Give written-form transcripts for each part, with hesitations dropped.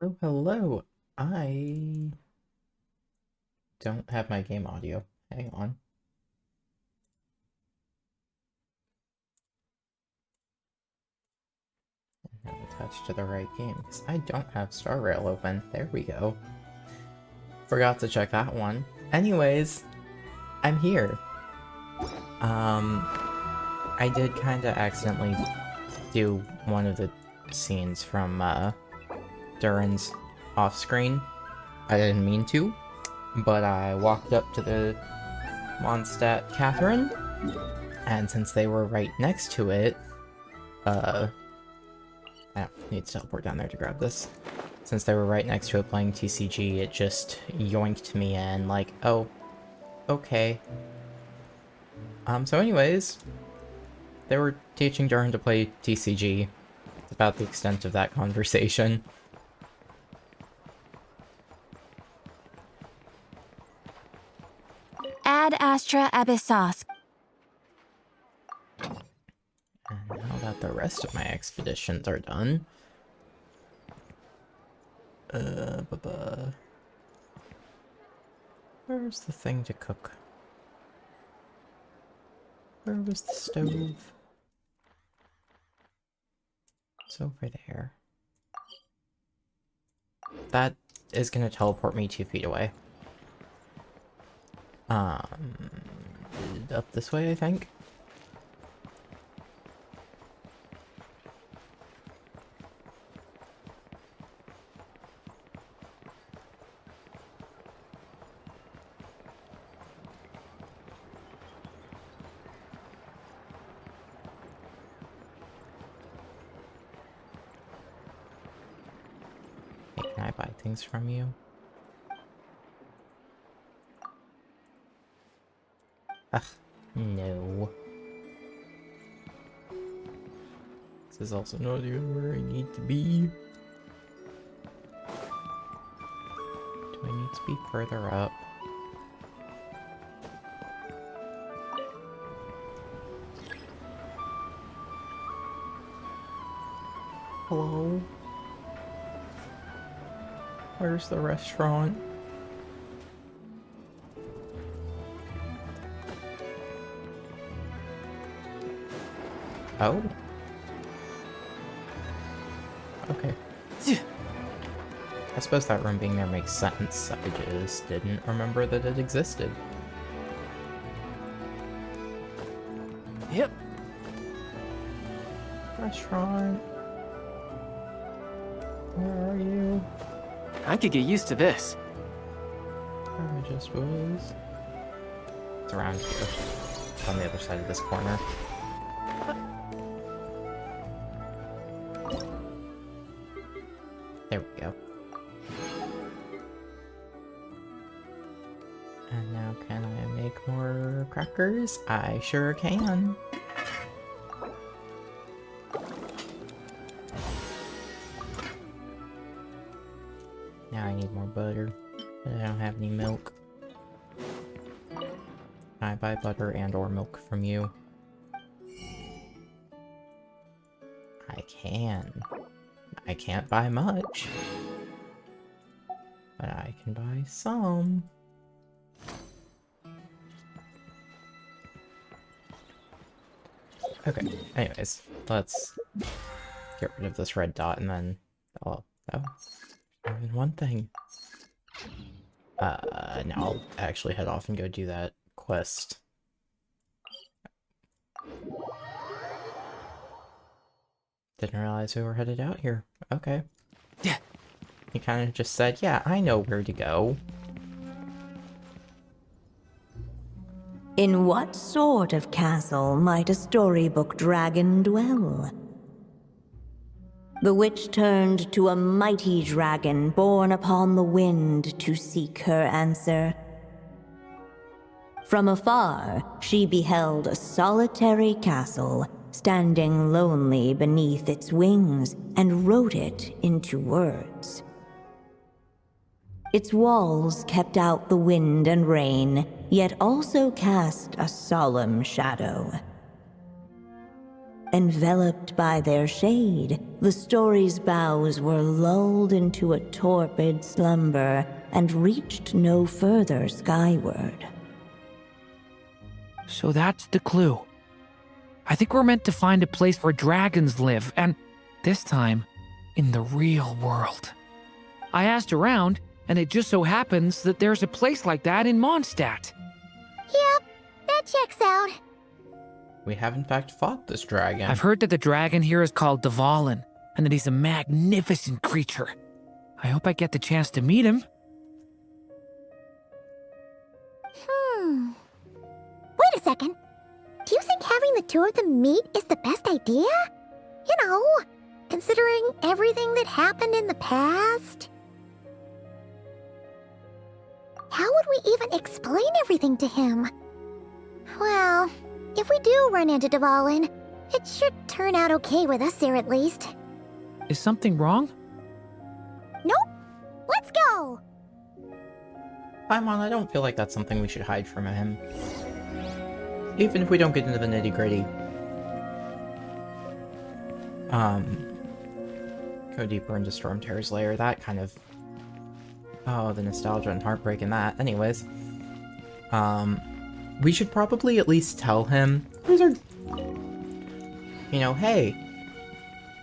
Oh, hello. I don't have my game audio. Hang on. Now attached to the right game, because I don't have Star Rail open. There we go. Forgot to check that one. Anyways, I'm here. I did kind of accidentally do one of the scenes from, Durin's off-screen. I didn't mean to, but I walked up to the Mondstadt Catherine, and since they were right next to it, I don't need to teleport down there to grab this. Since they were right next to it playing TCG, it just yoinked me in, like, oh, okay. So anyways, they were teaching Durin to play TCG. It's about the extent of that conversation. Ad Astra Abyssos. And now that the rest of my expeditions are done... Where's the thing to cook? Where was the stove? It's over there. That is gonna teleport me 2 feet away. Up this way, I think? Hey, can I buy things from you? Ugh, no. This is also not even where I need to be. Do I need to be further up? Hello? Where's the restaurant? Oh? Okay. I suppose that room being there makes sense. I just didn't remember that it existed. Yep. Restaurant. Where are you? I could get used to this. Where I just was. It's around here. It's on the other side of this corner. There we go. And now can I make more crackers? I sure can. Now I need more butter, but I don't have any milk. Can I buy butter and or milk from you? I can. I can't buy much, but I can buy some. Okay, anyways, let's get rid of this red dot and then... Oh, even one thing. Now I'll actually head off and go do that quest. Didn't realize we were headed out here. Okay. Yeah. He kind of just said, yeah, I know where to go. In what sort of castle might a storybook dragon dwell? The witch turned to a mighty dragon born upon the wind to seek her answer. From afar, she beheld a solitary castle, standing lonely beneath its wings, and wrote it into words. Its walls kept out the wind and rain, yet also cast a solemn shadow. Enveloped by their shade, the story's boughs were lulled into a torpid slumber and reached no further skyward. So that's the clue. I think we're meant to find a place where dragons live, and this time, in the real world. I asked around, and it just so happens that there's a place like that in Mondstadt. Yep, that checks out. We have in fact fought this dragon. I've heard that the dragon here is called Dvalin, and that he's a magnificent creature. I hope I get the chance to meet him. Wait a second. Do you think having the two of them meet is the best idea? You know, considering everything that happened in the past? How would we even explain everything to him? Well, if we do run into Dvalin, it should turn out okay with us there at least. Is something wrong? Nope. Let's go! Paimon, I don't feel like that's something we should hide from him. Even if we don't get into the nitty-gritty. Go deeper into Stormterror's lair, that kind of... Oh, the nostalgia and heartbreak in that. Anyways. We should probably at least tell him... You know, hey,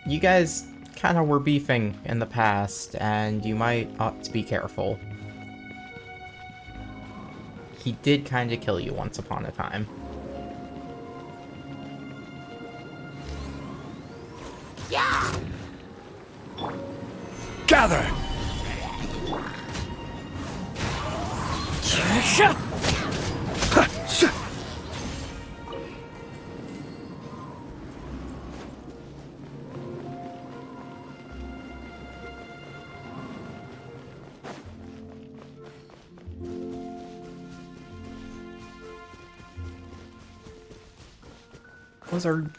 you guys kind of were beefing in the past, and you might ought to be careful. He did kind of kill you once upon a time. Gather! Blizzard.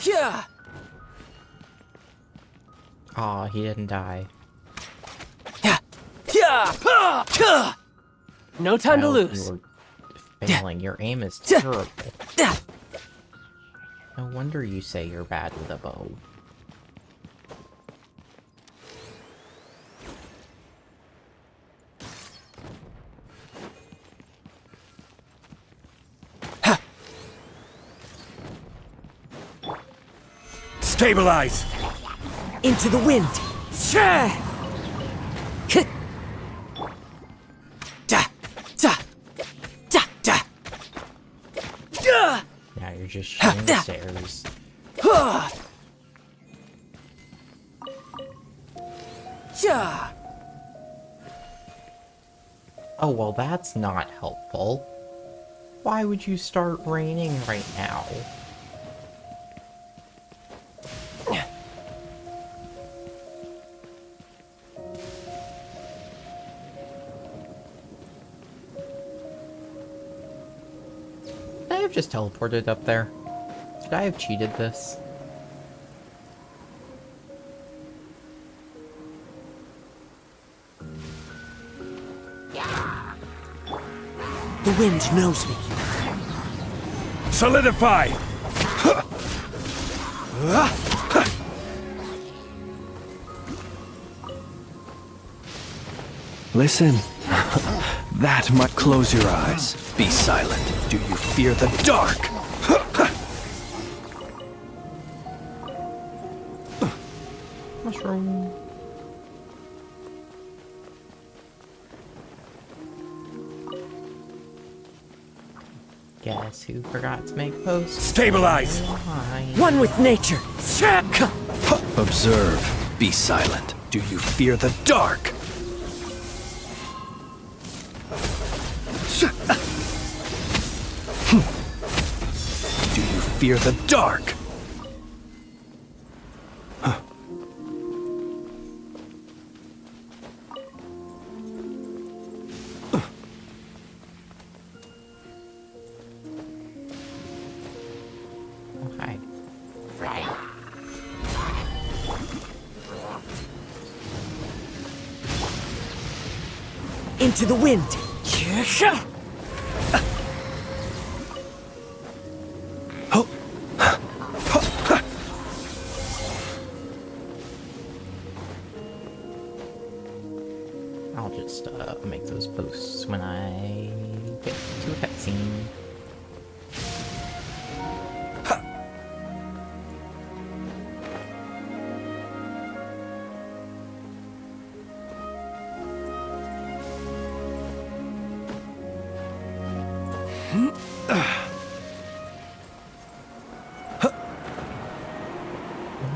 Yeah! Aw, he didn't die. Yeah! Yeah! No time to Well, lose. You were failing. Your aim is terrible. No wonder you say you're bad with a bow. Stabilize! Into the wind! Now you're just shooting the stairs. Oh, well, that's not helpful. Why would you start raining right now? Could I have just teleported up there? Could I have cheated this? The wind knows me. Solidify! Listen. That might close your eyes. Be silent. Do you fear the dark? Mushroom. Guess who forgot to make posts? Stabilize! One with nature. Observe. Be silent. Do you fear the dark? Do you fear the dark? Okay. Into the wind. just make those posts when I get to a cutscene.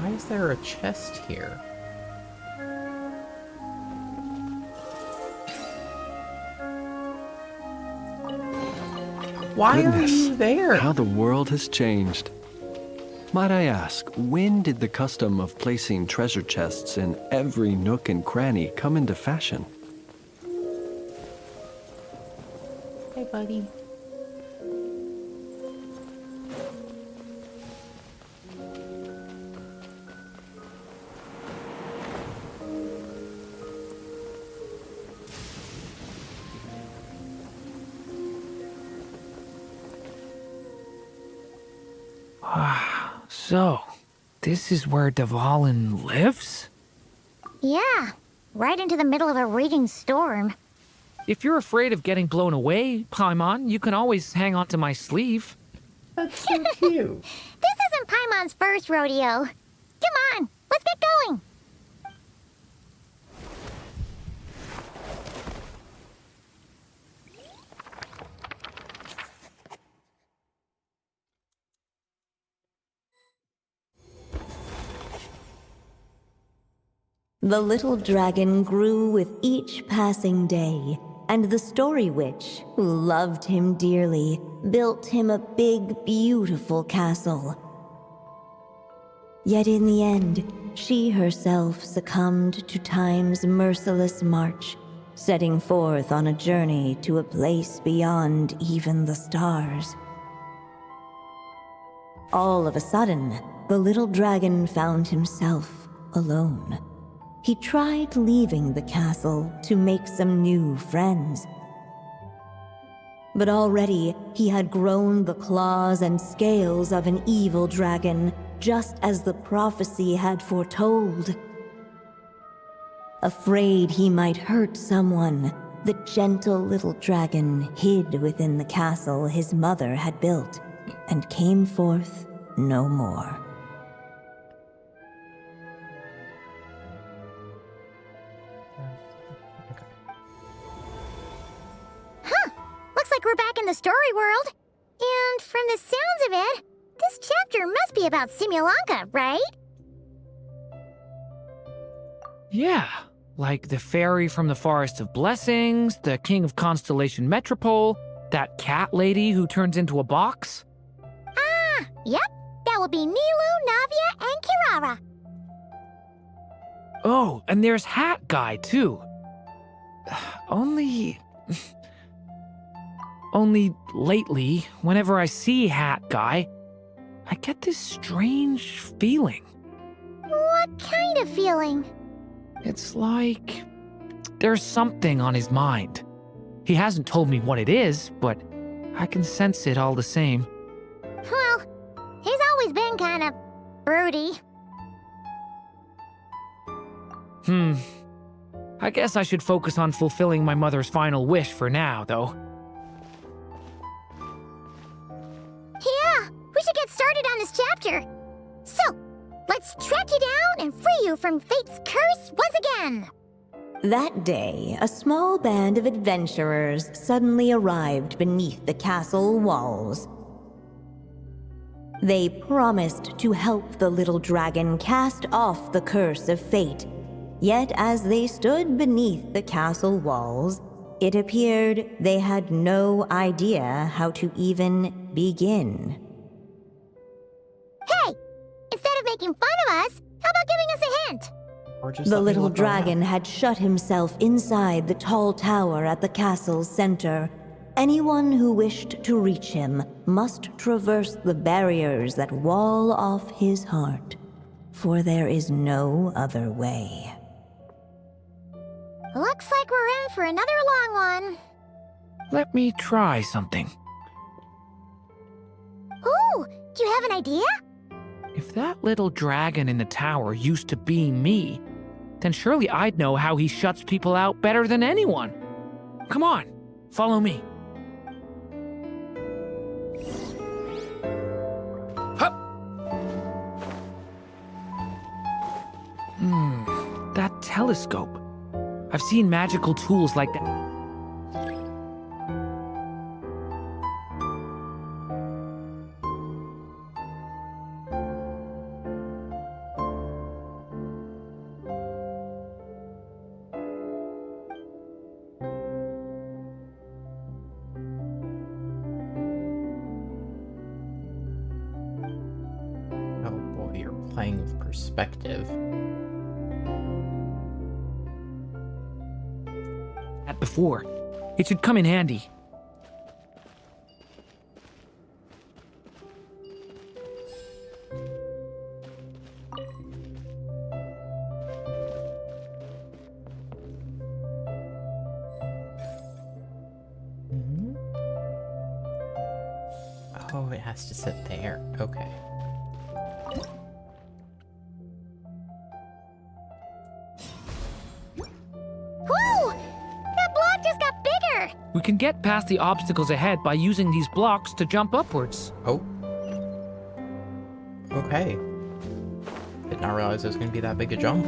Why is there a chest here? Why are Goodness, you there? how the world has changed. Might I ask, when did the custom of placing treasure chests in every nook and cranny come into fashion? Hey, buddy. So, this is where Dvalin lives? Yeah, right into the middle of a raging storm. If you're afraid of getting blown away, Paimon, you can always hang onto my sleeve. That's so cute. This isn't Paimon's first rodeo. Come on, let's get going. The little dragon grew with each passing day, and the story witch, who loved him dearly, built him a big, beautiful castle. Yet in the end, she herself succumbed to time's merciless march, setting forth on a journey to a place beyond even the stars. All of a sudden, the little dragon found himself alone. He tried leaving the castle to make some new friends. But already he had grown the claws and scales of an evil dragon, just as the prophecy had foretold. Afraid he might hurt someone, the gentle little dragon hid within the castle his mother had built, and came forth no more. Looks like we're back in the story world. And from the sounds of it, this chapter must be about Simulanka, right? Yeah, like the fairy from the Forest of Blessings, the king of Constellation Metropole, that cat lady who turns into a box. Ah, yep. That will be Nilu, Navia, and Kirara. Oh, and there's Hat Guy, too. Only lately, whenever I see Hat Guy, I get this strange feeling. What kind of feeling? It's like there's something on his mind. He hasn't told me what it is, but I can sense it all the same. Well, he's always been kind of broody. I guess I should focus on fulfilling my mother's final wish for now, though. Yeah, we should get started on this chapter. So, let's track you down and free you from fate's curse once again. That day, a small band of adventurers suddenly arrived beneath the castle walls. They promised to help the little dragon cast off the curse of fate. Yet as they stood beneath the castle walls, it appeared they had no idea how to even begin. Hey, instead of making fun of us, how about giving us a hint? Or just The let me little look dragon around. had shut himself inside the tall tower at the castle's center. Anyone who wished to reach him must traverse the barriers that wall off his heart, for there is no other way. Looks like we're in for another long one. Let me try something. Ooh, do you have an idea? If that little dragon in the tower used to be me, then surely I'd know how he shuts people out better than anyone. Come on, follow me. Hup! That telescope. I've seen magical tools like that. Oh boy, you're playing with perspective. That before. It should come in handy. Oh, it has to sit there. Okay. Whoa! That block just got bigger! We can get past the obstacles ahead by using these blocks to jump upwards. Oh. Okay. Did not realize it was going to be that big a jump.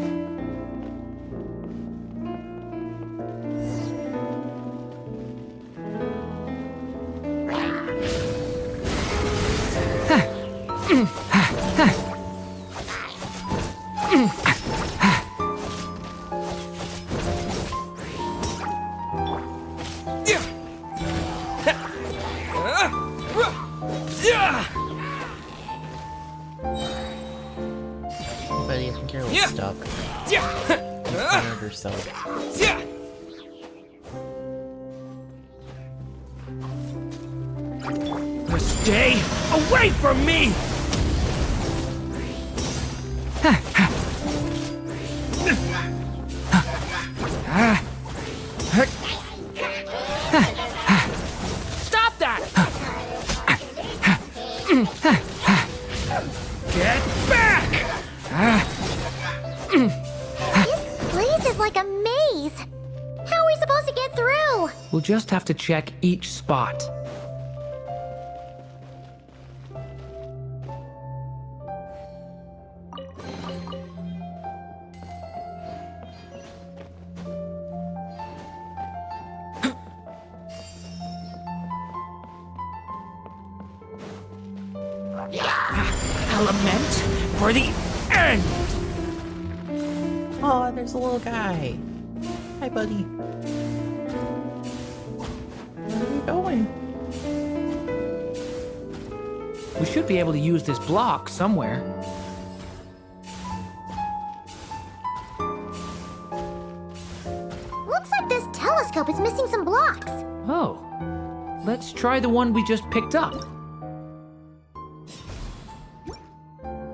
Buddy, I think you're a little stuck. Find yourself. Stay away from me! Stop that! Get back! This place is like a maze. How are we supposed to get through? We'll just have to check each spot. Lament for the end! Oh, there's a little guy. Hi, buddy. Where are you going? We should be able to use this block somewhere. Looks like this telescope is missing some blocks. Oh. Let's try the one we just picked up.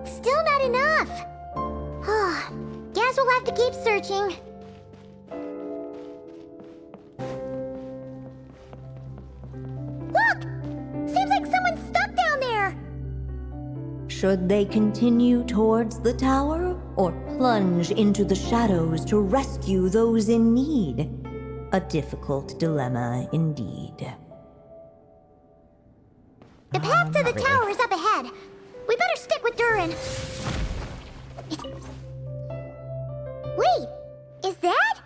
Still not enough. Guess we'll have to keep searching. Look! Seems like someone's stuck down there. Should they continue towards the tower or plunge into the shadows to rescue those in need? A difficult dilemma indeed. The path to the not really. tower is up ahead. We better stick with Durin. Wait, is that?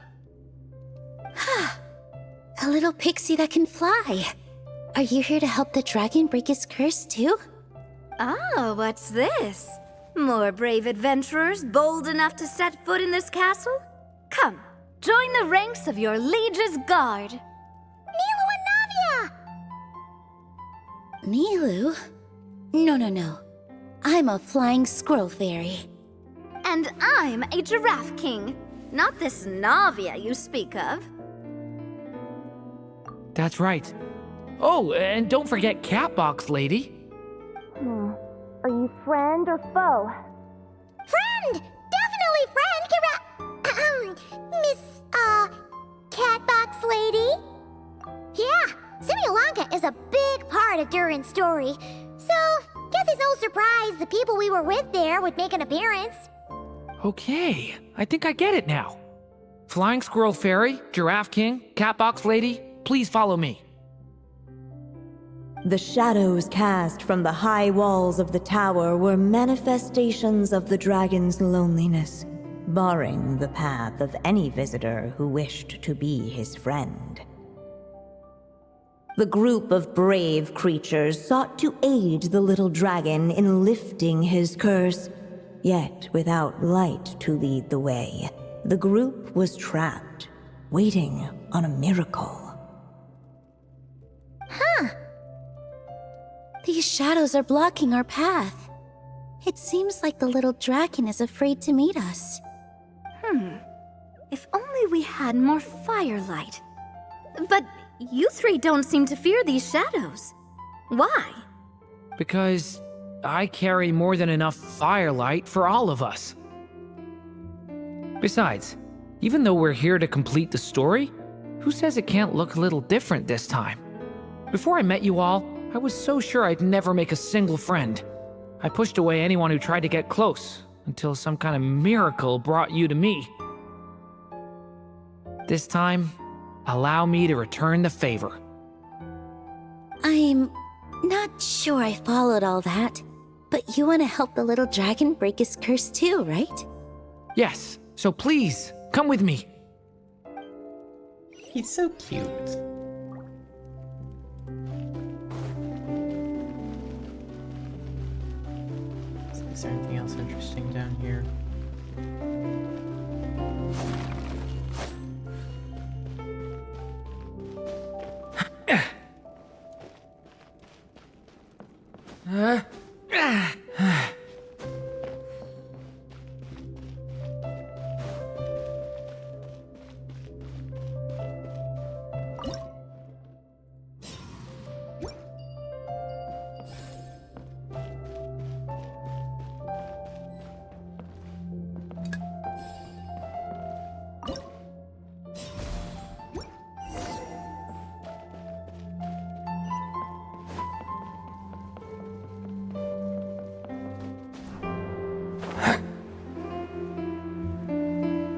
A little pixie that can fly. Are you here to help the dragon break his curse too? Oh, what's this? More brave adventurers bold enough to set foot in this castle? Come, join the ranks of your liege's guard. Nilu and Navia! Nilu? No. I'm a flying squirrel fairy. And I'm a giraffe king. Not this Navia you speak of. That's right. Oh, and don't forget Catbox Lady. Are you friend or foe? Friend! Definitely friend, Miss, Catbox Lady? Yeah, Simulonka is a big part of Durin's story. So, guess it's no surprise the people we were with there would make an appearance. Okay, I think I get it now. Flying Squirrel Fairy, Giraffe King, Catbox Lady, please follow me. The shadows cast from the high walls of the tower were manifestations of the dragon's loneliness, barring the path of any visitor who wished to be his friend. The group of brave creatures sought to aid the little dragon in lifting his curse, yet without light to lead the way, the group was trapped, waiting on a miracle. These shadows are blocking our path. It seems like the little dragon is afraid to meet us. If only we had more firelight. But you three don't seem to fear these shadows. Why? Because I carry more than enough firelight for all of us. Besides, even though we're here to complete the story, who says it can't look a little different this time? Before I met you all, I was so sure I'd never make a single friend. I pushed away anyone who tried to get close, until some kind of miracle brought you to me. This time, allow me to return the favor. I'm not sure I followed all that, but you want to help the little dragon break his curse too, right? Yes, so please, come with me. He's so cute. Is there anything else interesting down here?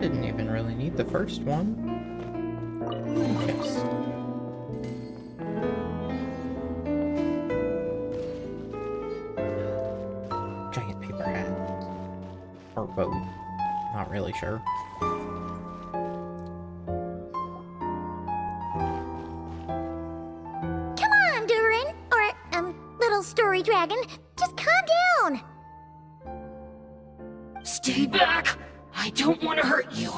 Didn't even really need the first one. Just... giant paper hat. Or boat. Not really sure. Come on, Durin! Or, little story dragon. Just calm down! Stay back! I don't want to hurt you.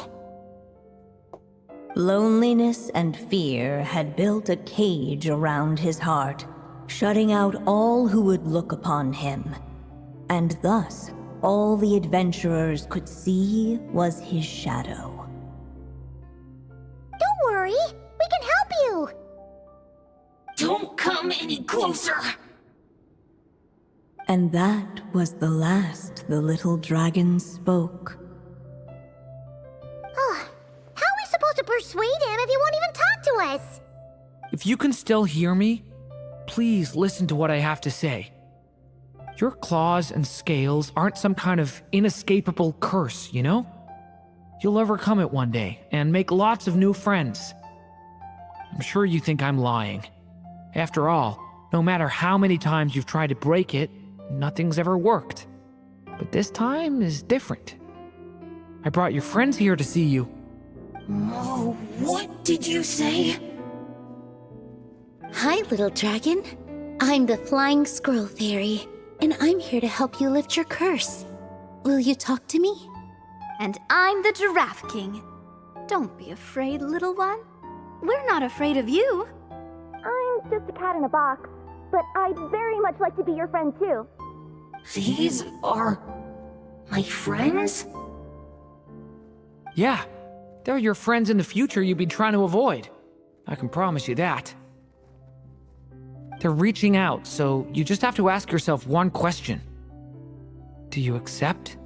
Loneliness and fear had built a cage around his heart, shutting out all who would look upon him. And thus, all the adventurers could see was his shadow. Don't worry, we can help you! Don't come any closer! And that was the last the little dragon spoke. How are we supposed to persuade him if he won't even talk to us? If you can still hear me, please listen to what I have to say. Your claws and scales aren't some kind of inescapable curse, you know? You'll overcome it one day and make lots of new friends. I'm sure you think I'm lying. After all, no matter how many times you've tried to break it, nothing's ever worked. But this time is different. I brought your friends here to see you. Oh, what did you say? Hi, little dragon. I'm the Flying Squirrel Fairy, and I'm here to help you lift your curse. Will you talk to me? And I'm the Giraffe King. Don't be afraid, little one. We're not afraid of you. I'm just a cat in a box, but I'd very much like to be your friend too. These are my friends? Yeah, they're your friends in the future you've been trying to avoid. I can promise you that. They're reaching out, so you just have to ask yourself one question. Do you accept?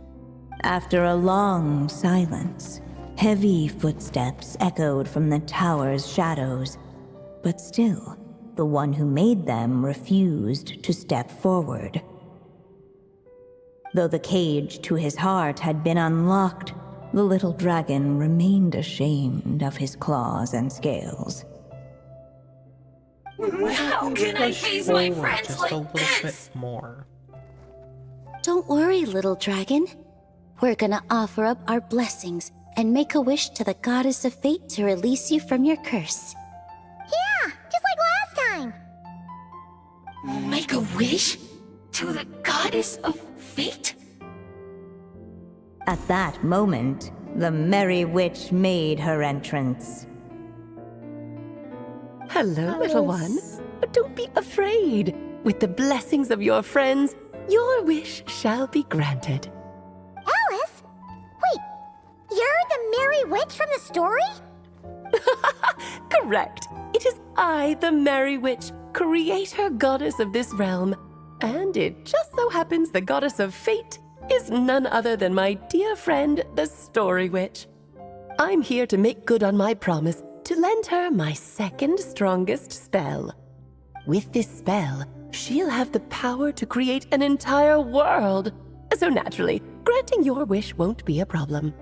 After a long silence, heavy footsteps echoed from the tower's shadows, but still, the one who made them refused to step forward. Though the cage to his heart had been unlocked, the little dragon remained ashamed of his claws and scales. How can I face my friends just like a little this? bit more. Don't worry, little dragon. We're gonna offer up our blessings and make a wish to the goddess of fate to release you from your curse. Yeah, just like last time. Make a wish? To the goddess of fate? At that moment, the merry witch made her entrance. Hello, little one. Don't be afraid. With the blessings of your friends, your wish shall be granted. Alice? Wait, you're the Merry Witch from the story? Correct. It is I, the Merry Witch, creator goddess of this realm. And it just so happens the goddess of fate is none other than my dear friend, the Story Witch. I'm here to make good on my promise to lend her my second strongest spell. With this spell, she'll have the power to create an entire world. So naturally, granting your wish won't be a problem.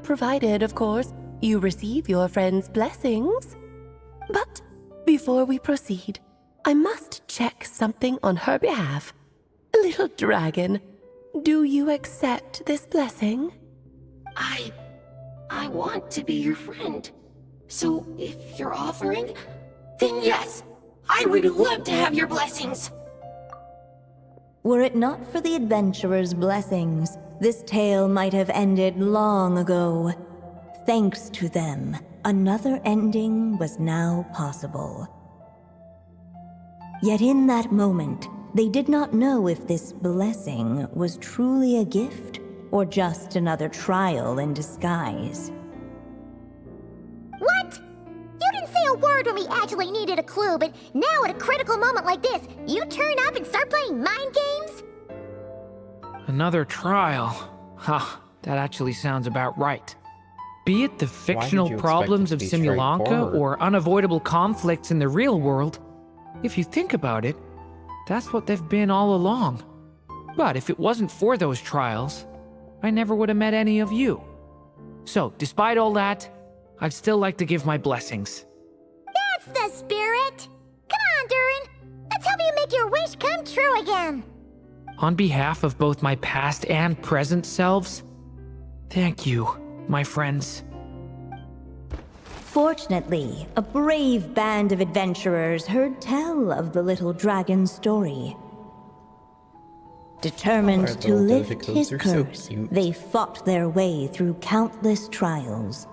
Provided, of course, you receive your friend's blessings. But before we proceed, I must check something on her behalf. Little dragon, do you accept this blessing? I want to be your friend. So if you're offering, then yes, I would love to have your blessings. Were it not for the adventurer's blessings, this tale might have ended long ago. Thanks to them, another ending was now possible. Yet in that moment, they did not know if this blessing was truly a gift or just another trial in disguise. What? You didn't say a word when we actually needed a clue, but now at a critical moment like this, you turn up and start playing mind games? Another trial. Ha, that actually sounds about right. Be it the fictional you expect problems it of to be Simulanka straightforward? or unavoidable conflicts in the real world, if you think about it, that's what they've been all along. But if it wasn't for those trials, I never would have met any of you. So, despite all that, I'd still like to give my blessings. That's the spirit! Come on, Durin! Let's help you make your wish come true again! On behalf of both my past and present selves, thank you, my friends. Fortunately, a brave band of adventurers heard tell of the little dragon's story. Determined Our to little lift Doja his Coats are so curse, cute. they fought their way through countless trials.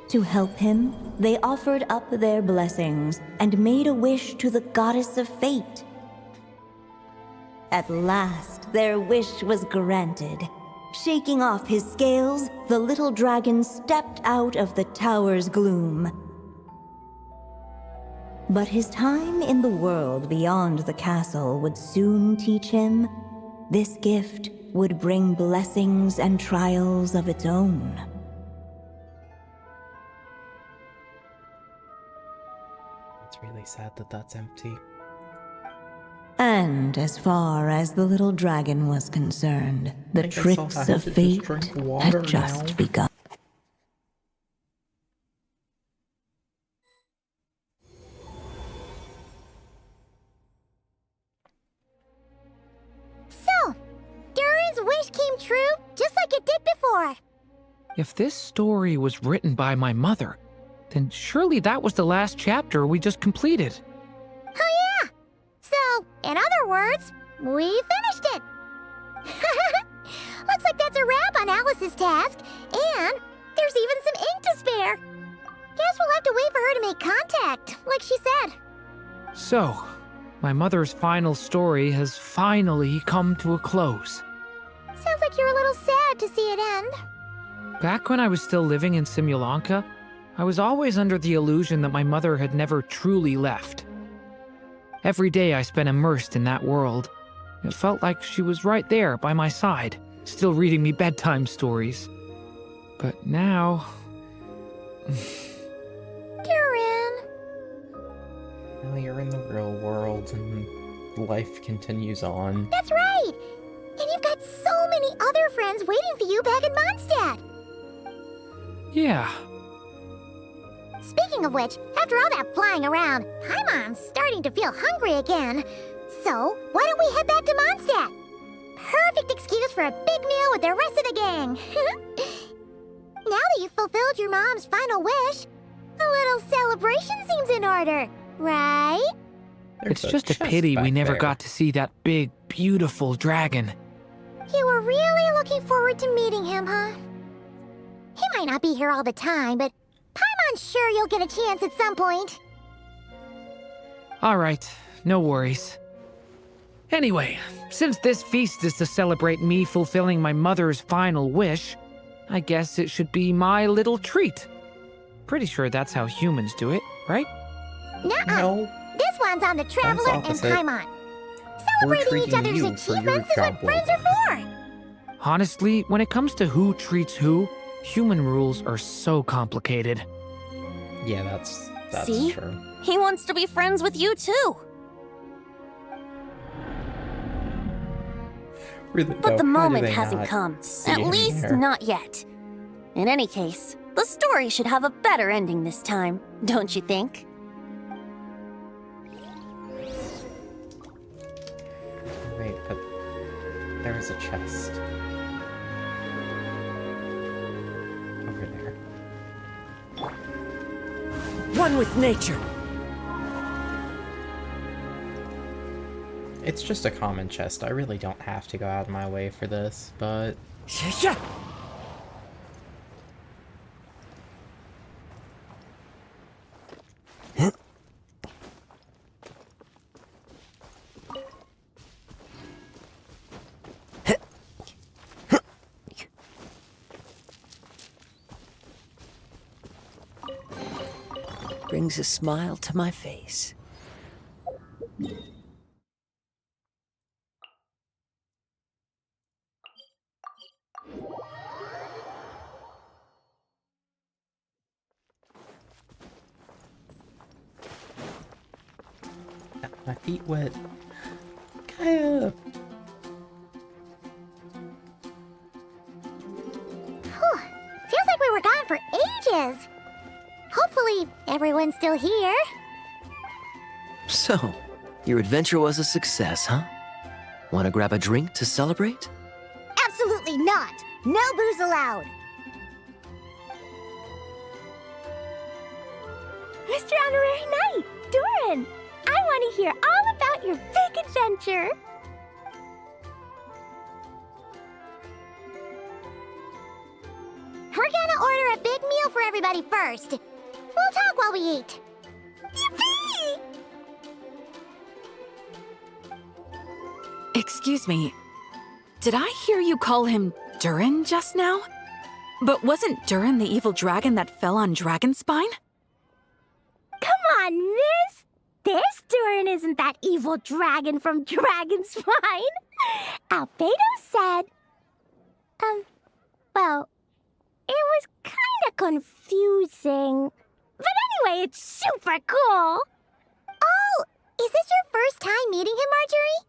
To help him, they offered up their blessings and made a wish to the goddess of fate. At last, their wish was granted. Shaking off his scales, the little dragon stepped out of the tower's gloom. But his time in the world beyond the castle would soon teach him this gift would bring blessings and trials of its own. It's really sad that that's empty. And as far as the little dragon was concerned, the guess I'll tricks have of to just fate drink water had just now. begun. So, Durin's wish came true just like it did before. If this story was written by my mother, then surely that was the last chapter we just completed. Oh yeah! So, in other words, we finished it! Looks like that's a wrap on Alice's task, and there's even some ink to spare. Guess we'll have to wait for her to make contact, like she said. So, my mother's final story has finally come to a close. Sounds like you're a little sad to see it end. Back when I was still living in Simulanka, I was always under the illusion that my mother had never truly left. Every day I spent immersed in that world. It felt like she was right there by my side, still reading me bedtime stories. But now... Durin! Well, you're in the real world, and life continues on. That's right! And you've got so many other friends waiting for you back in Mondstadt! Yeah. Speaking of which, after all that flying around, Paimon's starting to feel hungry again. So, why don't we head back to Mondstadt? Perfect excuse for a big meal with the rest of the gang. Now that you've fulfilled your mom's final wish, a little celebration seems in order, right? It's just a pity we never got to see that big, beautiful dragon. You were really looking forward to meeting him, huh? He might not be here all the time, but Paimon's sure you'll get a chance at some point. All right, no worries. Anyway, since this feast is to celebrate me fulfilling my mother's final wish, I guess it should be my little treat. Pretty sure that's how humans do it, right? Nuh-uh. No. This one's on the Traveler and opposite. Paimon. Celebrating each treating other's you for your achievements is what job friends well are for. Honestly, when it comes to who treats who, human rules are so complicated. Yeah, that's See? true. He wants to be friends with you too. Really, But though, the how do moment they hasn't not come. see At him least here? not yet. In any case, the story should have a better ending this time, don't you think? Wait, but there is a chest. Over there. One with nature. It's just a common chest. I really don't have to go out of my way for this, but... Yeah. Brings a smile to my face. My feet wet. Kaya! Feels like we were gone for ages. Hopefully, everyone's still here. So, your adventure was a success, huh? Want to grab a drink to celebrate? Absolutely not. No booze allowed. Mr. Honorary Knight, Durin, I want to hear all about your big adventure. We're gonna order a big meal for everybody first. We'll talk while we eat. Yippee! Excuse me. Did I hear you call him Durin just now? But wasn't Durin the evil dragon that fell on Dragonspine? Come on, miss. This Durin isn't that evil dragon from Dragonspine. Albedo said... well, it was kinda confusing. But anyway, it's super cool. Oh, is this your first time meeting him, Marjorie?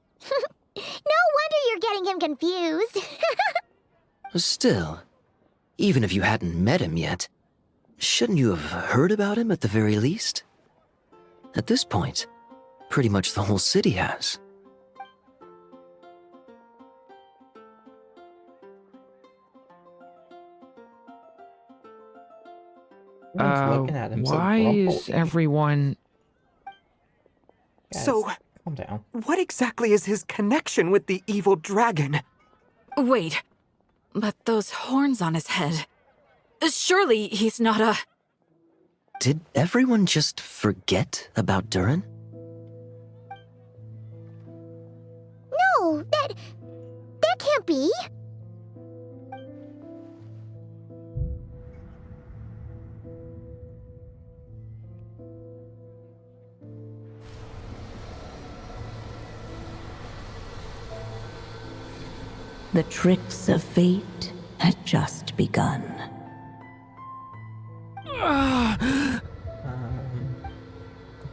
No wonder you're getting him confused. Still, even if you hadn't met him yet, shouldn't you have heard about him at the very least? At this point, pretty much the whole city has. Everyone's looking at him so Why is grumpily. everyone... Guys, So, calm down. what exactly is his connection with the evil dragon? Wait, but those horns on his head. Surely he's not a... Did everyone just forget about Durin? No, that can't be. The tricks of fate had just begun.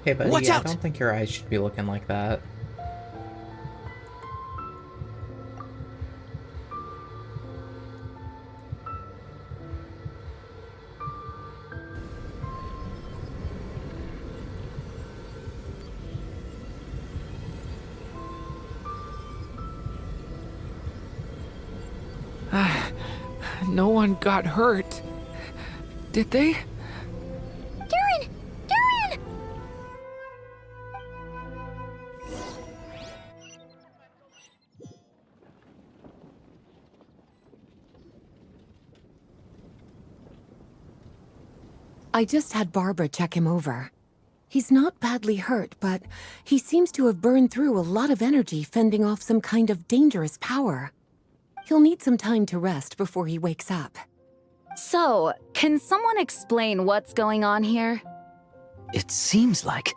Hey, buddy, Watch I out! don't think your eyes should be looking like that. no one got hurt. Did they? Durin! Durin! I just had Barbara check him over. He's not badly hurt, but he seems to have burned through a lot of energy fending off some kind of dangerous power. He'll need some time to rest before he wakes up. So, can someone explain what's going on here? It seems like,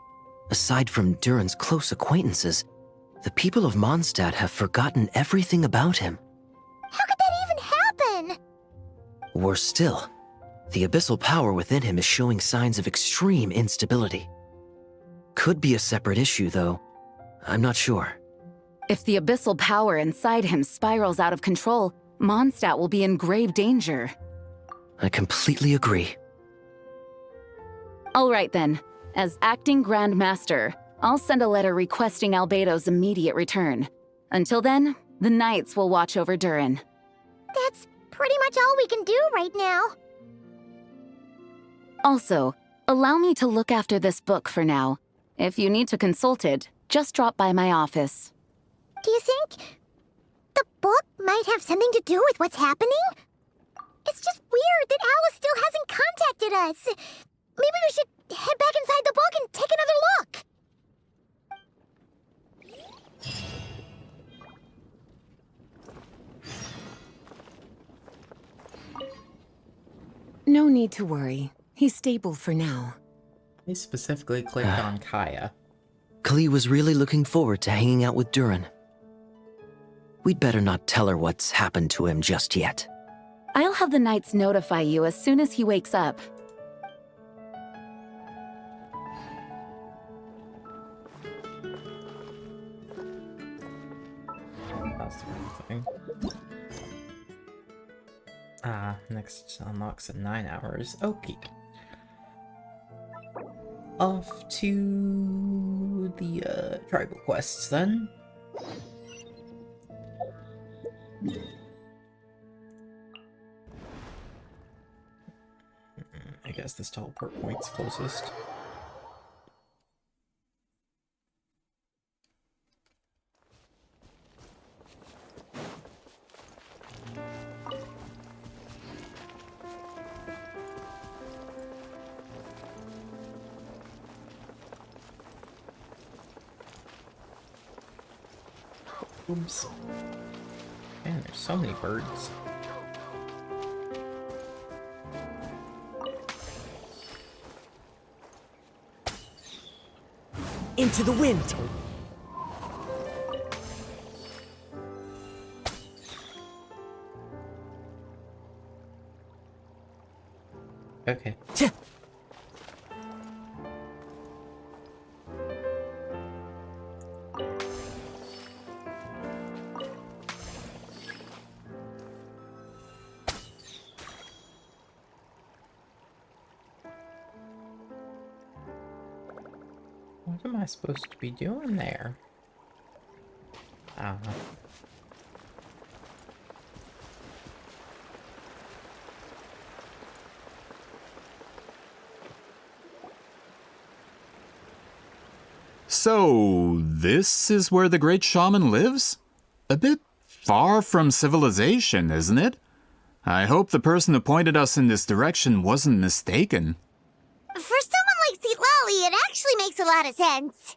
aside from Durin's close acquaintances, the people of Mondstadt have forgotten everything about him. How could that even happen? Worse still, the abyssal power within him is showing signs of extreme instability. Could be a separate issue, though. I'm not sure. If the abyssal power inside him spirals out of control, Mondstadt will be in grave danger. I completely agree. All right then. As acting Grand Master, I'll send a letter requesting Albedo's immediate return. Until then, the Knights will watch over Durin. That's pretty much all we can do right now. Also, allow me to look after this book for now. If you need to consult it, just drop by my office. Do you think the book might have something to do with what's happening? It's just weird that Alice still hasn't contacted us. Maybe we should head back inside the book and take another look. No need to worry. He's stable for now. I specifically clicked on Kaya. Klee was really looking forward to hanging out with Durin. We'd better not tell her what's happened to him just yet. I'll have the Knights notify you as soon as he wakes up. That's the wrong thing. Next unlocks in 9 hours. Okay. Off to the tribal quests then. I guess this teleport point's closest. Oops. Man, there's so many birds. Into the wind! Okay. What am I supposed to be doing there? I don't know. So, this is where the great shaman lives? A bit far from civilization, isn't it? I hope the person who pointed us in this direction wasn't mistaken. For someone like Seat Lolly, it actually makes a lot of sense.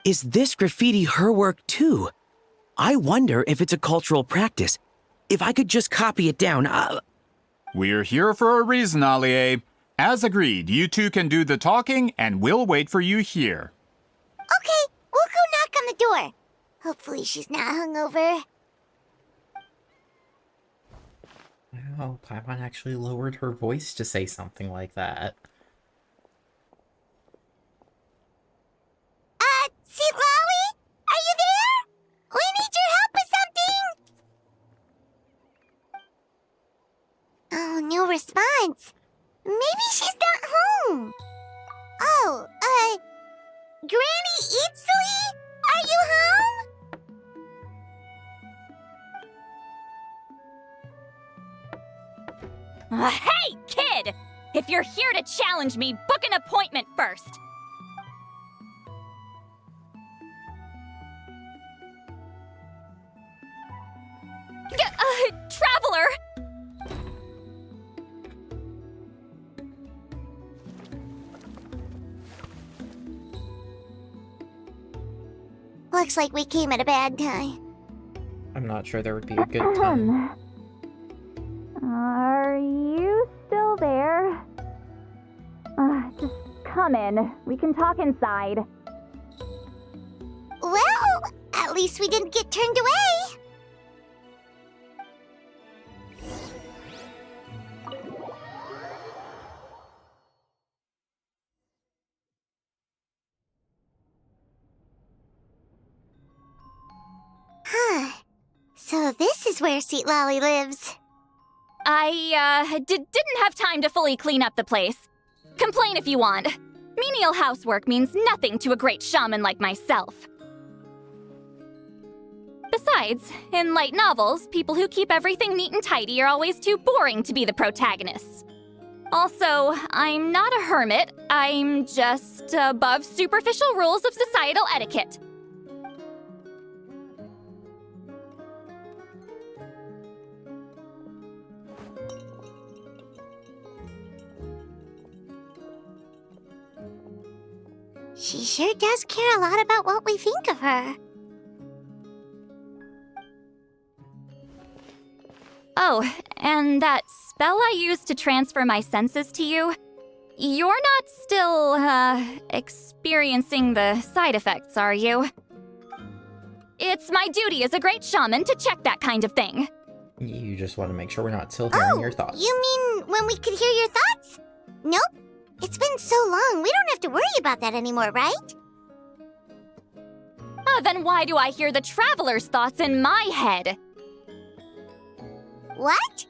Is this graffiti her work too? I wonder if it's a cultural practice. If I could just copy it down, We're here for a reason, Allie. As agreed, you two can do the talking, and we'll wait for you here. Okay, we'll go knock on the door. Hopefully she's not hungover. Wow, Paimon actually lowered her voice to say something like that. Seat Lolly? Are you there? We need your help with something! Oh, no response. Maybe she's not home. Oh, Granny Eatsley? Are you home? Hey, kid! If you're here to challenge me, book an appointment first! Traveler! Looks like we came at a bad time. I'm not sure there would be a good time. Are you still there? Just come in. We can talk inside. Well, at least we didn't get turned away. Huh. So this is where Seat Lolly lives. I, didn't have time to fully clean up the place. Complain if you want. Menial housework means nothing to a great shaman like myself. Besides, in light novels, people who keep everything neat and tidy are always too boring to be the protagonists. Also, I'm not a hermit. I'm just above superficial rules of societal etiquette. She sure does care a lot about what we think of her. Oh, and that spell I used to transfer my senses to you, you're not still, experiencing the side effects, are you? It's my duty as a great shaman to check that kind of thing. You just want to make sure we're not still hearing your thoughts. You mean when we could hear your thoughts? Nope. It's been so long, we don't have to worry about that anymore, right? Then why do I hear the traveler's thoughts in my head? What?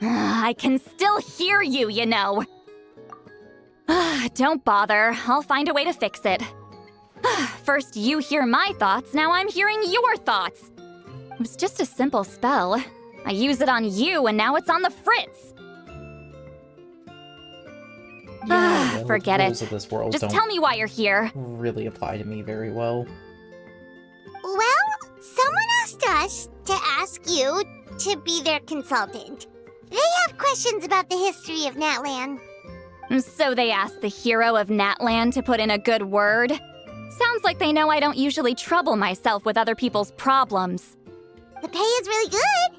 I can still hear you, you know. Don't bother. I'll find a way to fix it. First you hear my thoughts, now I'm hearing your thoughts. It was just a simple spell. I use it on you, and now it's on the Fritz. Yeah, forget the it. rules of this world Just don't tell me why you're here. really apply to me very well. Well, someone asked us to ask you to be their consultant. They have questions about the history of Natlan. So they asked the hero of Natlan to put in a good word? Sounds like they know I don't usually trouble myself with other people's problems. The pay is really good.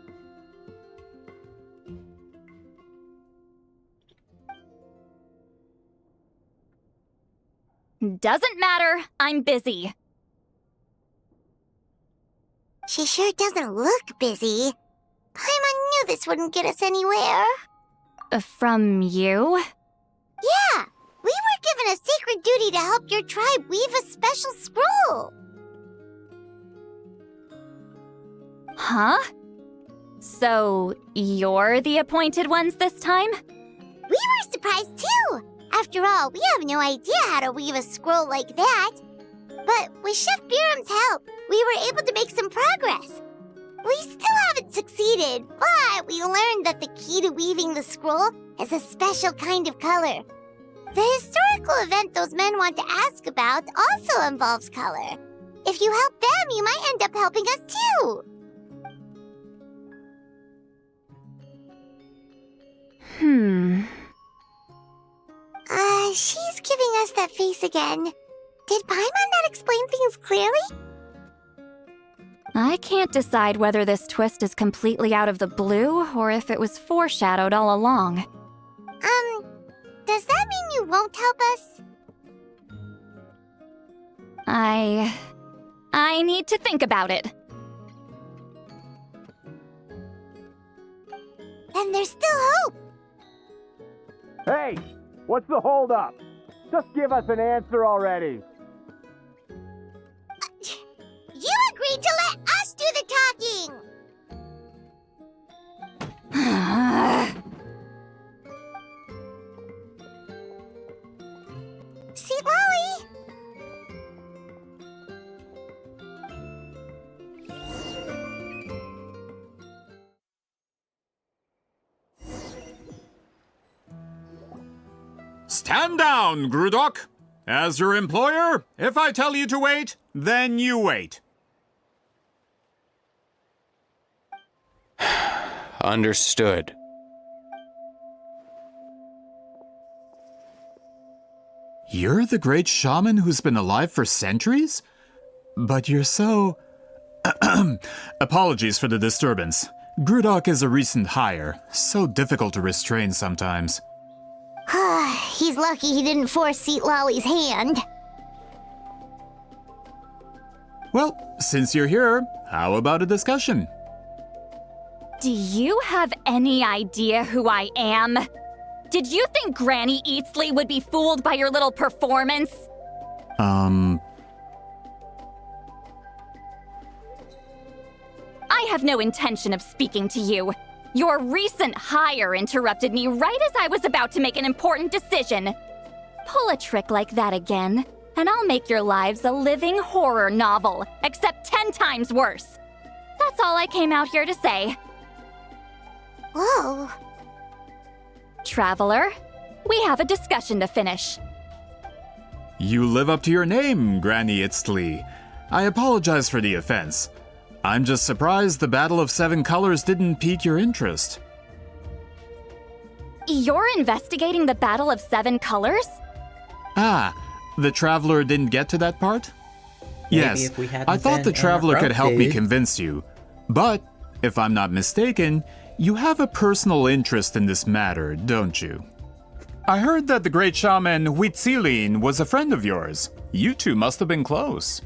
Doesn't matter. I'm busy. She sure doesn't look busy. Paimon knew this wouldn't get us anywhere. From you? Yeah, we were given a sacred duty to help your tribe weave a special scroll. Huh? So, you're the appointed ones this time? We were surprised too. After all, we have no idea how to weave a scroll like that. But with Chef Biram's help, we were able to make some progress. We still haven't succeeded, but we learned that the key to weaving the scroll is a special kind of color. The historical event those men want to ask about also involves color. If you help them, you might end up helping us too. She's giving us that face again. Did Paimon not explain things clearly? I can't decide whether this twist is completely out of the blue or if it was foreshadowed all along. Does that mean you won't help us? I need to think about it. Then there's still hope. Hey, what's the holdup? Just give us an answer already. You agreed to let us do the talking! Seat Lolly! Stand down, Grudok! As your employer, if I tell you to wait, then you wait. Understood. You're the great shaman who's been alive for centuries? But you're so... Apologies for the disturbance. Grudok is a recent hire, so difficult to restrain sometimes. He's lucky he didn't force Seat Lolly's hand. Well, since you're here, how about a discussion? Do you have any idea who I am? Did you think Granny Eatsley would be fooled by your little performance? I have no intention of speaking to you. Your recent hire interrupted me right as I was about to make an important decision. Pull a trick like that again, and I'll make your lives a living horror novel, except 10 times worse. That's all I came out here to say. Whoa. Traveler, we have a discussion to finish. You live up to your name, Granny Itztli. I apologize for the offense. I'm just surprised the Battle of Seven Colors didn't pique your interest. You're investigating the Battle of Seven Colors? Ah, the Traveler didn't get to that part? Maybe Yes, if we hadn't I thought the been Traveler could help me interrupted. convince you. But, if I'm not mistaken, you have a personal interest in this matter, don't you? I heard that the great shaman Huitzilin was a friend of yours. You two must have been close.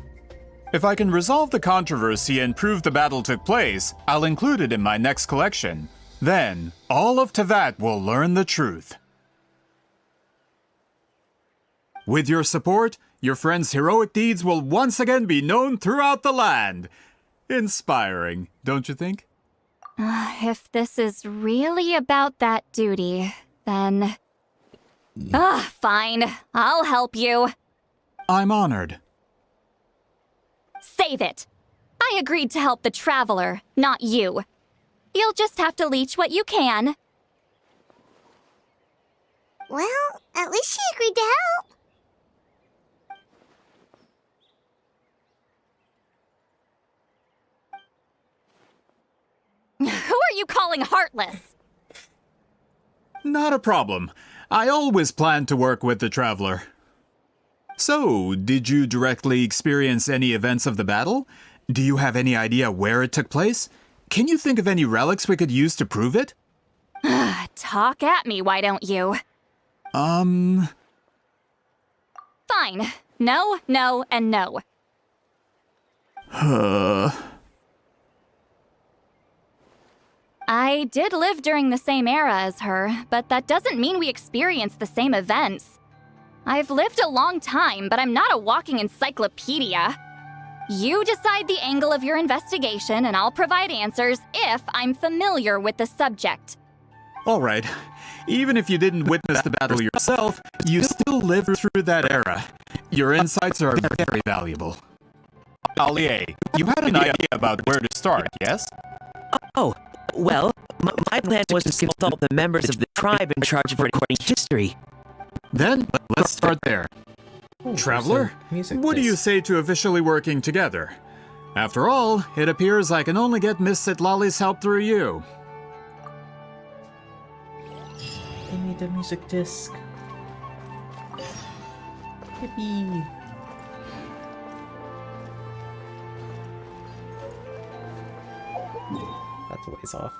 If I can resolve the controversy and prove the battle took place, I'll include it in my next collection. Then, all of Tevat will learn the truth. With your support, your friend's heroic deeds will once again be known throughout the land. Inspiring, don't you think? If this is really about that duty, then... fine. I'll help you. I'm honored. Save it. I agreed to help the Traveler, not you. You'll just have to leech what you can. Well, at least she agreed to help. Who are you calling heartless? Not a problem. I always planned to work with the Traveler. So, did you directly experience any events of the battle? Do you have any idea where it took place? Can you think of any relics we could use to prove it? Talk at me, why don't you? Fine. No, no, and no. I did live during the same era as her, but that doesn't mean we experienced the same events. I've lived a long time, but I'm not a walking encyclopedia. You decide the angle of your investigation, and I'll provide answers if I'm familiar with the subject. Alright. Even if you didn't witness the battle yourself, you still lived through that era. Your insights are very valuable. Allier, you had an idea about where to start, yes? Oh, well, my plan was to consult the members of the tribe in charge of recording history. Then, let's start there. Traveler, what do you say to officially working together? After all, it appears I can only get Miss Sitlali's help through you. Give me the music disc. Yippee. That's a ways off.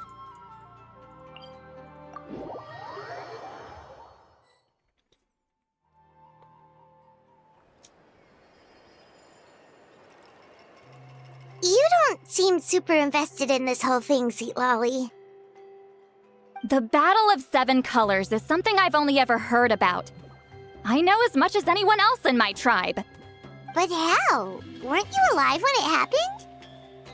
You don't seem super invested in this whole thing, Seat Lolly. The Battle of Seven Colors is something I've only ever heard about. I know as much as anyone else in my tribe. But how? Weren't you alive when it happened?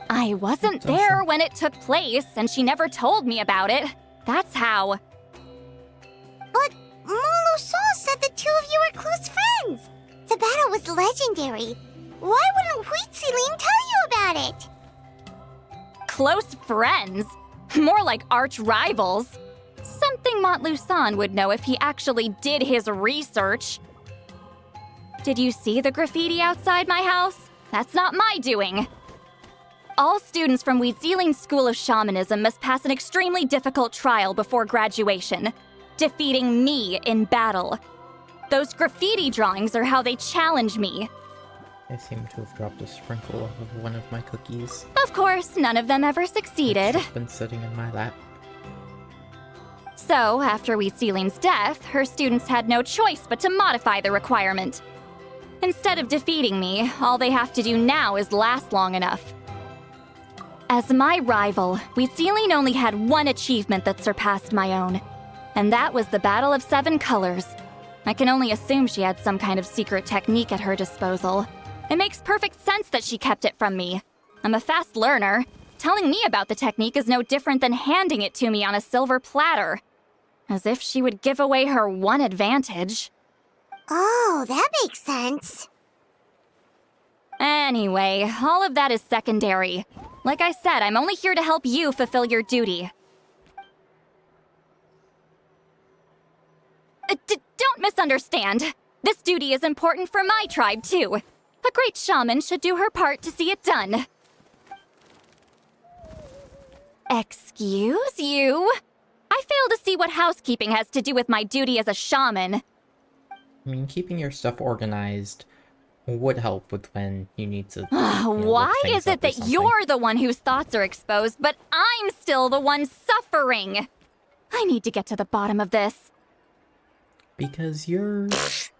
I wasn't there when it took place, and she never told me about it. That's how. But Molo Sol said the two of you were close friends. The battle was legendary. Why wouldn't Huitzilin tell you about it? Close friends? More like arch rivals. Something something Montluçon would know if he actually did his research. Did you see the graffiti outside my house? That's not my doing. All students from Weeziling's School of Shamanism must pass an extremely difficult trial before graduation, defeating me in battle. Those graffiti drawings are how they challenge me. I seem to have dropped a sprinkle of one of my cookies. Of course, none of them ever succeeded. It's just been sitting in my lap. So, after Weeziling's death, her students had no choice but to modify the requirement. Instead of defeating me, all they have to do now is last long enough. As my rival, Weeziling only had one achievement that surpassed my own, and that was the Battle of 7 Colors. I can only assume she had some kind of secret technique at her disposal. It makes perfect sense that she kept it from me. I'm a fast learner. Telling me about the technique is no different than handing it to me on a silver platter. As if she would give away her one advantage. Oh, that makes sense. Anyway, all of that is secondary. Like I said, I'm only here to help you fulfill your duty. Don't misunderstand. This duty is important for my tribe, too. A great shaman should do her part to see it done. Excuse you? I fail to see what housekeeping has to do with my duty as a shaman. I mean, keeping your stuff organized would help with when you need to. Why is it that you're the one whose thoughts are exposed, but I'm still the one suffering? I need to get to the bottom of this. Because you're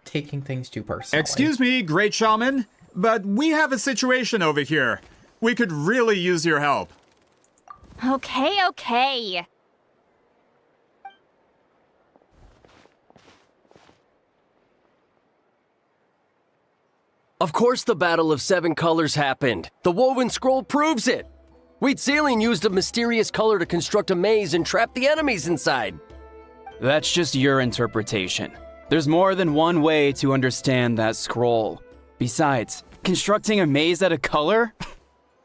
taking things too personally. Excuse me, Great Shaman, but we have a situation over here. We could really use your help. Okay. Of course the Battle of 7 Colors happened. The woven scroll proves it. Weeziling used a mysterious color to construct a maze and trap the enemies inside. That's just your interpretation. There's more than one way to understand that scroll. Besides, constructing a maze out of color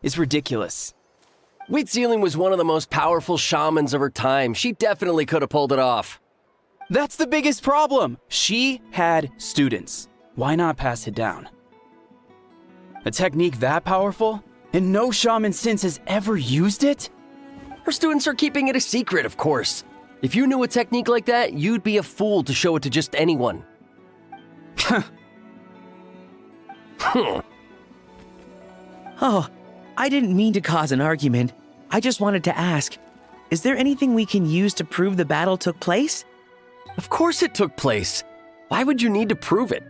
is ridiculous. Weeziling was one of the most powerful shamans of her time. She definitely could have pulled it off. That's the biggest problem. She had students. Why not pass it down? A technique that powerful? And no shaman since has ever used it? Her students are keeping it a secret, of course. If you knew a technique like that, you'd be a fool to show it to just anyone. Oh, I didn't mean to cause an argument. I just wanted to ask, is there anything we can use to prove the battle took place? Of course it took place. Why would you need to prove it?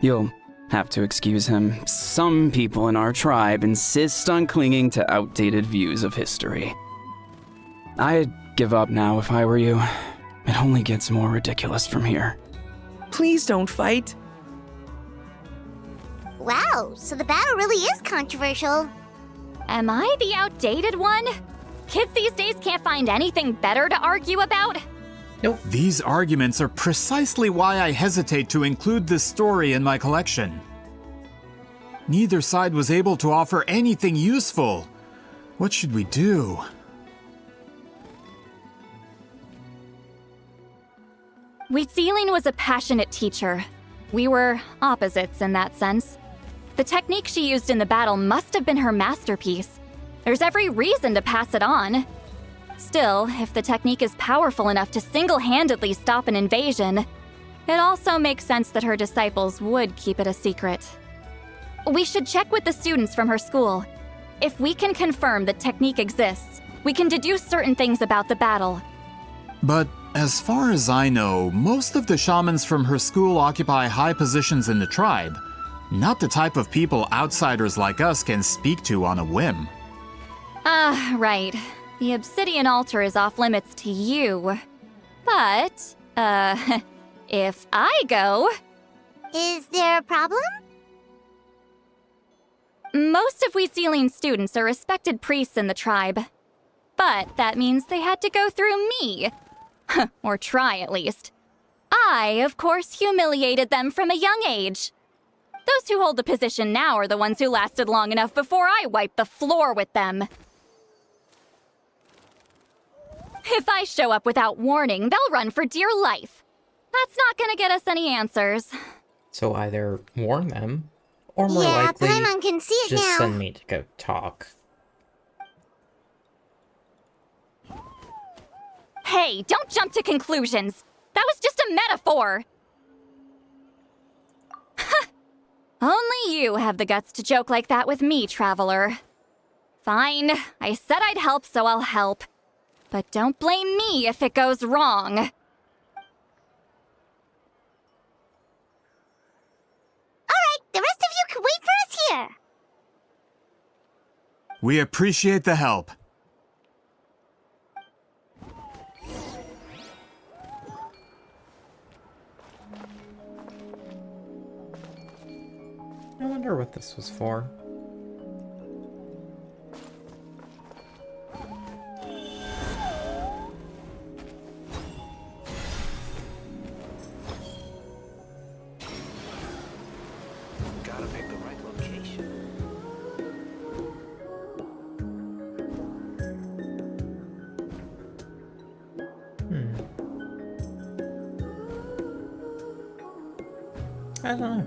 You'll have to excuse him. Some people in our tribe insist on clinging to outdated views of history. I'd give up now if I were you. It only gets more ridiculous from here. Please don't fight. Wow, so the battle really is controversial. Am I the outdated one? Kids these days can't find anything better to argue about? Nope. These arguments are precisely why I hesitate to include this story in my collection. Neither side was able to offer anything useful. What should we do? Weeziling was a passionate teacher. We were opposites in that sense. The technique she used in the battle must have been her masterpiece. There's every reason to pass it on. Still, if the technique is powerful enough to single-handedly stop an invasion, it also makes sense that her disciples would keep it a secret. We should check with the students from her school. If we can confirm that technique exists, we can deduce certain things about the battle. But as far as I know, most of the shamans from her school occupy high positions in the tribe. Not the type of people outsiders like us can speak to on a whim. Right. The obsidian altar is off limits to you. But, if I go... Is there a problem? Most of Weeziling's students are respected priests in the tribe. But that means they had to go through me. Or try, at least. I, of course, humiliated them from a young age. Those who hold the position now are the ones who lasted long enough before I wiped the floor with them. If I show up without warning, they'll run for dear life. That's not gonna get us any answers. So either warn them, or more Yeah, likely, Paimon can see it just now. send me to go talk. Hey, don't jump to conclusions. That was just a metaphor. Only you have the guts to joke like that with me, Traveler. Fine, I said I'd help, so I'll help. But don't blame me if it goes wrong. Alright, the rest of you can wait for us here. We appreciate the help. I wonder what this was for. Gotta pick the right location. I don't know.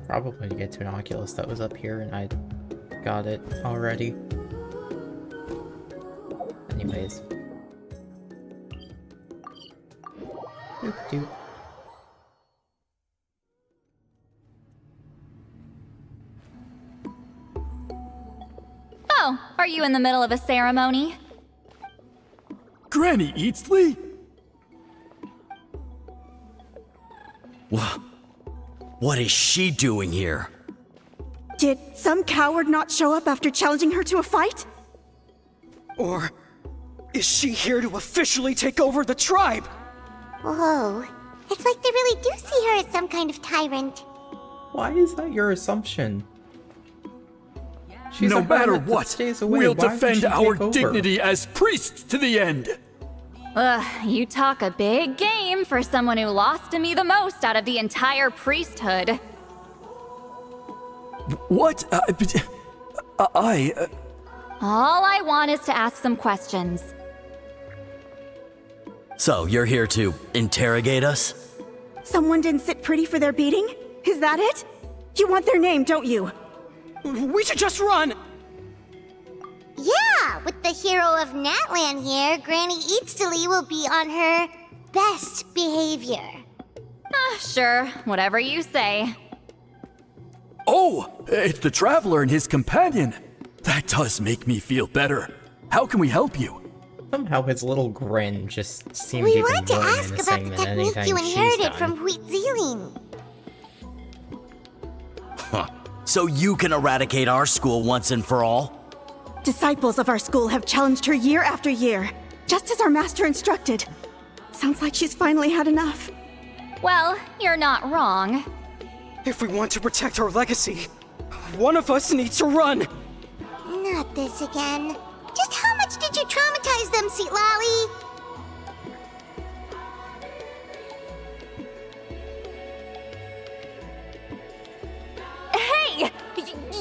Probably to get to an Oculus that was up here and I got it already. Anyways. Doop doop. Oh, are you in the middle of a ceremony? Granny Eatsley? What is she doing here? Did some coward not show up after challenging her to a fight? Or is she here to officially take over the tribe? Whoa, it's like they really do see her as some kind of tyrant. Why is that your assumption? She's No a matter hermit that what, stays away. we'll Why would defend she our take over? dignity as priests to the end. Ugh, you talk a big game for someone who lost to me the most out of the entire priesthood. What? All I want is to ask some questions. So, you're here to interrogate us? Someone didn't sit pretty for their beating? Is that it? You want their name, don't you? We should just run! Yeah, with the hero of Natlan here, Granny Eatsley will be on her best behavior. Sure, whatever you say. Oh, it's the Traveler and his companion. That does make me feel better. How can we help you? Somehow his little grin just seemed We even wanted to more ask about menacing the than technique anything you she's inherited done. from Hexenzirkel. Huh. So you can eradicate our school once and for all? Disciples of our school have challenged her year after year, just as our master instructed. Sounds like she's finally had enough. Well, you're not wrong. If we want to protect our legacy, one of us needs to run! Not this again. Just how much did you traumatize them, Seatlally? Hey!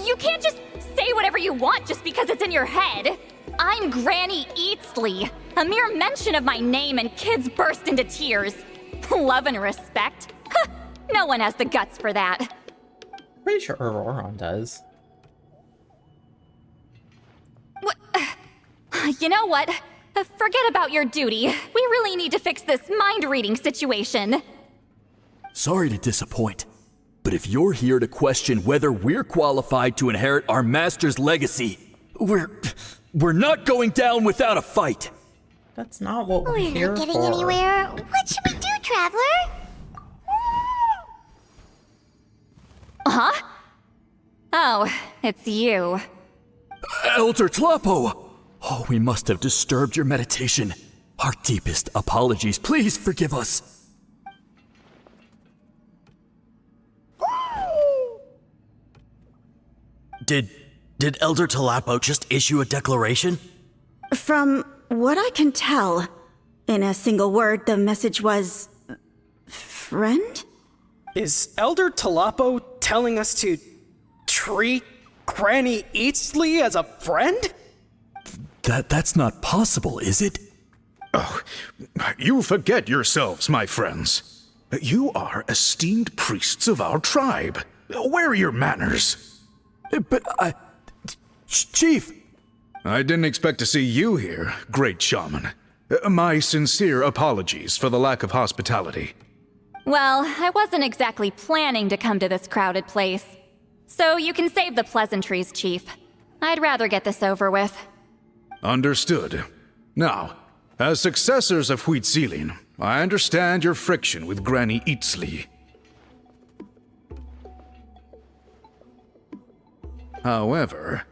You can't just say whatever you want just because it's in your head. I'm Granny Eatsley. A mere mention of my name and kids burst into tears. Love and respect? No one has the guts for that. Pretty sure Auroron does. You know what? Forget about your duty. We really need to fix this mind-reading situation. Sorry to disappoint, but if you're here to question whether we're qualified to inherit our master's legacy, we're not going down without a fight. That's not what we're We're here not getting for. anywhere. What should we do, Traveler? Huh? Oh, it's you. Elder Tlapo! Oh, we must have disturbed your meditation. Our deepest apologies. Please forgive us. Did Elder Tlapo just issue a declaration? From what I can tell, in a single word, the message was... friend? Is Elder Tlapo telling us to treat Granny Eatsley as a friend? That's not possible, is it? Oh, you forget yourselves, my friends. You are esteemed priests of our tribe. Where are your manners? But Chief! I didn't expect to see you here, great shaman. My sincere apologies for the lack of hospitality. Well, I wasn't exactly planning to come to this crowded place. So you can save the pleasantries, Chief. I'd rather get this over with. Understood. Now, as successors of Hexenzirkel, I understand your friction with Granny Itzli. However,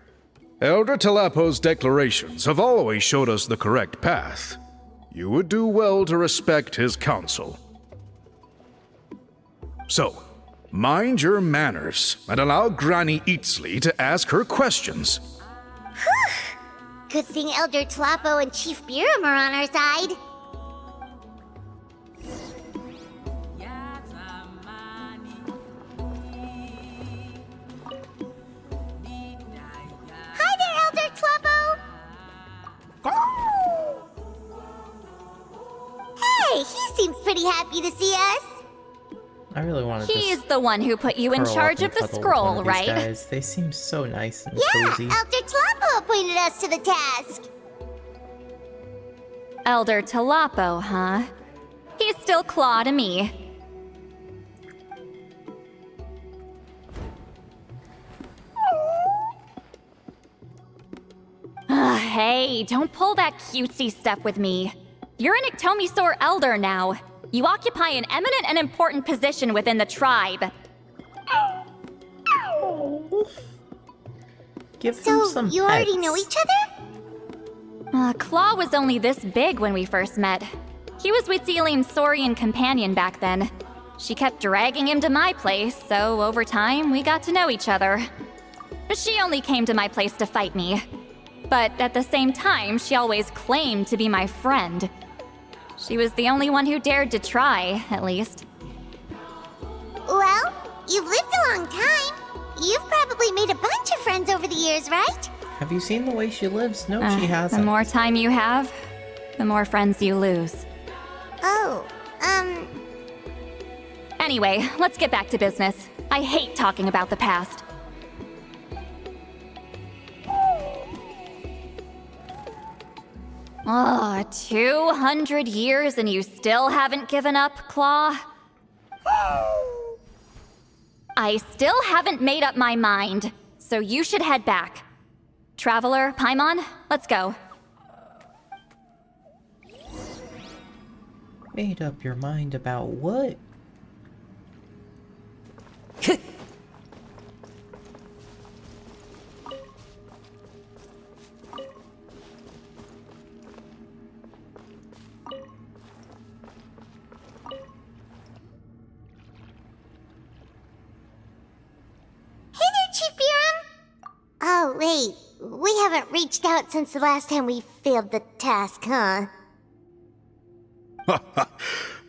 Elder Talapo's declarations have always showed us the correct path. You would do well to respect his counsel. So, mind your manners and allow Granny Itzli to ask her questions. Whew! Good thing Elder Talapo and Chief Biram are on our side. Hi there, Elder Talapo! Hey, he seems pretty happy to see us. I really wanted to He's the one who put you in curl charge up of and the cuddle with scroll, one of these right? Guys. They seem so nice and Yeah, cozy. Elder Talapo appointed us to the task. Elder Talapo, huh? He's still Claw to me. Hey, don't pull that cutesy stuff with me. You're an Iktomi Elder now. You occupy an eminent and important position within the tribe. Give So, some you already pets. know each other? Claw was only this big when we first met. He was with Hexenzikel's Saurian companion back then. She kept dragging him to my place, so over time, we got to know each other. She only came to my place to fight me. But at the same time, she always claimed to be my friend. She was the only one who dared to try, at least. Well, you've lived a long time. You've probably made a bunch of friends over the years, right? Have you seen the way she lives? No, she The hasn't. more time you have, the more friends you lose. Oh, Anyway, let's get back to business. I hate talking about the past. Oh, 200 years and you still haven't given up, Claw? I still haven't made up my mind, so you should head back. Traveler, Paimon, let's go. Made up your mind about what? Chief Biram? Oh, wait. We haven't reached out since the last time we failed the task, huh?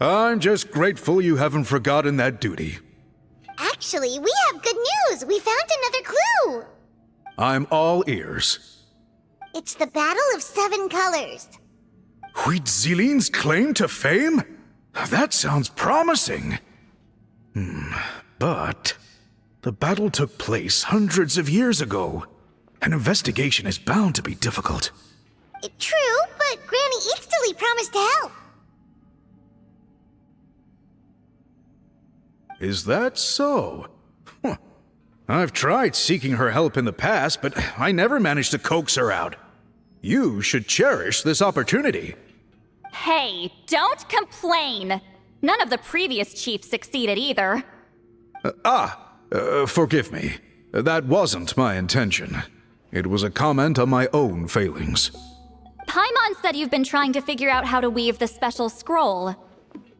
I'm just grateful you haven't forgotten that duty. Actually, we have good news. We found another clue. I'm all ears. It's the Battle of Seven Colors. Hexenzirkel's claim to fame? That sounds promising. But the battle took place hundreds of years ago. An investigation is bound to be difficult. True, but Granny Itzli promised to help. Is that so? Huh. I've tried seeking her help in the past, but I never managed to coax her out. You should cherish this opportunity. Hey, don't complain! None of the previous chiefs succeeded either. Forgive me. That wasn't my intention. It was a comment on my own failings. Paimon said you've been trying to figure out how to weave the special scroll.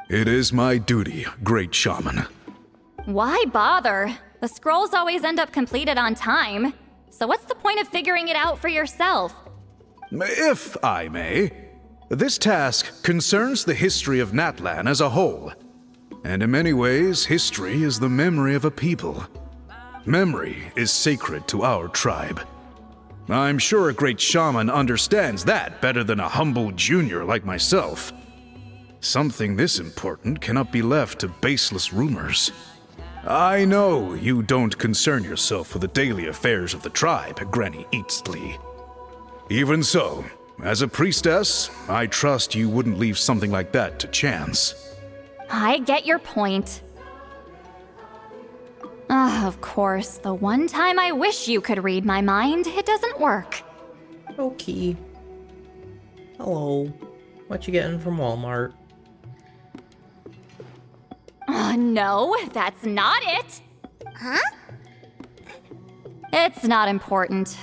It is my duty, great shaman. Why bother? The scrolls always end up completed on time. So what's the point of figuring it out for yourself? If I may, this task concerns the history of Natlan as a whole. And in many ways, history is the memory of a people. Memory is sacred to our tribe. I'm sure a great shaman understands that better than a humble junior like myself. Something this important cannot be left to baseless rumors. I know you don't concern yourself with the daily affairs of the tribe, Granny Eatsley. Even so, as a priestess, I trust you wouldn't leave something like that to chance. I get your point. Of course, the one time I wish you could read my mind, it doesn't work. Okay. Hello. What you getting from Walmart? No, that's not it. Huh? It's not important.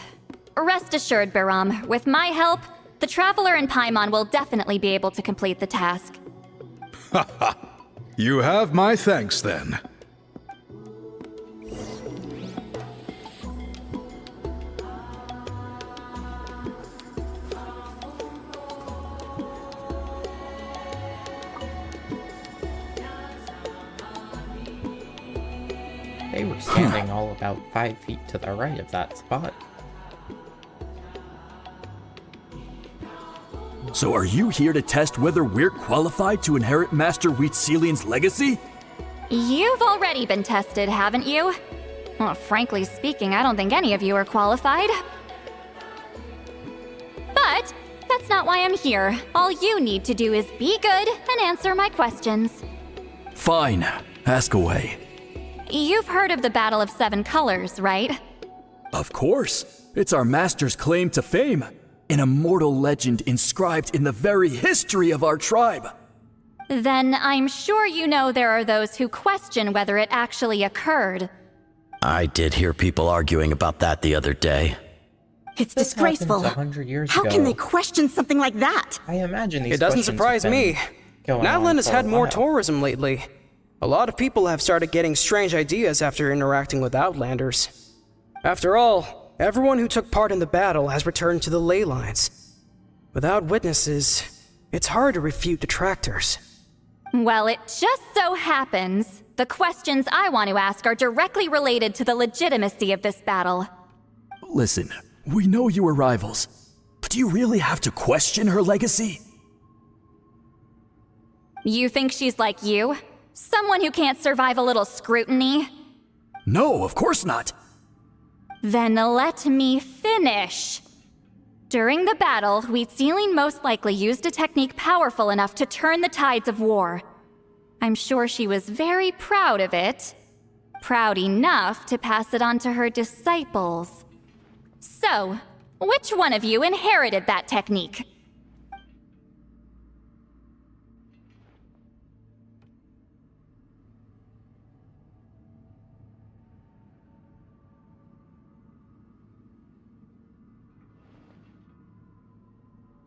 Rest assured, Biram, with my help, the Traveler and Paimon will definitely be able to complete the task. Haha. You have my thanks then. They were standing all about 5 feet to the right of that spot. So are you here to test whether we're qualified to inherit Master Wheatzilian's legacy? You've already been tested, haven't you? Well, frankly speaking, I don't think any of you are qualified. But that's not why I'm here. All you need to do is be good and answer my questions. Fine. Ask away. You've heard of the Battle of Seven Colors, right? Of course. It's our master's claim to fame. An immortal legend inscribed in the very history of our tribe. Then I'm sure you know there are those who question whether it actually occurred. I did hear people arguing about that the other day. It's This disgraceful. happened 100 years How ago. can they question something like that? I imagine these It doesn't questions have surprise been me. going on Natlan has for a had more while. tourism lately. A lot of people have started getting strange ideas after interacting with Outlanders. After all, everyone who took part in the battle has returned to the ley lines. Without witnesses, it's hard to refute detractors. Well, it just so happens the questions I want to ask are directly related to the legitimacy of this battle. Listen, we know you were rivals, but do you really have to question her legacy? You think she's like you? Someone who can't survive a little scrutiny? No, of course not. Then let me finish. During the battle, Wheatzilian most likely used a technique powerful enough to turn the tides of war. I'm sure she was very proud of it. Proud enough to pass it on to her disciples. So, which one of you inherited that technique?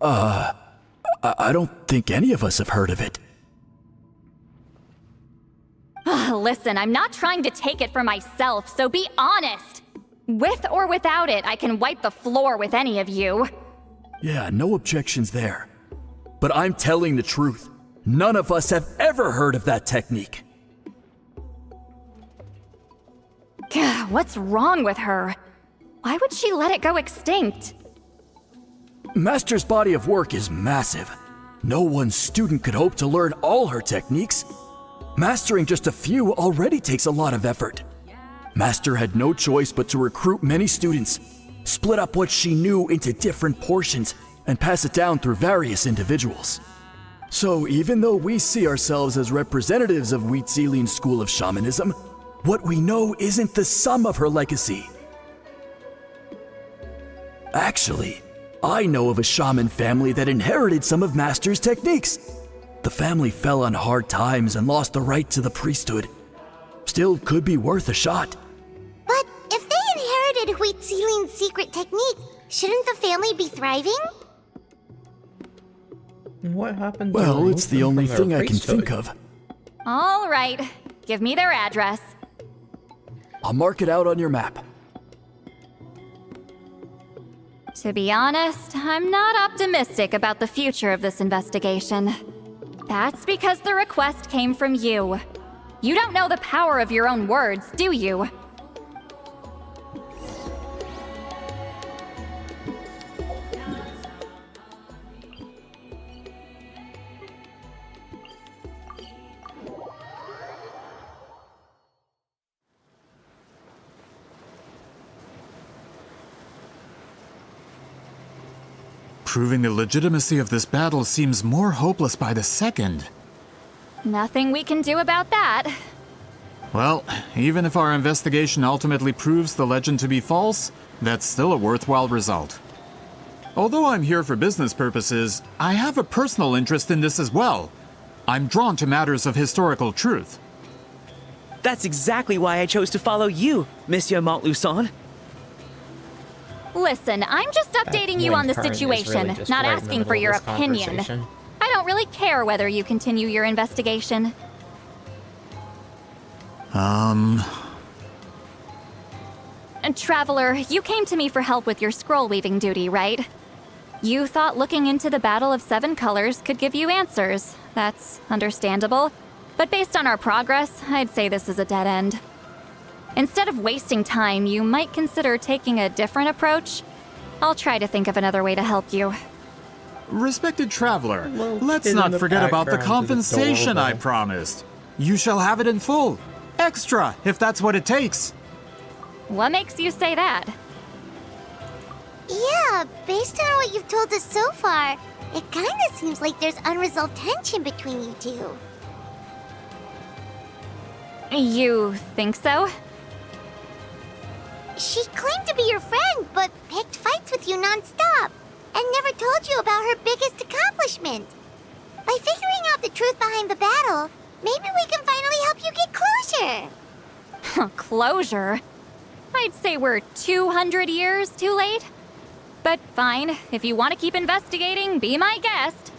I don't think any of us have heard of it. Listen, I'm not trying to take it for myself, so be honest. With or without it, I can wipe the floor with any of you. Yeah, no objections there. But I'm telling the truth. None of us have ever heard of that technique. Gah, what's wrong with her? Why would she let it go extinct? Master's body of work is massive. No one student could hope to learn all her techniques. Mastering just a few already takes a lot of effort. Master had no choice but to recruit many students, split up what she knew into different portions, and pass it down through various individuals. So even though we see ourselves as representatives of Wheatzilian's school of shamanism, what we know isn't the sum of her legacy. Actually, I know of a shaman family that inherited some of Master's techniques. The family fell on hard times and lost the right to the priesthood. Still could be worth a shot. But if they inherited Wheatzilian's secret technique, shouldn't the family be thriving? What happened to Well, remove it's the them only from thing their I can think priesthood? of. All right, give me their address. I'll mark it out on your map. To be honest, I'm not optimistic about the future of this investigation. That's because the request came from you. You don't know the power of your own words, do you? Proving the legitimacy of this battle seems more hopeless by the second. Nothing we can do about that. Well, even if our investigation ultimately proves the legend to be false, that's still a worthwhile result. Although I'm here for business purposes, I have a personal interest in this as well. I'm drawn to matters of historical truth. That's exactly why I chose to follow you, Monsieur Montluçon. Listen, I'm just updating you on the situation, not asking for your opinion. I don't really care whether you continue your investigation. And Traveler, you came to me for help with your scroll weaving duty, right? You thought looking into the Battle of Seven Colors could give you answers. That's understandable. But based on our progress, I'd say this is a dead end. Instead of wasting time, you might consider taking a different approach. I'll try to think of another way to help you. Respected Traveler, let's not forget about the compensation I promised. You shall have it in full. Extra, if that's what it takes. What makes you say that? Yeah, based on what you've told us so far, it kinda seems like there's unresolved tension between you two. You think so? She claimed to be your friend, but picked fights with you non-stop, and never told you about her biggest accomplishment. By figuring out the truth behind the battle, maybe we can finally help you get closure. Closure? I'd say we're 200 years too late. But fine, if you want to keep investigating, be my guest.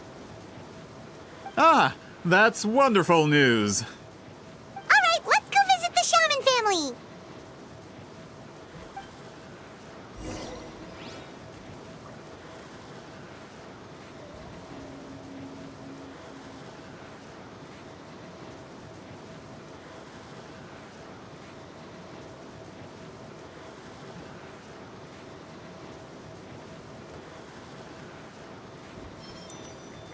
Ah, that's wonderful news. Alright, let's go visit the Shaman family.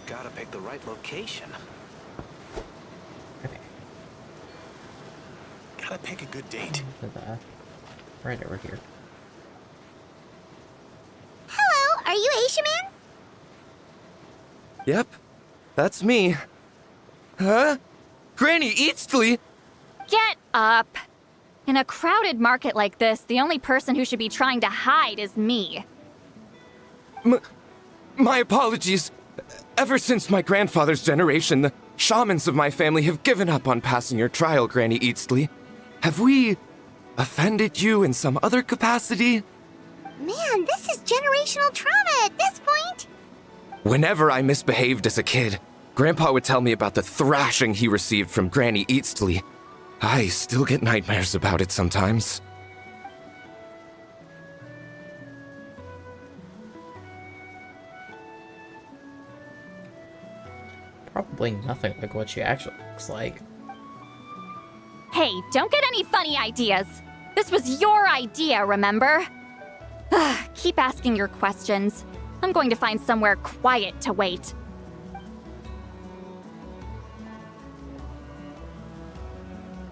Gotta pick the right location. Okay. Gotta pick a good date. Right over here. Hello, are you Asia Man? Yep, that's me. Huh? Granny Eastly? Get up! In a crowded market like this, the only person who should be trying to hide is me. My apologies. Ever since my grandfather's generation, the shamans of my family have given up on passing your trial, Granny Eastly. Have we offended you in some other capacity? Man, this is generational trauma at this point. Whenever I misbehaved as a kid, Grandpa would tell me about the thrashing he received from Granny Eastly. I still get nightmares about it sometimes. Probably nothing like what she actually looks like. Hey, don't get any funny ideas. This was your idea, remember? Keep asking your questions. I'm going to find somewhere quiet to wait.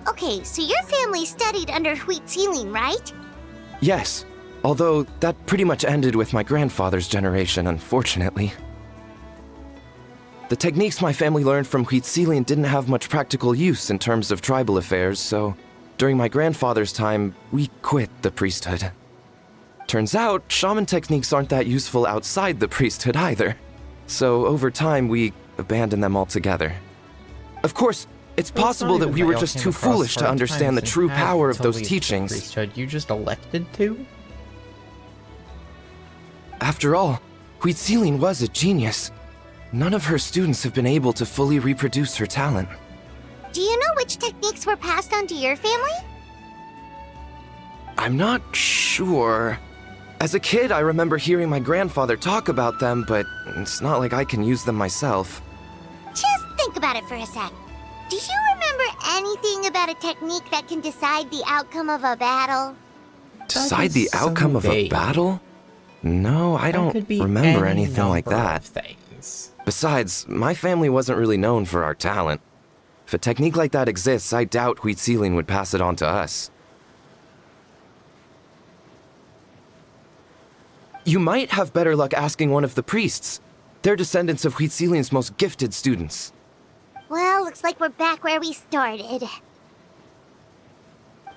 Okay, so your family studied under Hexenzirkel, right? Yes, although that pretty much ended with my grandfather's generation, unfortunately. The techniques my family learned from Hexenzirkel didn't have much practical use in terms of tribal affairs, so during my grandfather's time, we quit the priesthood. Turns out, shaman techniques aren't that useful outside the priesthood either. So over time, we abandoned them altogether. Of course, it's possible that we were just too foolish to understand the true power of those teachings. Priesthood, you just elected to? After all, Hexenzirkel was a genius. None of her students have been able to fully reproduce her talent. Do you know which techniques were passed on to your family? I'm not sure. As a kid, I remember hearing my grandfather talk about them, but it's not like I can use them myself. Just think about it for a sec. Do you remember anything about a technique that can decide the outcome of a battle? Decide the outcome of a battle? No, I don't remember anything like that. Besides, my family wasn't really known for our talent. If a technique like that exists, I doubt Hexenzirkel would pass it on to us. You might have better luck asking one of the priests. They're descendants of Huitzilian's most gifted students. Well, looks like we're back where we started.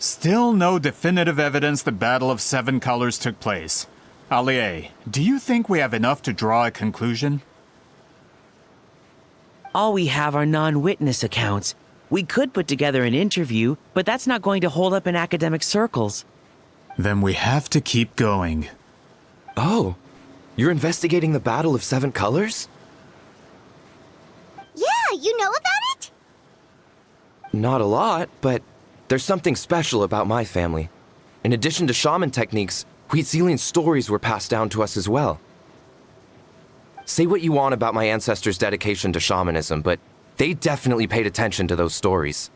Still no definitive evidence the Battle of Seven Colors took place. Allie, do you think we have enough to draw a conclusion? All we have are non-witness accounts. We could put together an interview, but that's not going to hold up in academic circles. Then we have to keep going. Oh, you're investigating the Battle of Seven Colors? Yeah, you know about it? Not a lot, but there's something special about my family. In addition to shaman techniques, Huitzilian stories were passed down to us as well. Say what you want about my ancestors' dedication to shamanism, but they definitely paid attention to those stories.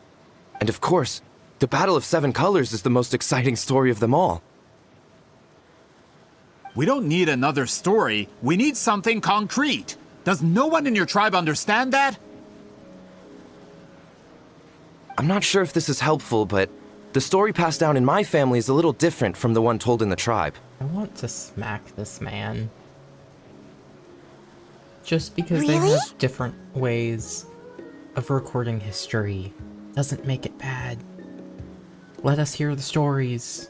And of course, the Battle of Seven Colors is the most exciting story of them all. We don't need another story. We need something concrete. Does no one in your tribe understand that? I'm not sure if this is helpful, but the story passed down in my family is a little different from the one told in the tribe. I want to smack this man. Just because Really? they have different ways of recording history doesn't make it bad. Let us hear the stories.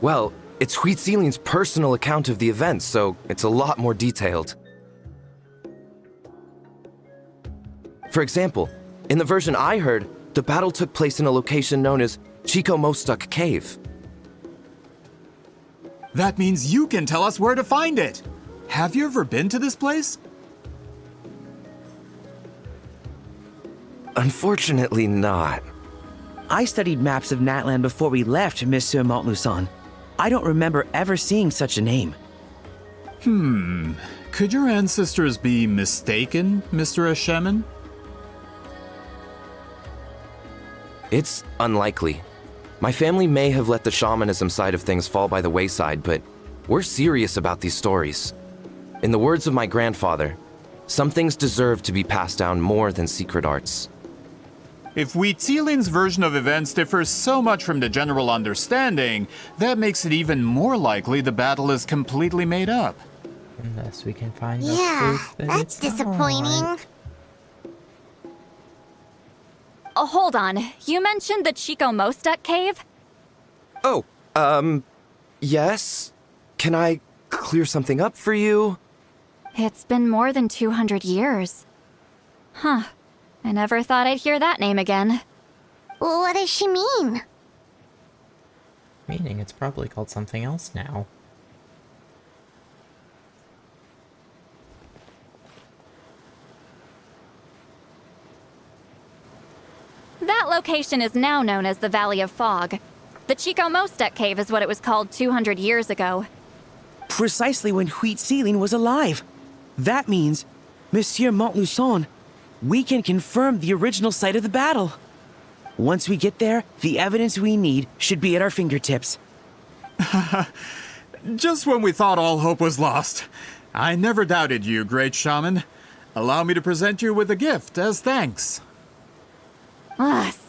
Well, it's Huitzilian's personal account of the events, so it's a lot more detailed. For example, in the version I heard, the battle took place in a location known as Chico Mostuk Cave. That means you can tell us where to find it. Have you ever been to this place? Unfortunately not. I studied maps of Natland before we left, Monsieur Montluçon. I don't remember ever seeing such a name. Could your ancestors be mistaken, Mr. Shaman? It's unlikely. My family may have let the shamanism side of things fall by the wayside, but we're serious about these stories. In the words of my grandfather, some things deserve to be passed down more than secret arts. If Huitzilian's version of events differs so much from the general understanding, that makes it even more likely the battle is completely made up. Unless we can find Yeah, proof that that's it's disappointing. not. Oh, hold on. You mentioned the Chico Mostuk cave? Oh, yes? Can I clear something up for you? It's been more than 200 years. Huh. I never thought I'd hear that name again. What does she mean? Meaning it's probably called something else now. That location is now known as the Valley of Fog. The Chico Mostuk cave is what it was called 200 years ago. Precisely when Huitzilin was alive. That means, Monsieur Montluçon, we can confirm the original site of the battle. Once we get there, the evidence we need should be at our fingertips. Just when we thought all hope was lost. I never doubted you, great shaman. Allow me to present you with a gift as thanks.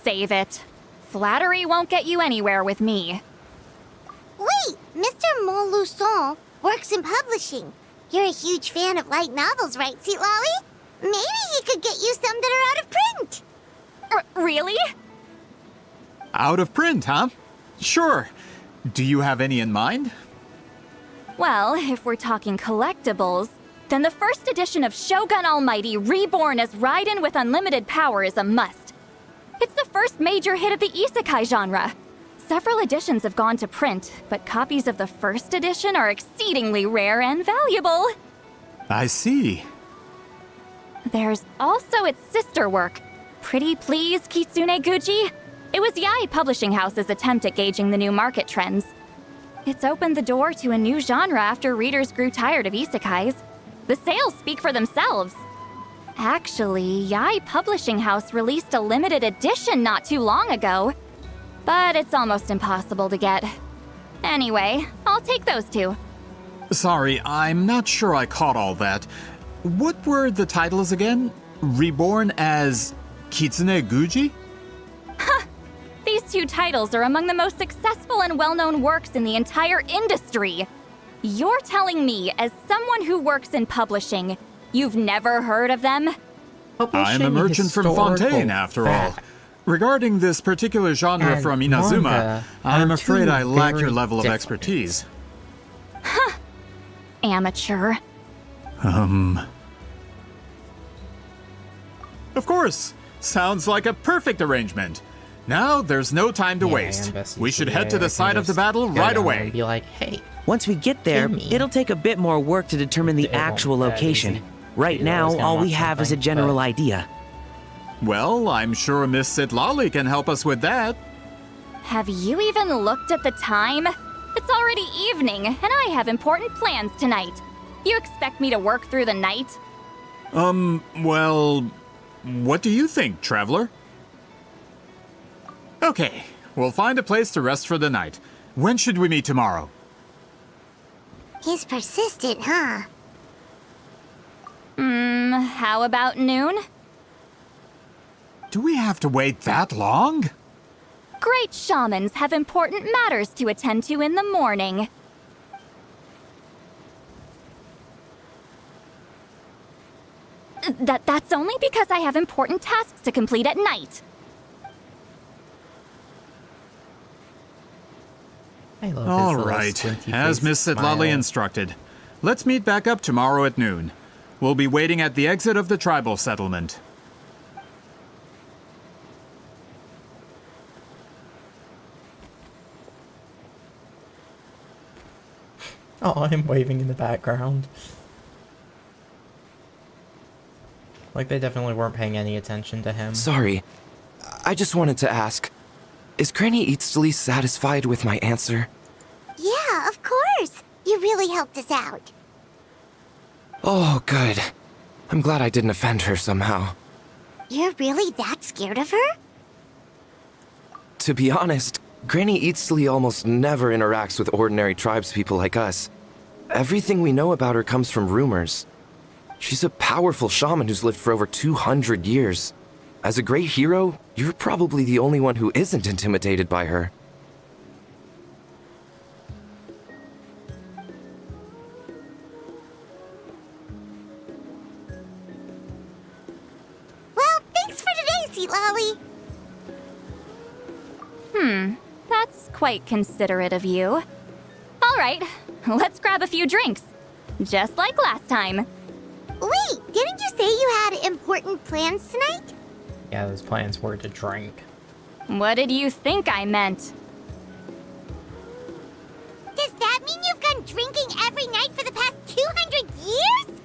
Save it. Flattery won't get you anywhere with me. Wait, Mr. Montluçon works in publishing. You're a huge fan of light novels, right, Seatlolly? Maybe he could get you some that are out of print. Really? Out of print, huh? Sure. Do you have any in mind? Well, if we're talking collectibles, then the first edition of Shogun Almighty Reborn as Raiden with Unlimited Power is a must. It's the first major hit of the isekai genre. Several editions have gone to print, but copies of the first edition are exceedingly rare and valuable. I see. There's also its sister work, Pretty Please Kitsune Guji. It was Yae Publishing House's attempt at gauging the new market trends. It's opened the door to a new genre after readers grew tired of isekais. The sales speak for themselves. Actually, Yae Publishing House released a limited edition not too long ago, but it's almost impossible to get. Anyway, I'll take those two. Sorry, I'm not sure I caught all that. What were the titles again? Reborn as Kitsune Guji? These two titles are among the most successful and well-known works in the entire industry. You're telling me, as someone who works in publishing, you've never heard of them? I'm a merchant from Fontaine, after all. Regarding this particular genre from Inazuma, I'm afraid I lack your level of expertise. Huh. Amateur. Of course! Sounds like a perfect arrangement. Now, there's no time to waste. We should head to the site of the battle right away. Be like, hey. Once we get there, it'll take a bit more work to determine the actual location. Right now, all we have is a general idea. Well, I'm sure Miss Sitlali can help us with that. Have you even looked at the time? It's already evening, and I have important plans tonight. You expect me to work through the night? Well, what do you think, traveler? Okay, we'll find a place to rest for the night. When should we meet tomorrow? He's persistent, huh? How about noon? Do we have to wait that long? Great shamans have important matters to attend to in the morning. That's only because I have important tasks to complete at night. All right, as Miss Sitlali instructed. Let's meet back up tomorrow at noon. We'll be waiting at the exit of the tribal settlement. Oh, I'm waving in the background. Like, they definitely weren't paying any attention to him. Sorry. I just wanted to ask, is Granny Eatsley satisfied with my answer? Yeah, of course. You really helped us out. Oh, good. I'm glad I didn't offend her somehow. You're really that scared of her? To be honest, Granny Eatsley almost never interacts with ordinary tribespeople like us. Everything we know about her comes from rumors. She's a powerful shaman who's lived for over 200 years. As a great hero, you're probably the only one who isn't intimidated by her. Well, thanks for today, Sitlali. That's quite considerate of you. All right, let's grab a few drinks. Just like last time. Wait, didn't you say you had important plans tonight? Yeah, those plans were to drink. What did you think I meant? Does that mean you've gone drinking every night for the past 200 years?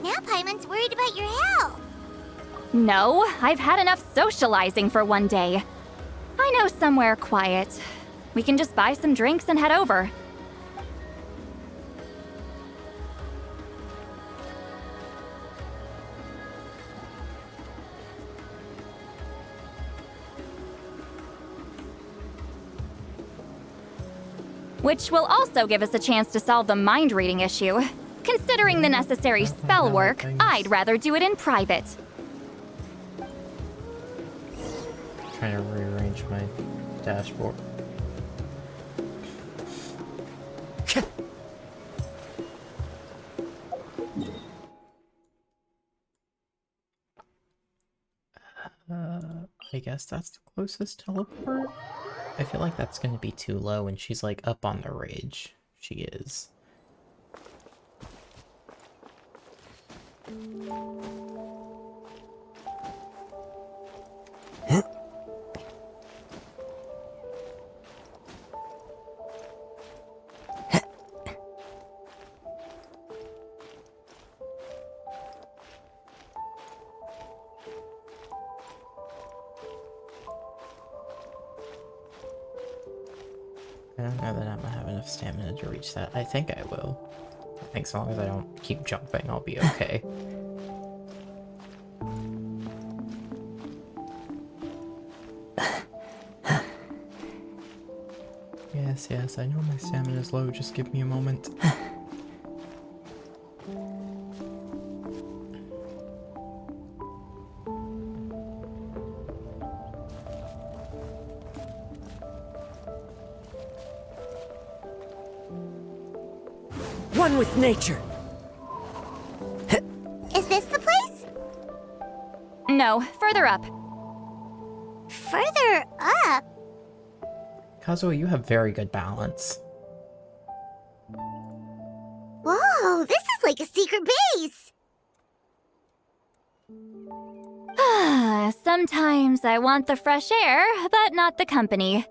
Now Paimon's worried about your health. No, I've had enough socializing for one day. I know somewhere quiet. We can just buy some drinks and head over. Which will also give us a chance to solve the mind reading issue. Considering the necessary spell work, I'd rather do it in private. Trying to rearrange my dashboard. I guess that's the closest teleport. I feel like that's gonna be too low, and she's like up on the ridge. She is. I don't know that I'm gonna have enough stamina to reach that. I think I will. I think as long as I don't keep jumping, I'll be okay. Yes, I know my stamina's low, just give me a moment. one with nature. Is this the place? No, further up. Further up? Kazuo, you have very good balance. Whoa, this is like a secret base! Sometimes I want the fresh air, but not the company.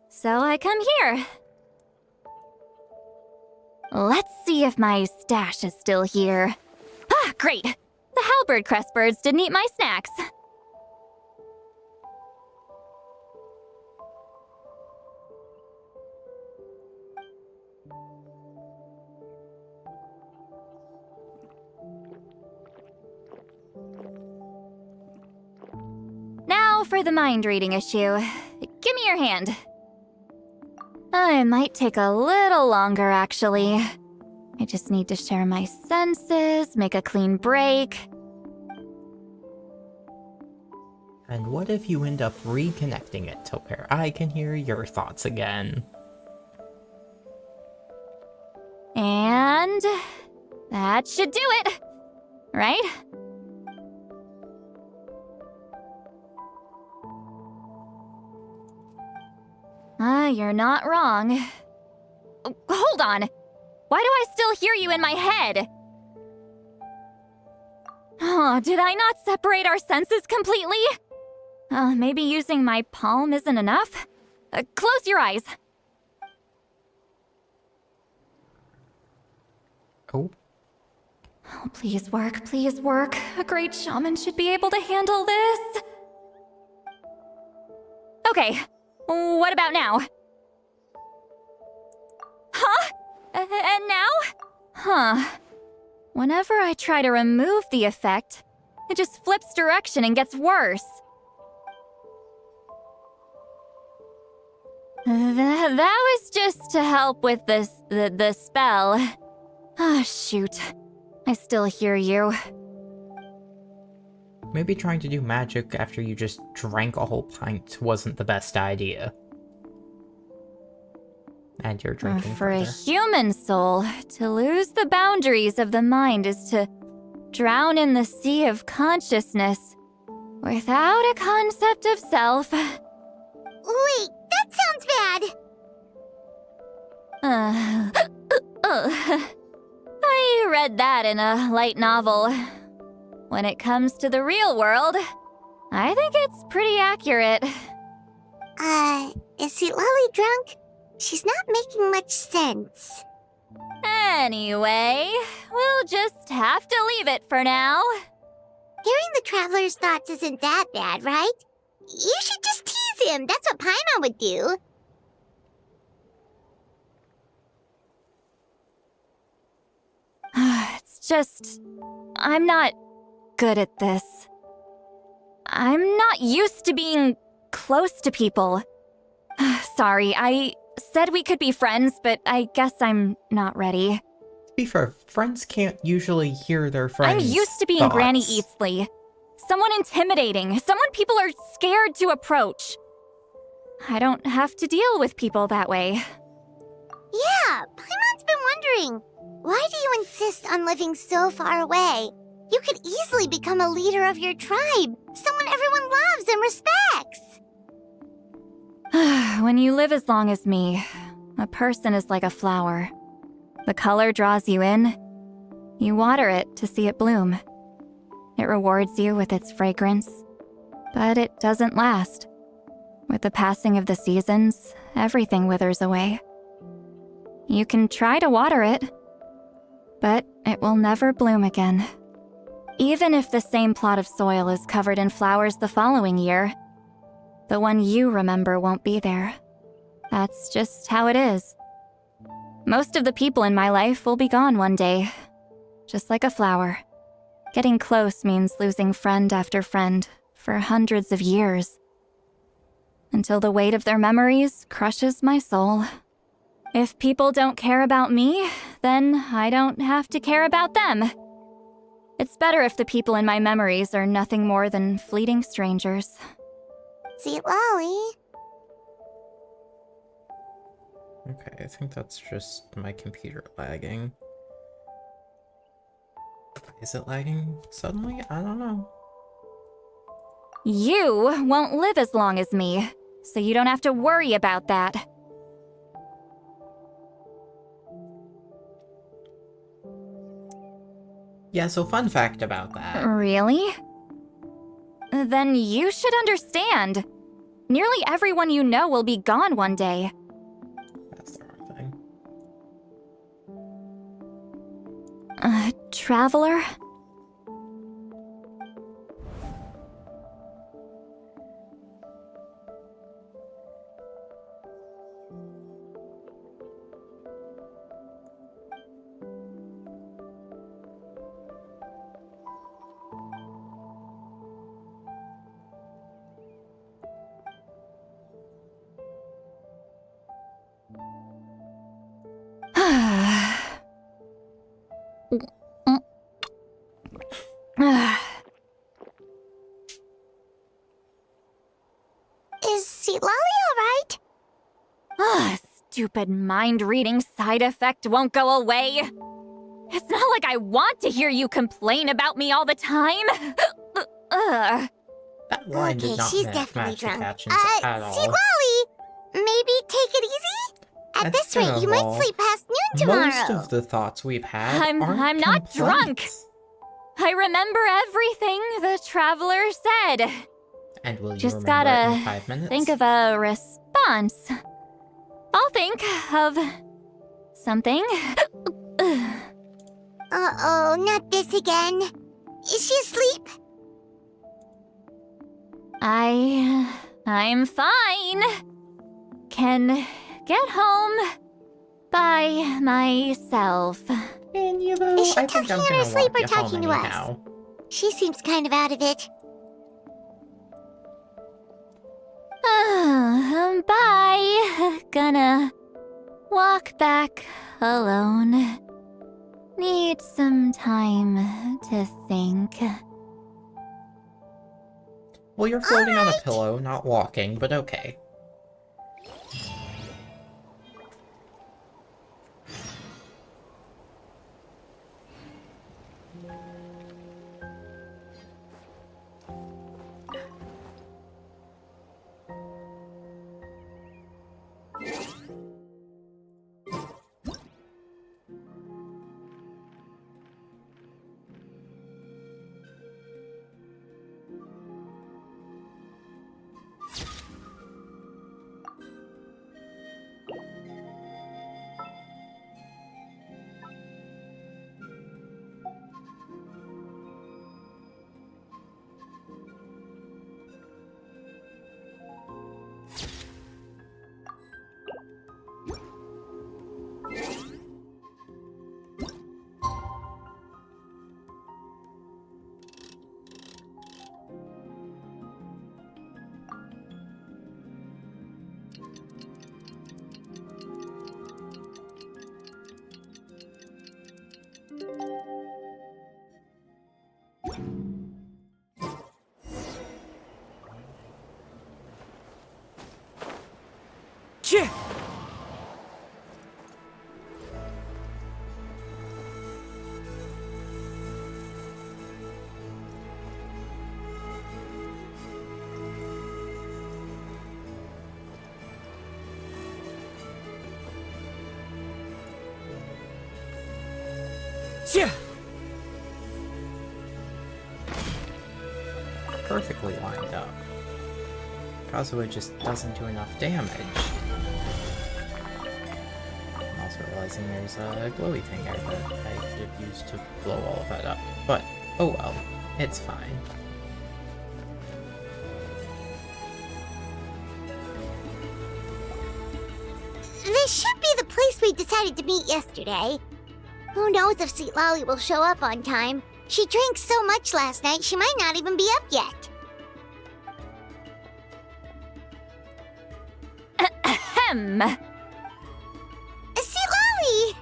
So I come here. Let's see if my stash is still here. Ah, great! The halberd crest birds didn't eat my snacks. Now for the mind reading issue. Give me your hand. It might take a little longer, actually. I just need to share my senses, make a clean break. And what if you end up reconnecting it to where I can hear your thoughts again? And that should do it, right? You're not wrong. Hold on! Why do I still hear you in my head? Oh, did I not separate our senses completely? Maybe using my palm isn't enough? Close your eyes. Oh. Oh, please work, please work. A great shaman should be able to handle this. Okay, what about now? Huh? And now? Huh. Whenever I try to remove the effect, it just flips direction and gets worse. That was just to help with the spell. Ah, shoot. I still hear you. Maybe trying to do magic after you just drank a whole pint wasn't the best idea. And you're drinking For a further. human soul, to lose the boundaries of the mind is to drown in the sea of consciousness without a concept of self. Wait, that sounds bad! I read that in a light novel. When it comes to the real world, I think it's pretty accurate. Is Lily drunk? She's not making much sense. Anyway, we'll just have to leave it for now. Hearing the traveler's thoughts isn't that bad, right? You should just tease him. That's what Paimon would do. It's just... I'm not good at this. I'm not used to being close to people. Sorry, I said we could be friends, but I guess I'm not ready. To be fair, friends can't usually hear their friends' I'm used to being thoughts. Granny Eatsley. Someone intimidating, someone people are scared to approach. I don't have to deal with people that way. Yeah, Paimon's been wondering. Why do you insist on living so far away? You could easily become a leader of your tribe. Someone everyone loves and respects. When you live as long as me, a person is like a flower. The color draws you in. You water it to see it bloom. It rewards you with its fragrance, but it doesn't last. With the passing of the seasons, everything withers away. You can try to water it, but it will never bloom again. Even if the same plot of soil is covered in flowers the following year, the one you remember won't be there. That's just how it is. Most of the people in my life will be gone one day, just like a flower. Getting close means losing friend after friend for hundreds of years, until the weight of their memories crushes my soul. If people don't care about me, then I don't have to care about them. It's better if the people in my memories are nothing more than fleeting strangers. See, Lolly. Okay, I think that's just my computer lagging. Is it lagging suddenly? I don't know. You won't live as long as me, so you don't have to worry about that. Yeah, so fun fact about that. Really? Then you should understand. Nearly everyone you know will be gone one day. That's the wrong thing. Traveler? Is Seat Lolly alright? Stupid mind-reading side effect won't go away. It's not like I want to hear you complain about me all the time. That line Okay, did not she's match definitely the drunk. captions at all. Seat Lolly, maybe take it easy? At this Second rate, you of might all, sleep past noon tomorrow. Most of the thoughts we've had I'm not drunk. I remember everything the traveler said. And will you Just remember it in gotta 5 minutes? think of a response. I'll think of something. Uh-oh, not this again. Is she asleep? I'm fine. Can get home by myself. Is she talking in her sleep or talking to us? She seems kind of out of it. Bye. Gonna walk back alone. Need some time to think. Well, you're floating on a pillow, not walking, but okay. Chih! Chih! Perfectly lined up. Kazuha just doesn't do enough damage. I'm also realizing there's a glowy thing there that I could have used to blow all of that up. But, oh well, it's fine. This should be the place we decided to meet yesterday. Who knows if Seat Lolly will show up on time? She drank so much last night, she might not even be up yet. Ahem. Seat Lolly!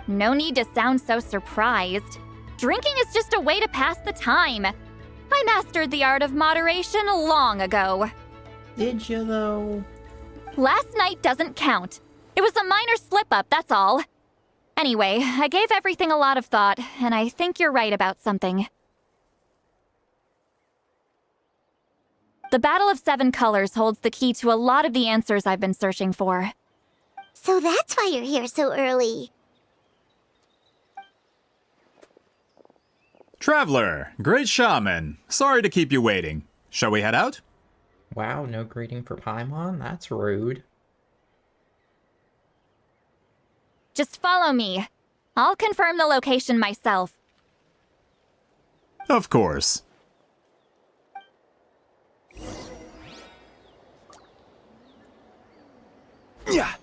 No need to sound so surprised. Drinking is just a way to pass the time. I mastered the art of moderation long ago. Did you, though? Last night doesn't count. It was a minor slip-up, that's all. Anyway, I gave everything a lot of thought, and I think you're right about something. The Battle of Seven Colors holds the key to a lot of the answers I've been searching for. So that's why you're here so early. Traveler, great shaman. Sorry to keep you waiting. Shall we head out? Wow, no greeting for Paimon? That's rude. Just follow me. I'll confirm the location myself. Of course. Yeah.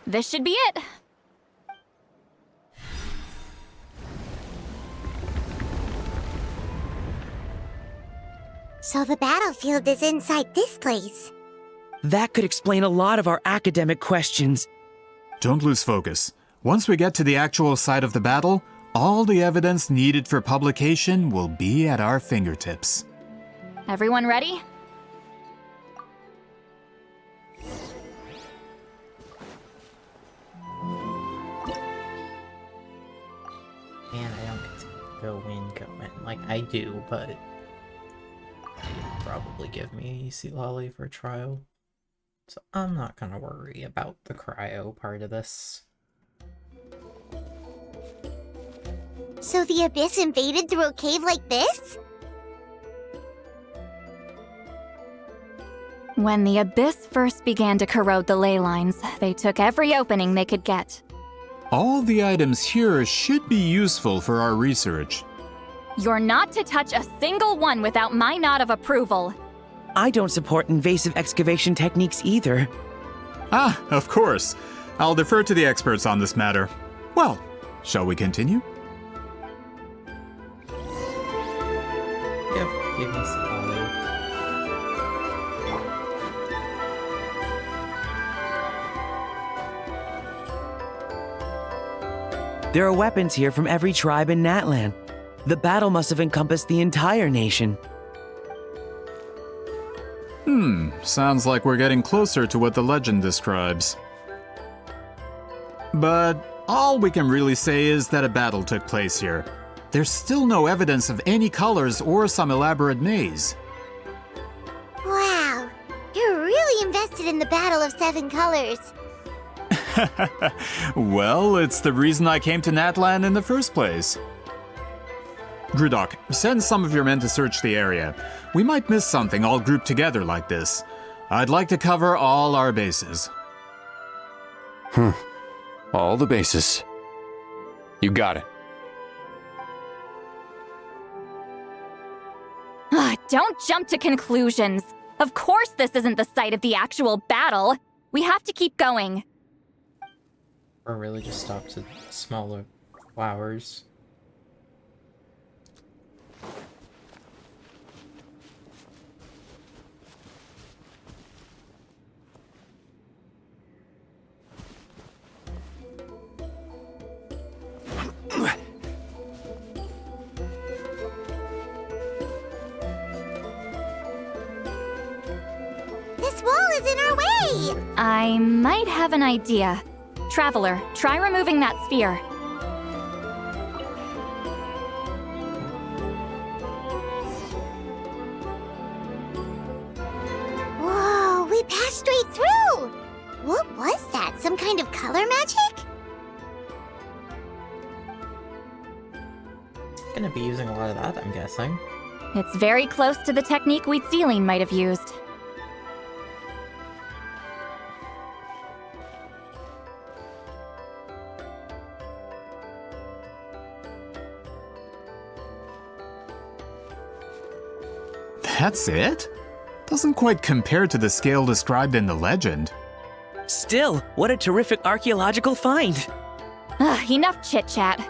This should be it. So the battlefield is inside this place. That could explain a lot of our academic questions. Don't lose focus. Once we get to the actual site of the battle, all the evidence needed for publication will be at our fingertips. Everyone ready? Man, I don't get to go in. Like, I do, but... probably give me a sea lolly for trial. So I'm not gonna worry about the cryo part of this. So the Abyss invaded through a cave like this? When the Abyss first began to corrode the ley lines, they took every opening they could get. All the items here should be useful for our research. You're not to touch a single one without my nod of approval. I don't support invasive excavation techniques either. Ah, of course. I'll defer to the experts on this matter. Well, shall we continue? Yep, give me sea lolly. There are weapons here from every tribe in Natlan. The battle must have encompassed the entire nation. Sounds like we're getting closer to what the legend describes. But all we can really say is that a battle took place here. There's still no evidence of any colors or some elaborate maze. Wow, you're really invested in the Battle of Seven Colors. Well, it's the reason I came to Natlan in the first place. Grudok, send some of your men to search the area. We might miss something all grouped together like this. I'd like to cover all our bases. All the bases. You got it. Don't jump to conclusions. Of course this isn't the site of the actual battle. We have to keep going. Or really just stop to smaller flowers. This wall is in our way! I might have an idea. Traveler, try removing that sphere. Whoa, we passed straight through! What was that? Some kind of color magic? Gonna be using a lot of that, I'm guessing. It's very close to the technique Wheatsealing might have used. That's it? Doesn't quite compare to the scale described in the legend. Still, what a terrific archaeological find! Enough chit-chat.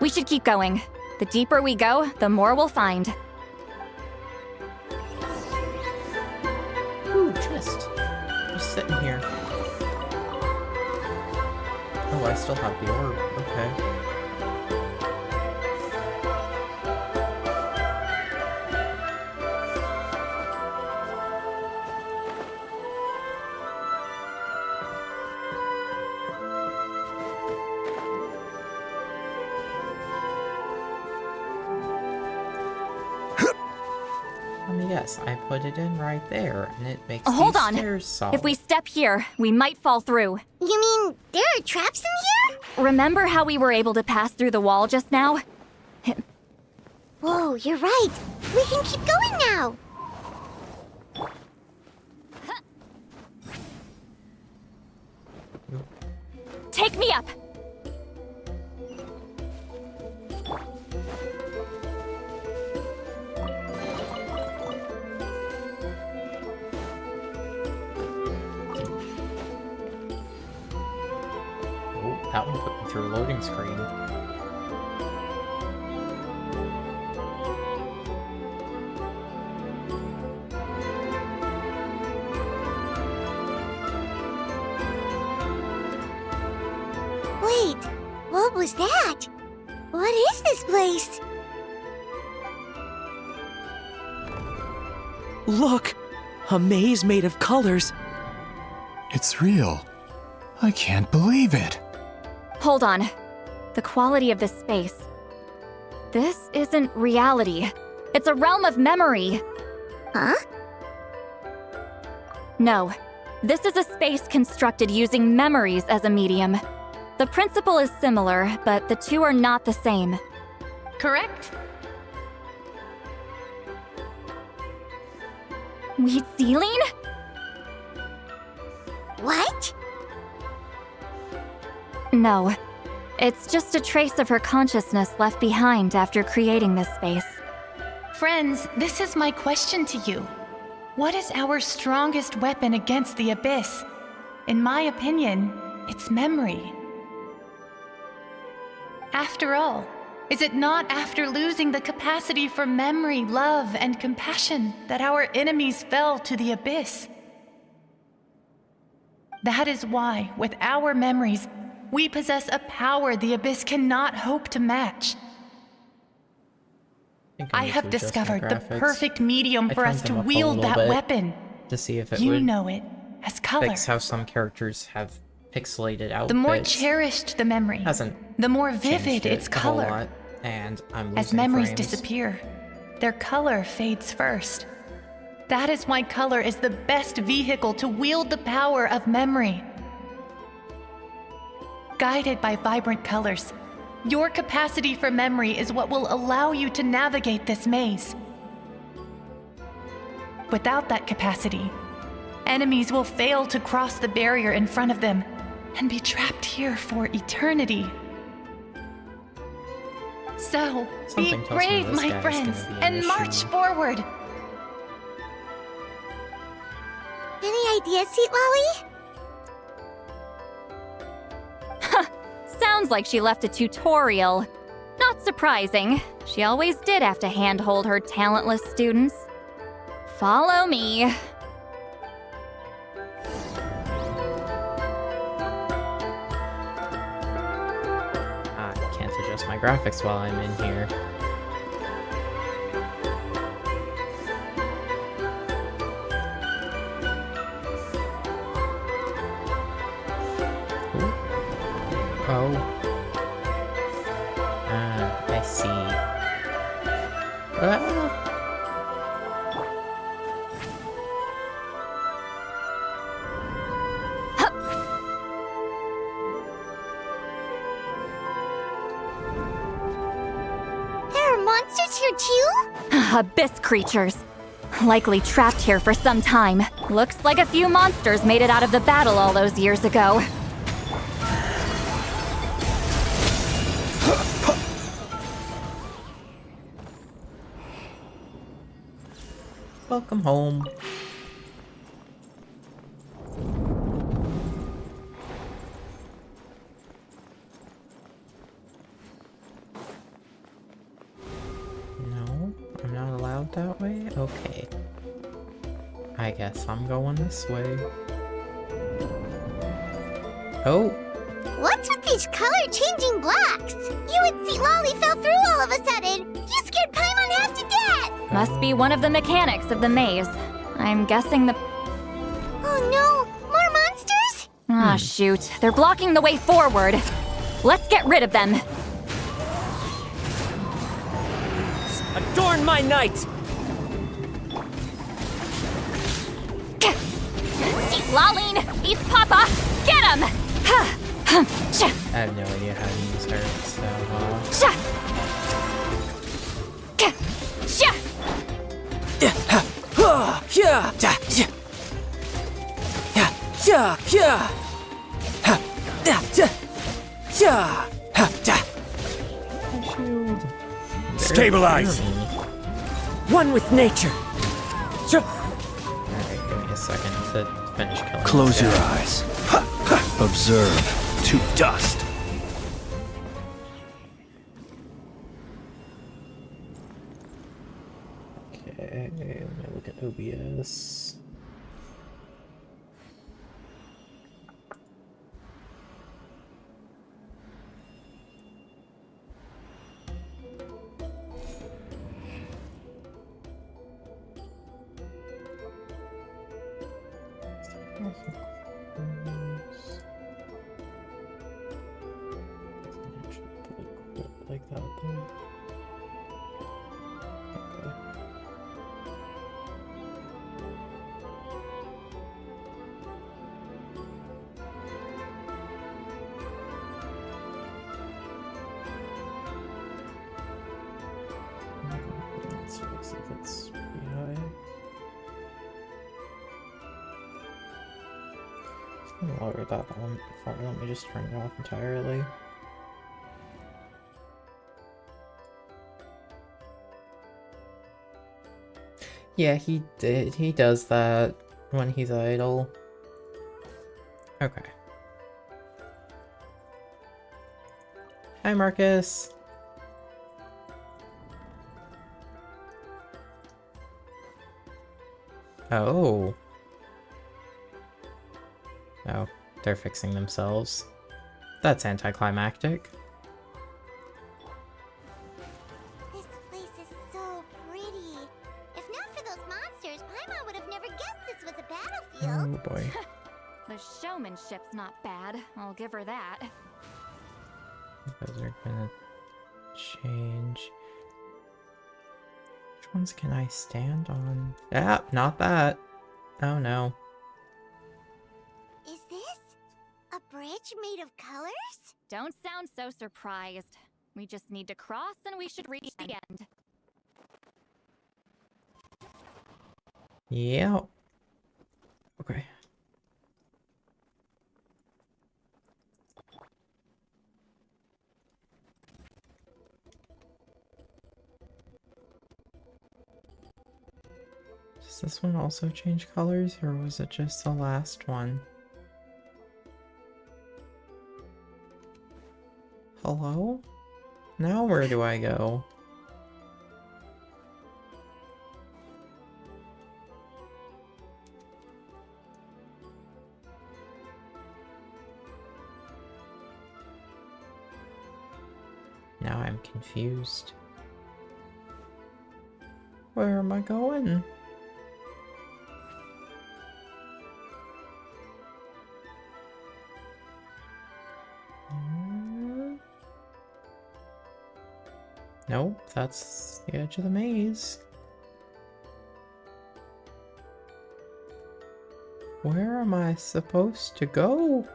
We should keep going. The deeper we go, the more we'll find. Oh, I still have the orb. Okay. Yes, I put it in right there, and it makes Hold these on. stairs solid. If we step here, we might fall through. You mean there are traps in here? Remember how we were able to pass through the wall just now? Whoa, you're right. We can keep going now. Take me up! Oh, that one put me through a loading screen. Wait, what was that? What is this place? Look! A maze made of colors. It's real. I can't believe it. Hold on. The quality of this space. This isn't reality. It's a realm of memory. Huh? No. This is a space constructed using memories as a medium. The principle is similar, but the two are not the same. Correct? Hexenzirkel? What? No. It's just a trace of her consciousness left behind after creating this space. Friends, this is my question to you. What is our strongest weapon against the Abyss? In my opinion, it's memory. After all, is it not after losing the capacity for memory, love, and compassion that our enemies fell to the Abyss? That is why, with our memories, we possess a power the Abyss cannot hope to match. I have discovered the perfect medium for us to wield that weapon. To see if it you would know it as color. fix how some characters have pixelated outfits. The more cherished the memory, the more vivid its color. Lot, and I'm losing As memories frames. disappear, their color fades first. That is why color is the best vehicle to wield the power of memory. Guided by vibrant colors, your capacity for memory is what will allow you to navigate this maze. Without that capacity, enemies will fail to cross the barrier in front of them and be trapped here for eternity. So, be brave, my friends, and march forward! Any ideas, Sweet Lolly? Sounds like she left a tutorial. Not surprising. She always did have to handhold her talentless students. Follow me. I can't adjust my graphics while I'm in here. Oh. I see. There are monsters here too? Abyss creatures. Likely trapped here for some time. Looks like a few monsters made it out of the battle all those years ago. Welcome home. No, I'm not allowed that way? Okay. I guess I'm going this way. Oh! What's with these color-changing blocks? You and Seat Lolly fell through all of a sudden. You scared Paimon half to death. Must be one of the mechanics of the maze. I'm guessing the... Oh no, more monsters? Ah, shoot. They're blocking the way forward. Let's get rid of them. Adorn my night! Seat Laline! East Papa! Get him! I have no idea how to use her, so Stabilize! One with nature! Alright, give me a second to finish killing Close this your guy. eyes. Observe to dust. Okay, let me look at OBS. Like that thing. Okay. Let's see if it's pretty high. It's gonna lower that on far. Let me just turn it off entirely. Yeah, he did. He does that when he's idle. Okay. Hi, Marcus. Oh. Oh, they're fixing themselves. That's anticlimactic. This place is so pretty. If not for those monsters, Paimon would have never guessed this was a battlefield. Oh boy. The showmanship's not bad. I'll give her that. Those are gonna change. Which ones can I stand on? Ah, not that. Oh no. Is this a bridge made of colors? Don't sound so surprised. We just need to cross and we should reach the end. Yeah. Okay. Does this one also change colors, or was it just the last one? Hello? Now where do I go? Now I'm confused. Where am I going? Nope, that's the edge of the maze. Where am I supposed to go?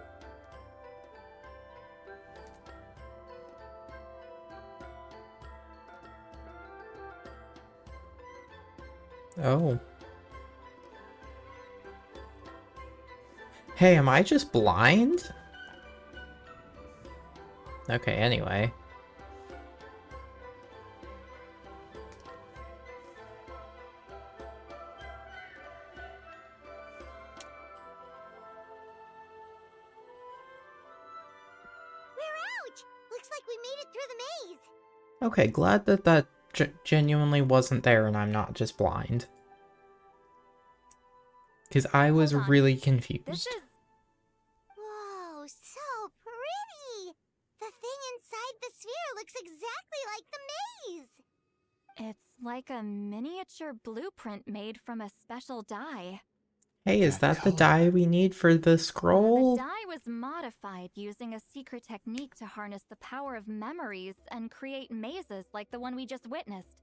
Oh. Hey, am I just blind? Okay, anyway. Looks like we made it through the maze. Okay, glad that that genuinely wasn't there and I'm not just blind. Because I was really confused. Whoa, so looks exactly like the maze. It's like a miniature blueprint made from a special dye. Hey, is that the dye we need for the scroll? The dye was modified using a secret technique to harness the power of memories and create mazes like the one we just witnessed.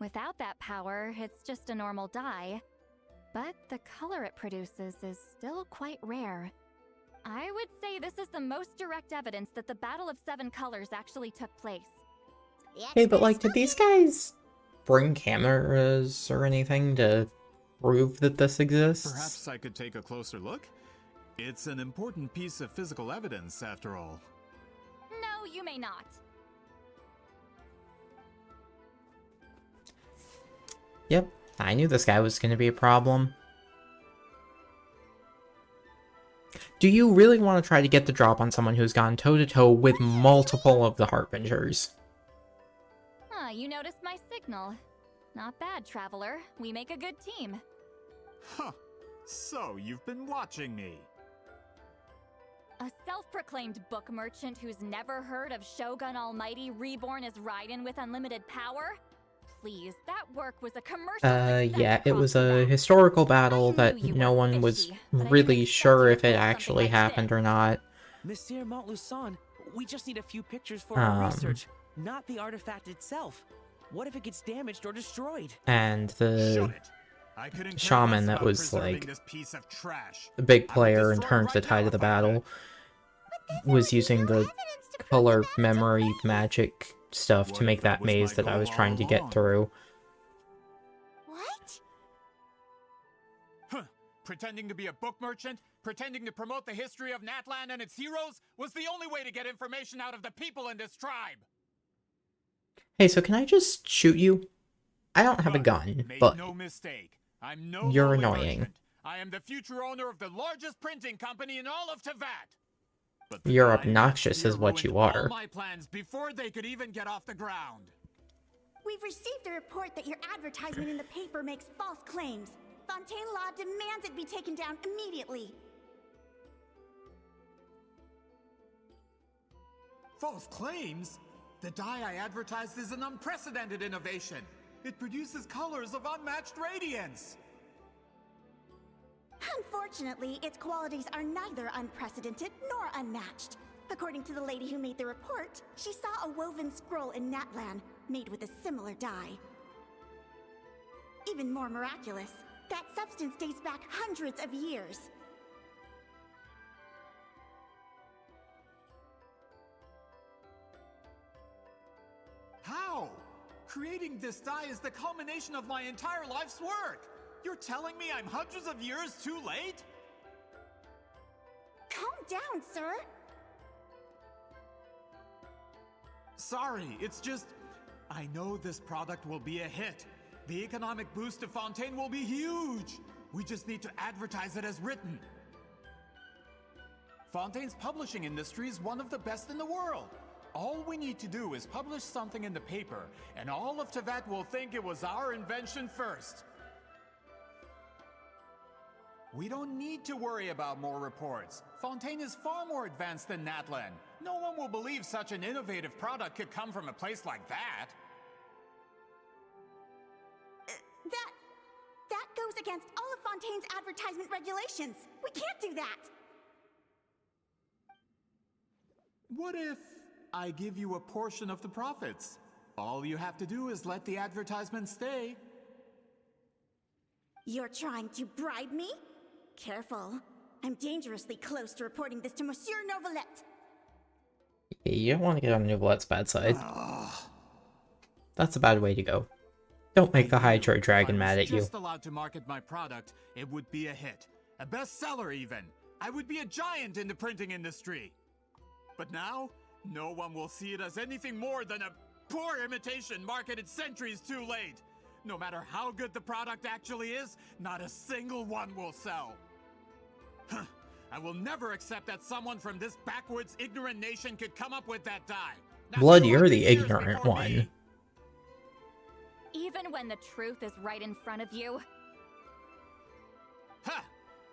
Without that power, it's just a normal dye. But the color it produces is still quite rare. I would say this is the most direct evidence that the Battle of Seven Colors actually took place. Hey, but like, did these guys bring cameras or anything to prove that this exists? Perhaps I could take a closer look? It's an important piece of physical evidence, after all. No, you may not. Yep, I knew this guy was going to be a problem. Do you really want to try to get the drop on someone who's gone toe-to-toe with multiple of the Harbingers? Huh, you noticed my signal. Not bad, Traveler. We make a good team. Huh. So, you've been watching me. A self-proclaimed book merchant who's never heard of Shogun Almighty reborn as Raiden with unlimited power? Please, that work was a commercial success. Yeah, it was a historical battle that no one was really sure if it actually happened or not. Monsieur Montluçon, we just need a few pictures for our research, not the artifact itself. What if it gets damaged or destroyed? And the shaman that was like the big player in terms of Tide of the Battle was using the color memory magic stuff to make that maze that I was trying to get through. What? Huh. Pretending to be a book merchant, pretending to promote the history of Natlan and its heroes, was the only way to get information out of the people in this tribe. Hey, so can I just shoot you? I don't have a gun, but no mistake. I'm no you're lowly annoying. merchant. I am the future owner of the largest printing company in all of Tevat. You're obnoxious is what you are. All my plans before they could even get off the ground. We've received a report that your advertisement in the paper makes false claims. Fontaine Law demands it be taken down immediately. False claims? The dye I advertised is an unprecedented innovation. It produces colors of unmatched radiance. Unfortunately, its qualities are neither unprecedented nor unmatched. According to the lady who made the report, she saw a woven scroll in Natlan made with a similar dye. Even more miraculous, that substance dates back hundreds of years. How? Creating this dye is the culmination of my entire life's work. You're telling me I'm hundreds of years too late? Calm down, sir. Sorry, it's just... I know this product will be a hit. The economic boost to Fontaine will be huge. We just need to advertise it as written. Fontaine's publishing industry is one of the best in the world. All we need to do is publish something in the paper, and all of Tevat will think it was our invention first. We don't need to worry about more reports. Fontaine is far more advanced than Natlan. No one will believe such an innovative product could come from a place like that. That goes against all of Fontaine's advertisement regulations. We can't do that. What if I give you a portion of the profits? All you have to do is let the advertisement stay. You're trying to bribe me? Careful. I'm dangerously close to reporting this to Monsieur Novelette. You don't want to get on Nouvelette's bad side. That's a bad way to go. Don't make the Hydro Dragon mad at you. If I was just allowed to market my product, it would be a hit. A bestseller even. I would be a giant in the printing industry. But now, no one will see it as anything more than a poor imitation marketed centuries too late. No matter how good the product actually is, not a single one will sell. I will never accept that someone from this backwoods, ignorant nation could come up with that dye. Blood, you're the ignorant one. Even when the truth is right in front of you. Ha!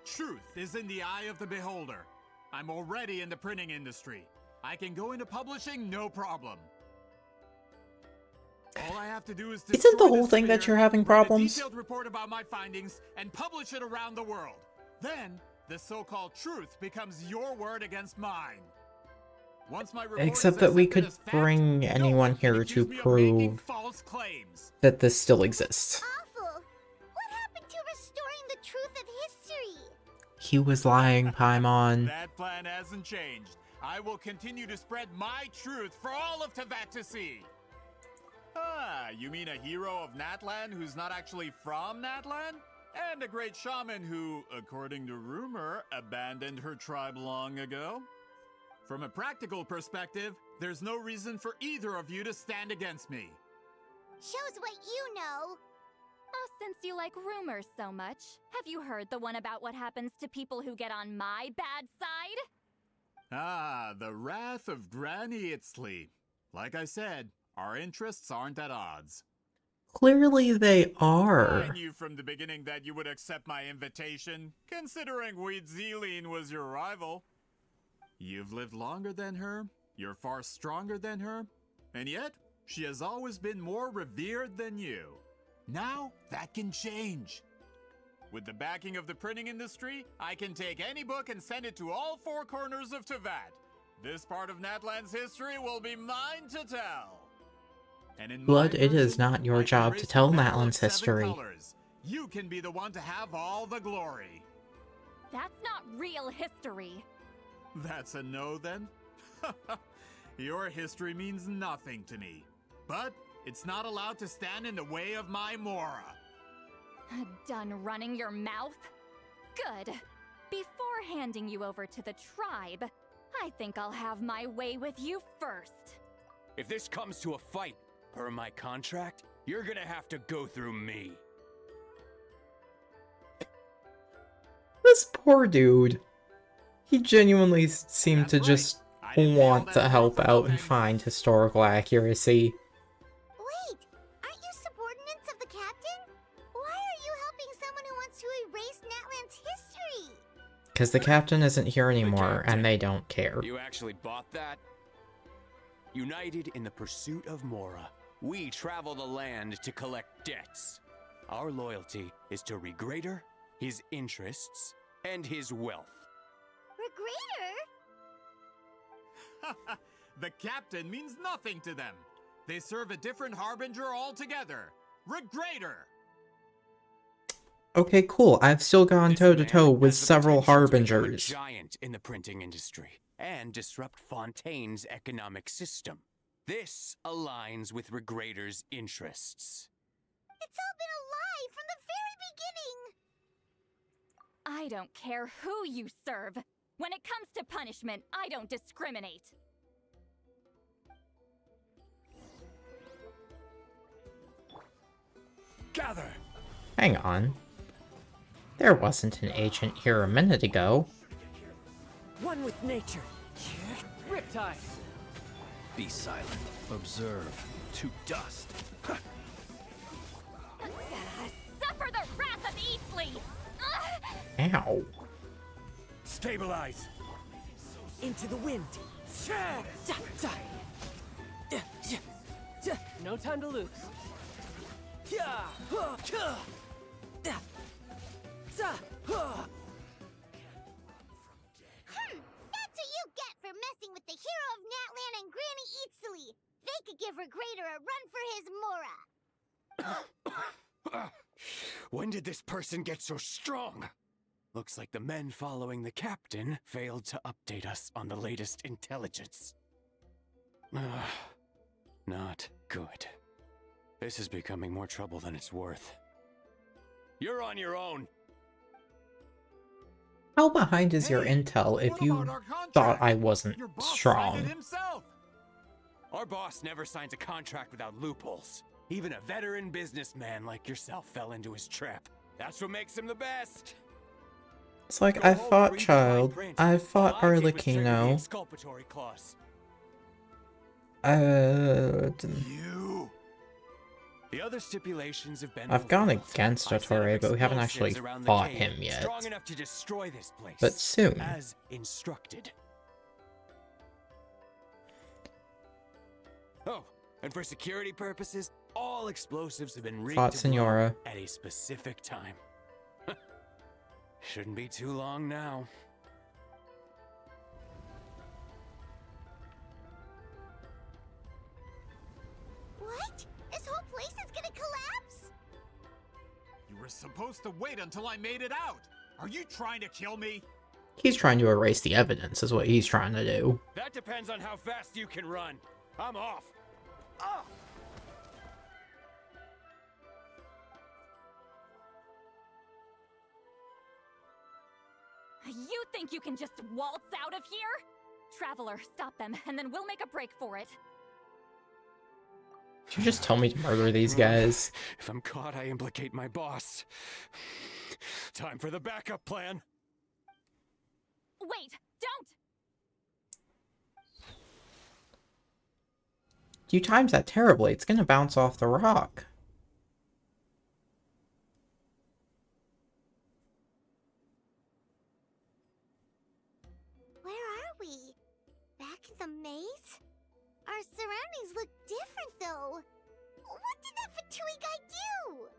Truth is in the eye of the beholder. I'm already in the printing industry. I can go into publishing no problem. All I have to do is Isn't the destroy whole this thing that sphere, you're having write problems? a detailed report about my findings, and publish it around the world. Then, the so-called truth becomes your word against mine. Once my report Except is that we accepted could as fact, bring anyone here to accuse me of making prove false claims. that this still exists. Awful. What happened to restoring the truth of history? He was lying, Paimon. That plan hasn't changed. I will continue to spread my truth for all of Teyvat to see. Ah, you mean a hero of Natlan who's not actually from Natlan? And a great shaman who, according to rumor, abandoned her tribe long ago? From a practical perspective, there's no reason for either of you to stand against me. Shows what you know. Oh, since you like rumors so much, have you heard the one about what happens to people who get on my bad side? Ah, the wrath of Granny Itzley. Like I said, our interests aren't at odds. Clearly they I are. knew from the beginning that you would accept my invitation, considering Hexenzirkel was your rival. You've lived longer than her, you're far stronger than her, and yet, she has always been more revered than you. Now, that can change. With the backing of the printing industry, I can take any book and send it to all four corners of Teyvat. This part of Natlan's history will be mine to tell. And in Blood, my it is version, not your I can job erase to the tell memory of Natlan's 7 history. colors. You can be the one to have all the glory. That's not real history. That's a no then? Your history means nothing to me. But it's not allowed to stand in the way of my Mora. Done running your mouth? Good. Before handing you over to the tribe, I think I'll have my way with you first. If this comes to a fight, per my contract, you're gonna have to go through me. This poor dude. He genuinely seemed to just want to help out and find historical accuracy. Wait, aren't you subordinates of the captain? Why are you helping someone who wants to erase Natlan's history? Because the captain isn't here anymore, and they don't care. You actually bought that? United in the pursuit of Mora, we travel the land to collect debts. Our loyalty is to Regrader, his interests, and his wealth. Regrader? The captain means nothing to them. They serve a different harbinger altogether. Regrader! Okay, cool. I've still gone toe-to-toe with Has the several potential to become a harbingers. giant in the printing industry and disrupt Fontaine's economic system. This aligns with Regrader's interests. It's all been a lie from the very beginning. I don't care who you serve. When it comes to punishment, I don't discriminate. Gather! Hang on. There wasn't an agent here a minute ago. One with nature. Riptide. Be silent. Observe. To dust. Suffer the wrath of Easley! Ow. Stabilize! Into the wind. No time to lose. That's what you get for messing with the hero of Natlan and Granny Eatsley. They could give Regrader a run for his Mora. When did this person get so strong? Looks like the men following the captain failed to update us on the latest intelligence. Not good. This is becoming more trouble than it's worth. You're on your own. How behind is your intel if you thought I wasn't strong? Our boss never signs a contract without loopholes. Even a veteran businessman like yourself fell into his trap. That's what makes him the best. It's like, I fought Child, I fought Arlecchino. Exculpatory clause. The other stipulations have been I've gone fulfilled. against I've set up Ottore, but we haven't actually explosives around the fought cave, him yet. Strong enough to destroy this place. But soon. As instructed. Oh, and for security purposes, All explosives have been rigged Thought, to blow Senora. at a specific time. Shouldn't be too long now. What? This whole place is gonna collapse? You were supposed to wait until I made it out. Are you trying to kill me? He's trying to erase the evidence, is what he's trying to do. That depends on how fast you can run. I'm off. Ah! You think you can just waltz out of here? Traveler, stop them, and then we'll make a break for it. Did you just tell me to murder these guys? If I'm caught, I implicate my boss. Time for the backup plan. Wait, don't! You timed that terribly. It's gonna bounce off the rock. Where are we? Back in the maze? Our surroundings look different, though. What did that Fatui guy do?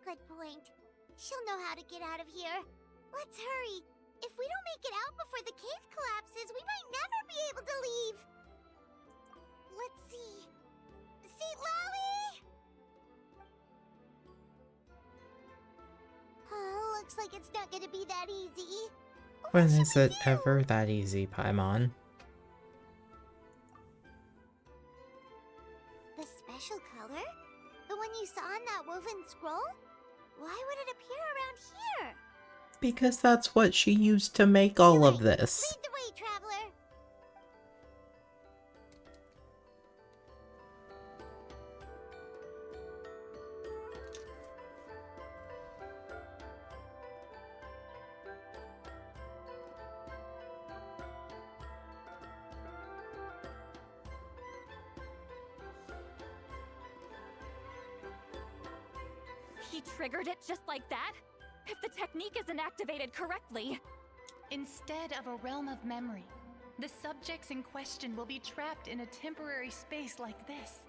Good point. She'll know how to get out of here. Let's hurry. If we don't make it out before the cave collapses, we might never be able to leave. Let's see. St. Lally! Looks like it's not gonna be that easy. When is it ever that easy, Paimon? The special color? The one you saw in that woven scroll? Why would it appear around here? Because that's what she used to make all of this. Lead the way, traveler. He triggered it just like that? If the technique isn't activated correctly... Instead of a realm of memory, the subjects in question will be trapped in a temporary space like this.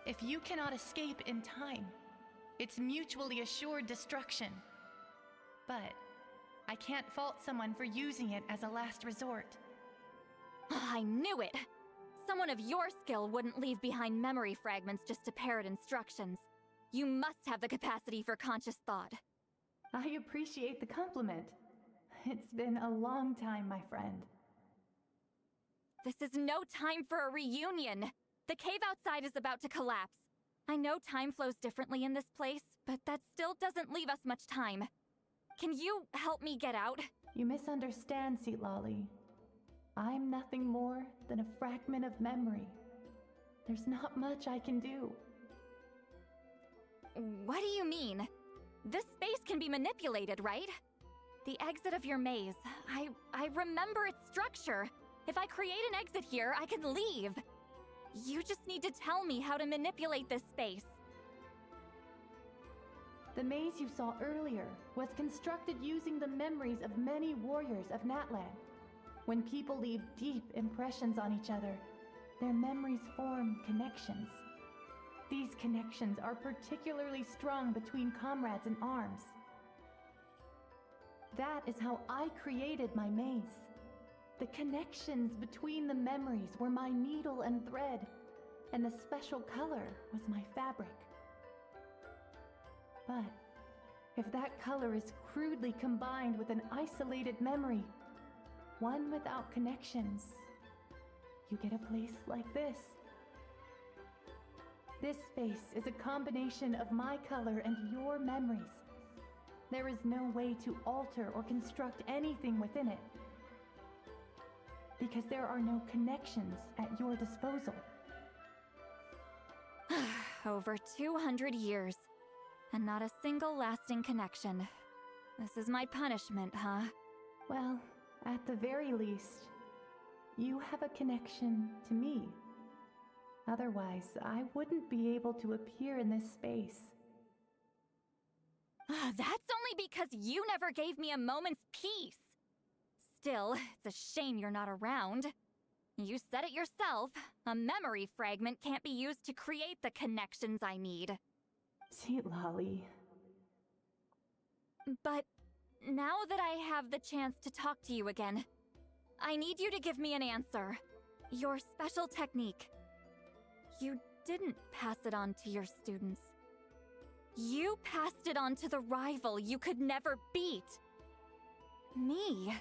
If you cannot escape in time, it's mutually assured destruction. But I can't fault someone for using it as a last resort. I knew it! Someone of your skill wouldn't leave behind memory fragments just to parrot instructions. You must have the capacity for conscious thought. I appreciate the compliment. It's been a long time, my friend. This is no time for a reunion. The cave outside is about to collapse. I know time flows differently in this place, but that still doesn't leave us much time. Can you help me get out? You misunderstand, Lali. I'm nothing more than a fragment of memory. There's not much I can do. What do you mean? This space can be manipulated, right? The exit of your maze. I remember its structure. If I create an exit here, I can leave. You just need to tell me how to manipulate this space. The maze you saw earlier was constructed using the memories of many warriors of Natlan. When people leave deep impressions on each other, their memories form connections. These connections are particularly strong between comrades in arms. That is how I created my maze. The connections between the memories were my needle and thread, and the special color was my fabric. But if that color is crudely combined with an isolated memory, one without connections, you get a place like this. This space is a combination of my color and your memories. There is no way to alter or construct anything within it, because there are no connections at your disposal. Over 200 years, and not a single lasting connection. This is my punishment, huh? Well, at the very least, you have a connection to me. Otherwise, I wouldn't be able to appear in this space. That's only because you never gave me a moment's peace. Still, it's a shame you're not around. You said it yourself. A memory fragment can't be used to create the connections I need. Sweet Lolly. But now that I have the chance to talk to you again, I need you to give me an answer. Your special technique. You didn't pass it on to your students. You passed it on to the rival you could never beat. Me.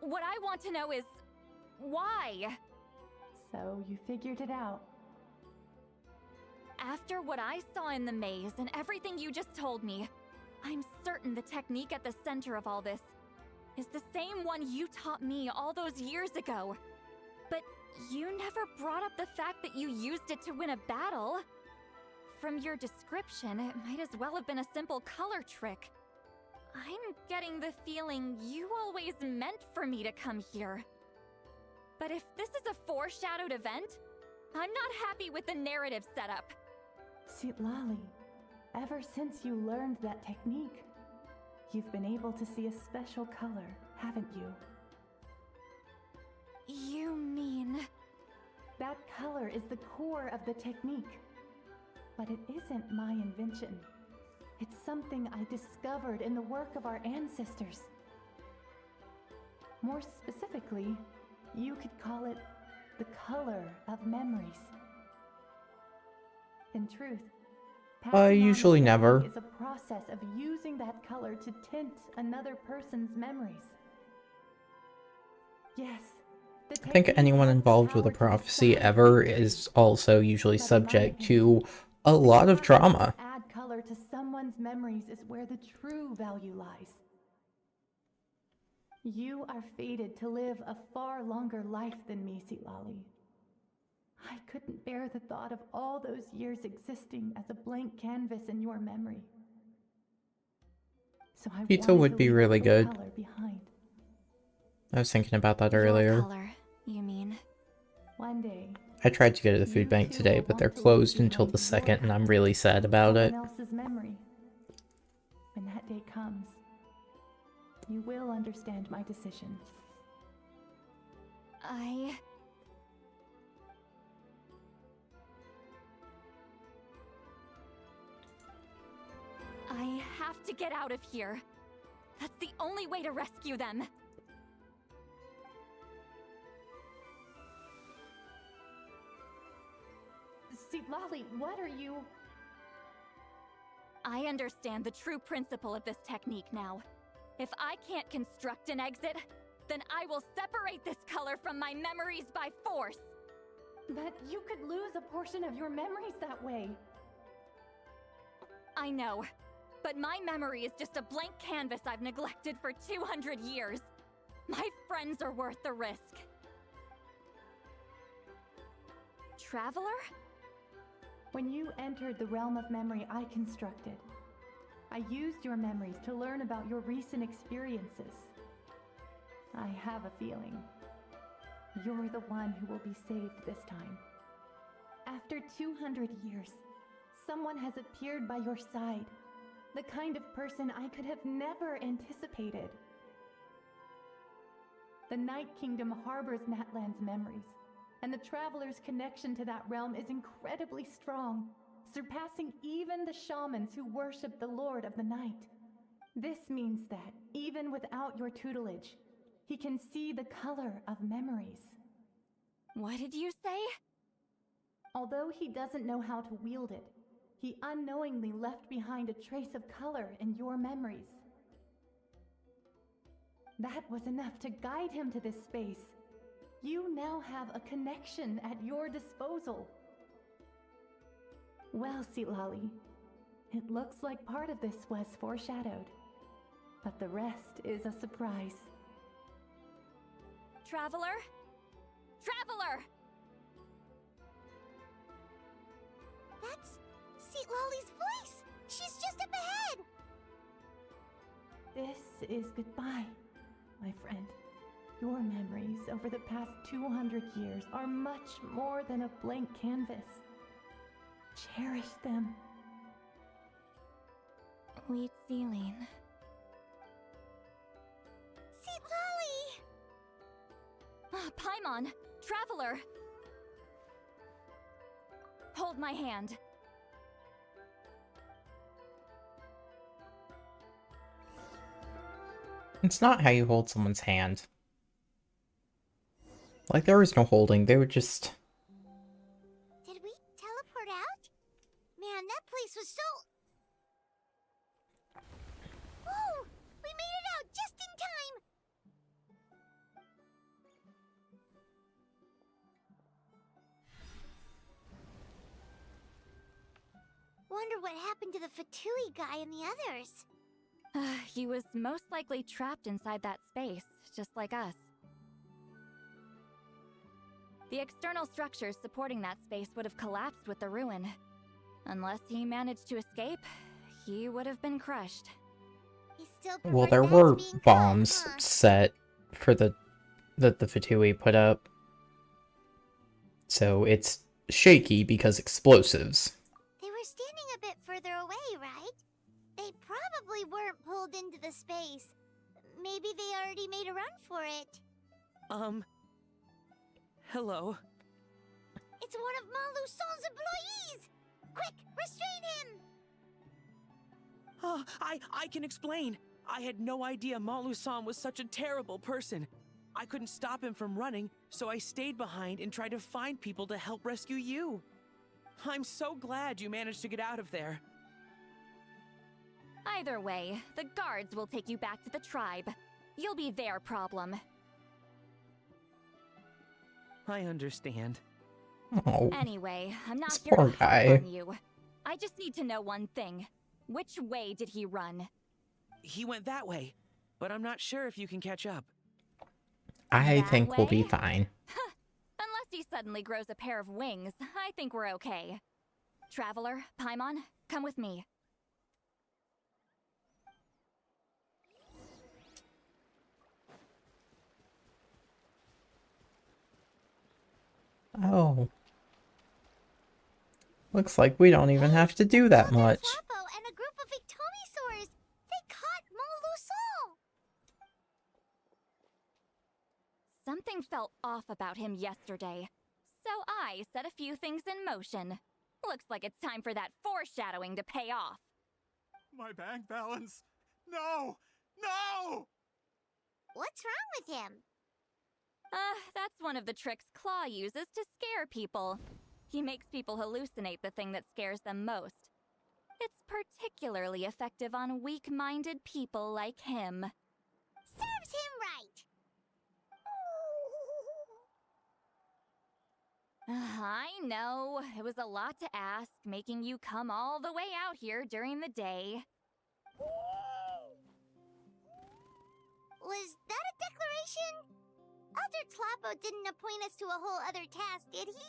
What I want to know is, why? So you figured it out. After what I saw in the maze and everything you just told me, I'm certain the technique at the center of all this is the same one you taught me all those years ago. But you never brought up the fact that you used it to win a battle. From your description, it might as well have been a simple color trick. I'm getting the feeling you always meant for me to come here. But if this is a foreshadowed event, I'm not happy with the narrative setup. Sweet Lolly, ever since you learned that technique, you've been able to see a special color, haven't you? You mean... That color is the core of the technique. But it isn't my invention. It's something I discovered in the work of our ancestors. More specifically, you could call it the color of memories. In truth, passing on usually a never. memory is a process of using that color to tint another person's memories. Yes. I think anyone involved with a prophecy ever is also usually subject to a lot of trauma. Add color to someone's memories is where the true value lies. You are fated to live a far longer life than me, Lolly. I couldn't bear the thought of all those years existing as a blank canvas in your memory. So I Pizza wanted would to be leave really the good. color behind. I was thinking about that earlier. Your color, you mean? One day, I tried to go to the food bank today, but they're closed until the 2nd, and I'm really sad about it. someone else's memory. When that day comes, you will understand my decision. I have to get out of here. That's the only way to rescue them. See, Lolly, what are you... I understand the true principle of this technique now. If I can't construct an exit, then I will separate this color from my memories by force. But you could lose a portion of your memories that way. I know, but my memory is just a blank canvas I've neglected for 200 years. My friends are worth the risk. Traveler? When you entered the realm of memory I constructed, I used your memories to learn about your recent experiences. I have a feeling you're the one who will be saved this time. After 200 years, someone has appeared by your side, the kind of person I could have never anticipated. The Night Kingdom harbors Natlan's memories, and the Traveler's connection to that realm is incredibly strong, surpassing even the shamans who worship the Lord of the Night. This means that, even without your tutelage, he can see the color of memories. What did you say? Although he doesn't know how to wield it, he unknowingly left behind a trace of color in your memories. That was enough to guide him to this space. You now have a connection at your disposal. Well, Lolly, it looks like part of this was foreshadowed, but the rest is a surprise. Traveler? Traveler! That's Sweet Lolly's voice! She's just up ahead! This is goodbye, my friend. Your memories over the past 200 years are much more than a blank canvas. Cherish them. Hexenzirkel. Sweet Lolly! Paimon! Traveler! Hold my hand. It's not how you hold someone's hand. Like, there was no holding, they would just... Did we teleport out? Man, that place was so... Whoa! We made it out just in time! Wonder what happened to the Fatui guy and the others. He was most likely trapped inside that space, just like us. The external structures supporting that space would have collapsed with the ruin. Unless he managed to escape, he would have been crushed. Well, there were bombs set for that the Fatui put up. So it's shaky because explosives. They were standing a bit further away, right? They probably weren't pulled into the space. Maybe they already made a run for it. Hello. It's one of Malu Son's employees! Quick, restrain him! Oh, I can explain. I had no idea Malu-san was such a terrible person. I couldn't stop him from running, so I stayed behind and tried to find people to help rescue you. I'm so glad you managed to get out of there. Either way, the guards will take you back to the tribe. You'll be their problem. I understand. Oh, Anyway, I'm not this here poor to guy. harp on you. I just need to know one thing. Which way did he run? He went that way, but I'm not sure if you can catch up. I That think we'll be way? fine. Unless he suddenly grows a pair of wings, I think we're okay. Traveler, Paimon, come with me. Oh. Looks like we don't even have to do that much. Lapo and a group of Victomisaurs! They caught Malu-san! Something felt off about him yesterday, so I set a few things in motion. Looks like it's time for that foreshadowing to pay off. My bank balance! No! No! What's wrong with him? That's one of the tricks Claw uses to scare people. He makes people hallucinate the thing that scares them most. It's particularly effective on weak-minded people like him. Serves him right! I know, it was a lot to ask, making you come all the way out here during the day. Was that a declaration? Elder Tlapo didn't appoint us to a whole other task, did he?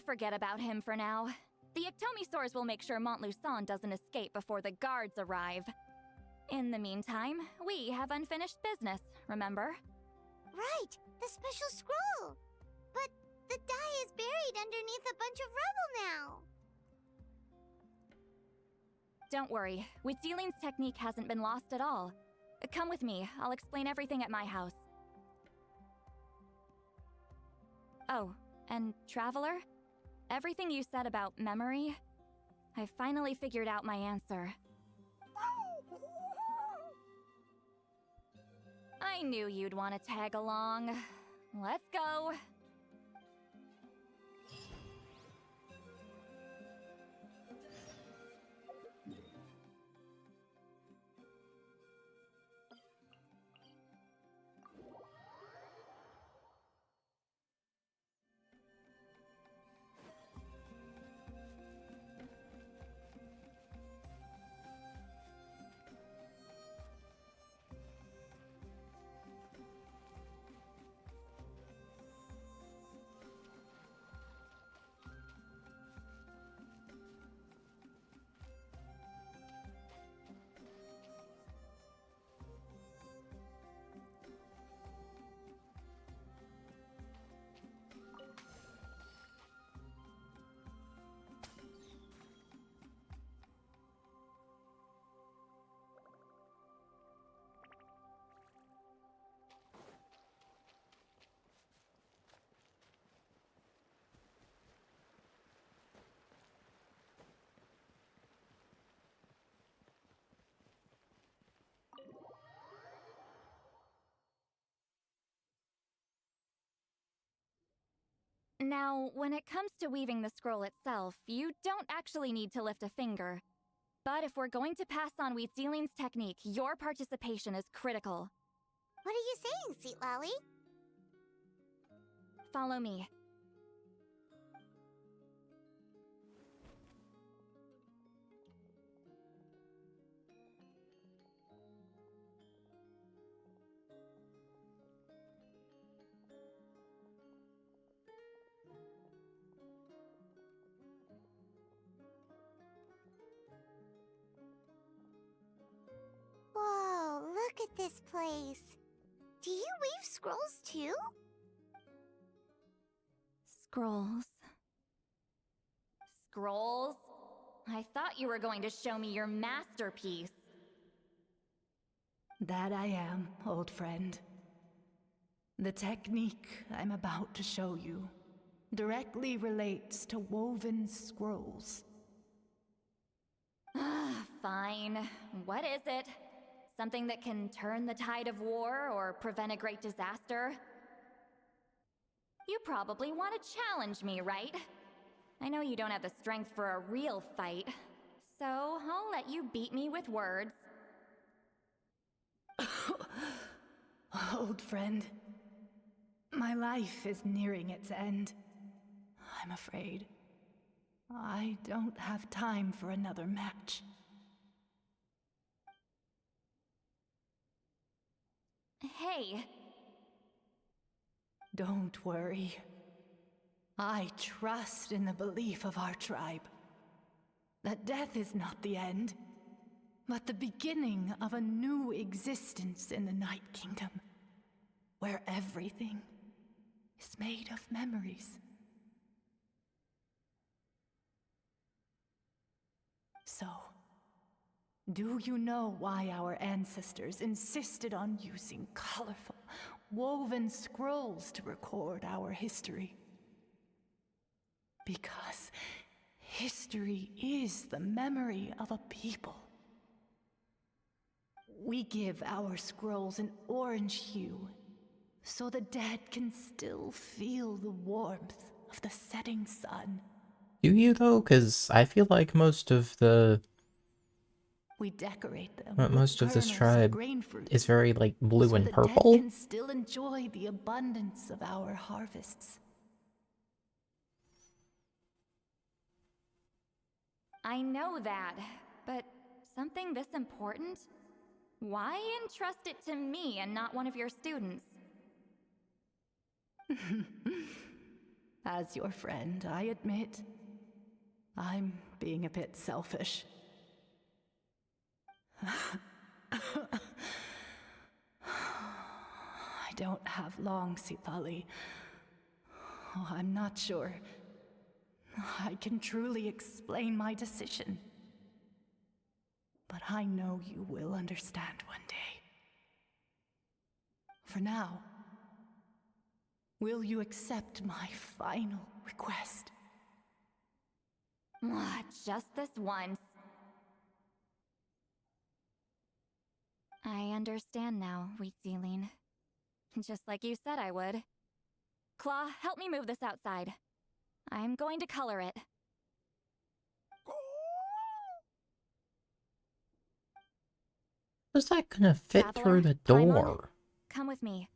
Forget about him for now. The Ectomisaurs will make sure Montluçon doesn't escape before the guards arrive. In the meantime, we have unfinished business, remember? Right, the special scroll. But the die is buried underneath a bunch of rubble now. Don't worry, Witzeline's technique hasn't been lost at all. Come with me, I'll explain everything at my house. Oh, and Traveler? Everything you said about memory, I finally figured out my answer. I knew you'd want to tag along. Let's go. Now, when it comes to weaving the scroll itself, you don't actually need to lift a finger. But if we're going to pass on Wheatzealing's technique, your participation is critical. What are you saying, Sweet Lolly? Follow me. Whoa, look at this place. Do you weave scrolls too? Scrolls. Scrolls? I thought you were going to show me your masterpiece. That I am, old friend. The technique I'm about to show you directly relates to woven scrolls. Fine. What is it? Something that can turn the tide of war or prevent a great disaster? You probably want to challenge me, right? I know you don't have the strength for a real fight, so I'll let you beat me with words. Old friend, my life is nearing its end. I'm afraid I don't have time for another match. Hey. Don't worry. I trust in the belief of our tribe that death is not the end, but the beginning of a new existence in the Night Kingdom, where everything is made of memories. So, do you know why our ancestors insisted on using colorful, woven scrolls to record our history? Because history is the memory of a people. We give our scrolls an orange hue, so the dead can still feel the warmth of the setting sun. Do you though? Because I feel like most of the We decorate them most with of this kernels tribe grain fruit, is very like blue so and the purple. dead can still enjoy the abundance of our harvests. I know that, but something this important? Why entrust it to me and not one of your students? As your friend, I admit, I'm being a bit selfish. I don't have long, Sipali. Oh, I'm not sure I can truly explain my decision. But I know you will understand one day. For now, will you accept my final request? Just this once. I understand now, Wheatzealing. Just like you said I would. Claw, help me move this outside. I'm going to color it. How's that gonna fit Traveler, through the climb on. door? Come with me.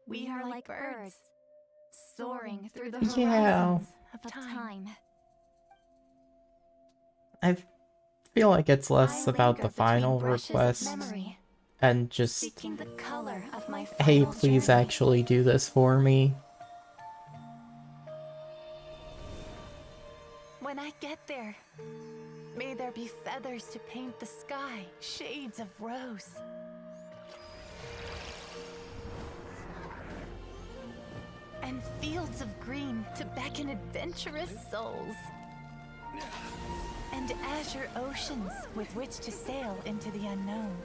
We are like birds, soaring through the Yeah. horizons of time. I feel like it's less I about linger the final between brushes of request memory, and just, seeking the color of my hey, final please journey. actually do this for me. When I get there, may there be feathers to paint the sky, shades of rose. and fields of green to beckon adventurous souls. And azure oceans with which to sail into the unknown.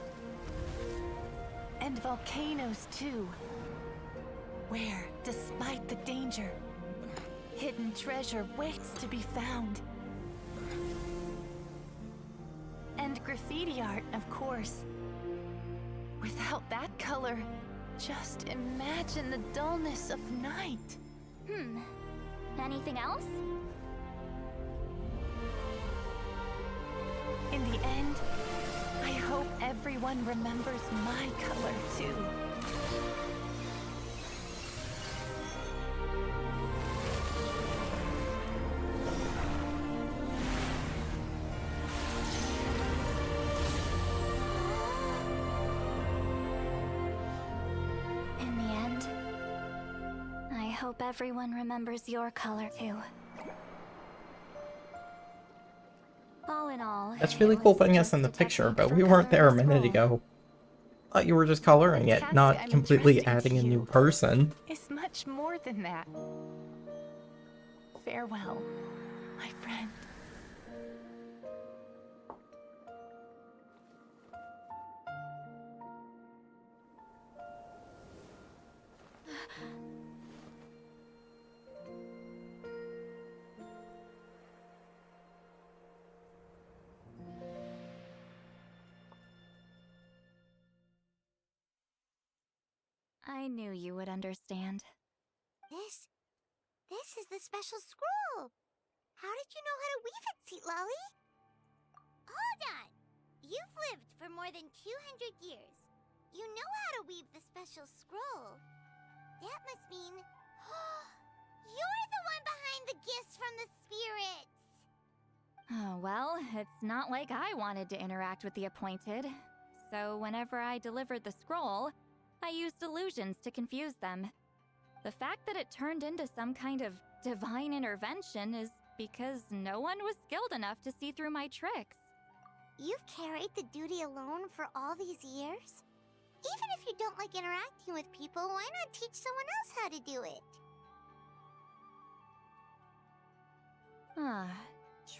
And volcanoes too, where, despite the danger, hidden treasure waits to be found. And graffiti art, of course. Without that color, just imagine the dullness of night. Anything else? In the end, I hope everyone remembers my color too. In the end, I hope everyone remembers your color too. All in all, That's really cool putting us in the picture, but we weren't there a minute ago. Thought you were just coloring it, not completely adding a new person. It's much more than that. Farewell, my friend. I knew you would understand. This is the special scroll. How did you know how to weave it, Seat Lolly? Hold on. You've lived for more than 200 years. You know how to weave the special scroll. That must mean you're the one behind the gifts from the spirits. Oh, well, it's not like I wanted to interact with the appointed. So whenever I delivered the scroll, I used illusions to confuse them. The fact that it turned into some kind of divine intervention is because no one was skilled enough to see through my tricks. You've carried the duty alone for all these years? Even if you don't like interacting with people, why not teach someone else how to do it?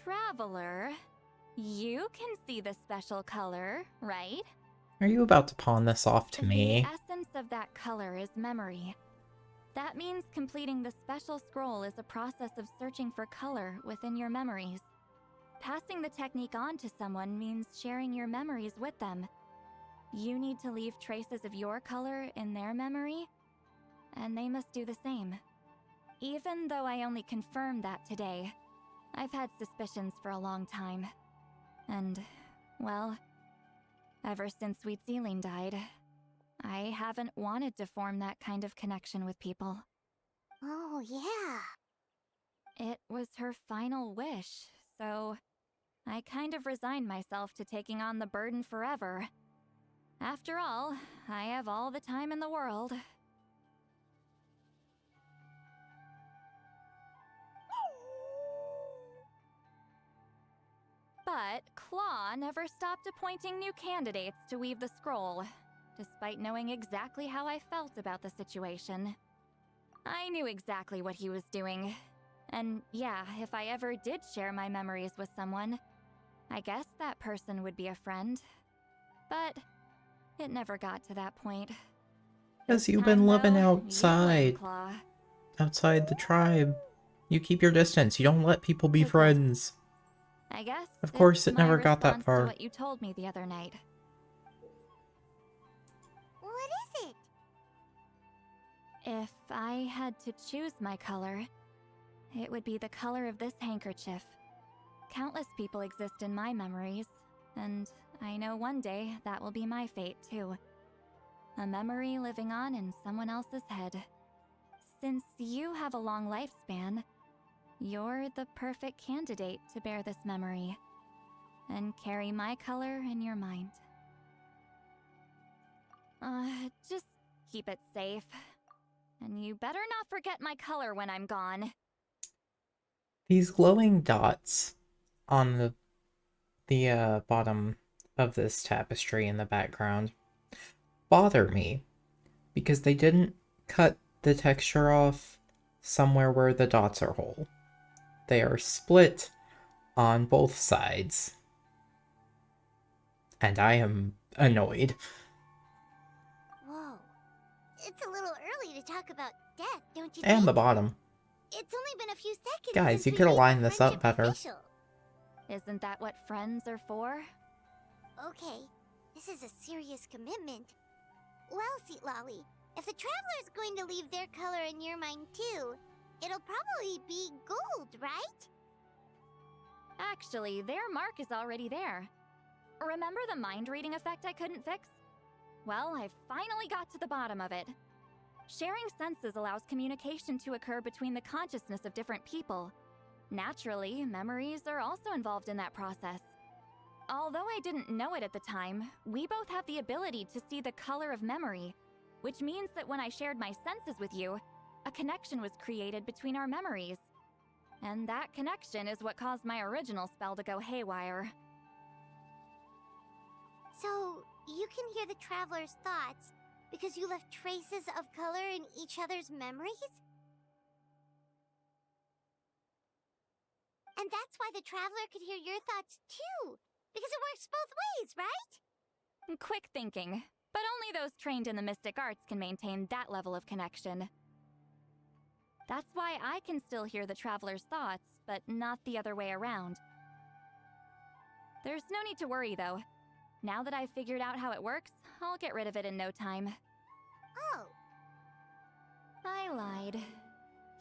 Traveler, you can see the special color, right? Are you about to pawn this off to me? The essence of that color is memory. That means completing the special scroll is a process of searching for color within your memories. Passing the technique on to someone means sharing your memories with them. You need to leave traces of your color in their memory, and they must do the same. Even though I only confirmed that today, I've had suspicions for a long time. And, well, ever since Sweet Celine died, I haven't wanted to form that kind of connection with people. Oh, yeah. It was her final wish, so I kind of resigned myself to taking on the burden forever. After all, I have all the time in the world. But Claw never stopped appointing new candidates to weave the scroll, despite knowing exactly how I felt about the situation. I knew exactly what he was doing. And yeah, if I ever did share my memories with someone, I guess that person would be a friend. But it never got to that point. Because you've been living You outside. win, Claw. Outside the tribe. You keep your distance. You don't let people be friends. I guess Of course, it's it never my got that response far. to what you told me the other night. What is it? If I had to choose my color, it would be the color of this handkerchief. Countless people exist in my memories, and I know one day that will be my fate too. A memory living on in someone else's head. Since you have a long lifespan, you're the perfect candidate to bear this memory and carry my color in your mind. Just keep it safe. And you better not forget my color when I'm gone. These glowing dots on the bottom of this tapestry in the background bother me because they didn't cut the texture off somewhere where the dots are whole. They are split on both sides. And I am annoyed. Whoa. It's a little early to talk about death, don't you And think? the bottom. It's only been a few seconds Guys, since you we could have made lined the this up friendship better. official. Isn't that what friends are for? Okay, this is a serious commitment. Well, Seat Lolly, if the Traveler's going to leave their color in your mind too, it'll probably be gold, right? Actually, their mark is already there. Remember the mind reading effect I couldn't fix? Well, I finally got to the bottom of it. Sharing senses allows communication to occur between the consciousness of different people. Naturally, memories are also involved in that process. Although I didn't know it at the time, we both have the ability to see the color of memory, which means that when I shared my senses with you, a connection was created between our memories. And that connection is what caused my original spell to go haywire. So, you can hear the Traveler's thoughts because you left traces of color in each other's memories? And that's why the Traveler could hear your thoughts too, because it works both ways, right? Quick thinking, but only those trained in the mystic arts can maintain that level of connection. That's why I can still hear the Traveler's thoughts, but not the other way around. There's no need to worry, though. Now that I've figured out how it works, I'll get rid of it in no time. Oh. I lied.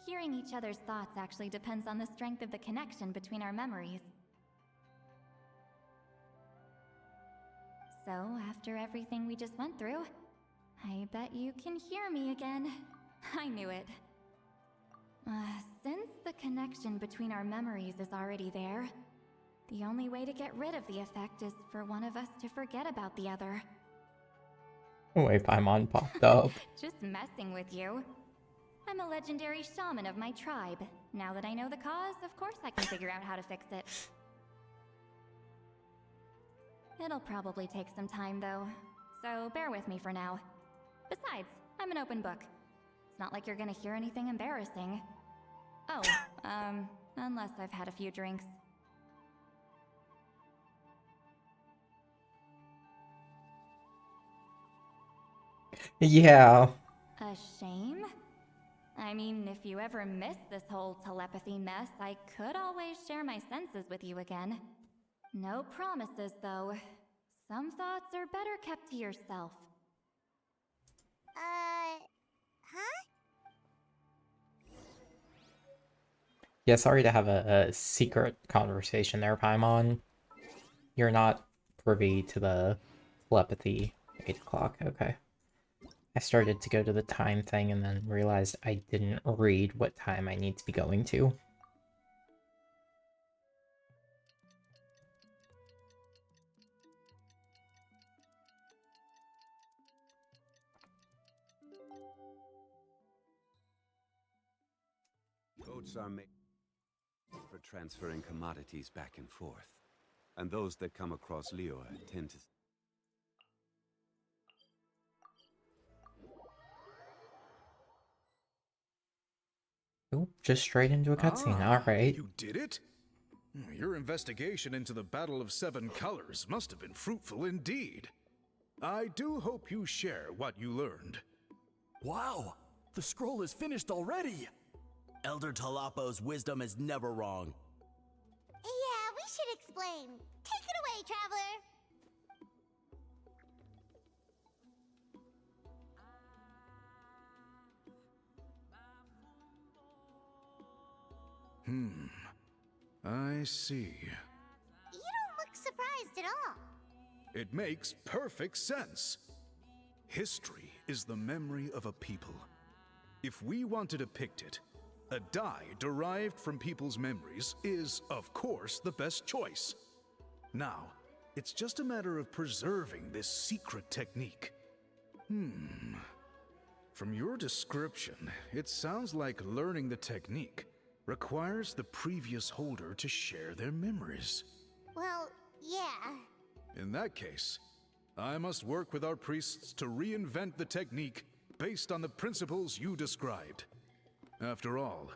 Hearing each other's thoughts actually depends on the strength of the connection between our memories. So, after everything we just went through, I bet you can hear me again. I knew it. Since the connection between our memories is already there, the only way to get rid of the effect is for one of us to forget about the other. Wait, Paimon popped up. Just messing with you. I'm a legendary shaman of my tribe. Now that I know the cause, of course I can figure out how to fix it. It'll probably take some time, though, so bear with me for now. Besides, I'm an open book. It's not like you're gonna hear anything embarrassing. Oh, unless I've had a few drinks. Yeah. A shame? I mean, if you ever miss this whole telepathy mess, I could always share my senses with you again. No promises, though. Some thoughts are better kept to yourself. Huh? Yeah, sorry to have a secret conversation there, Paimon. You're not privy to the telepathy 8 o'clock, okay. I started to go to the time thing and then realized I didn't read what time I need to be going to. Boats are made for transferring commodities back and forth, and those that come across Liyue tend to... Oop, just straight into a cutscene, alright. You did it? Your investigation into the Battle of Seven Colors must have been fruitful indeed. I do hope you share what you learned. Wow, the scroll is finished already! Elder Talapo's wisdom is never wrong. Yeah, we should explain. Take it away, Traveler! I see. You don't look surprised at all. It makes perfect sense. History is the memory of a people. If we want to depict it, a dye derived from people's memories is, of course, the best choice. Now, it's just a matter of preserving this secret technique. From your description, it sounds like learning the technique requires the previous holder to share their memories. Well, yeah. In that case, I must work with our priests to reinvent the technique based on the principles you described. After all,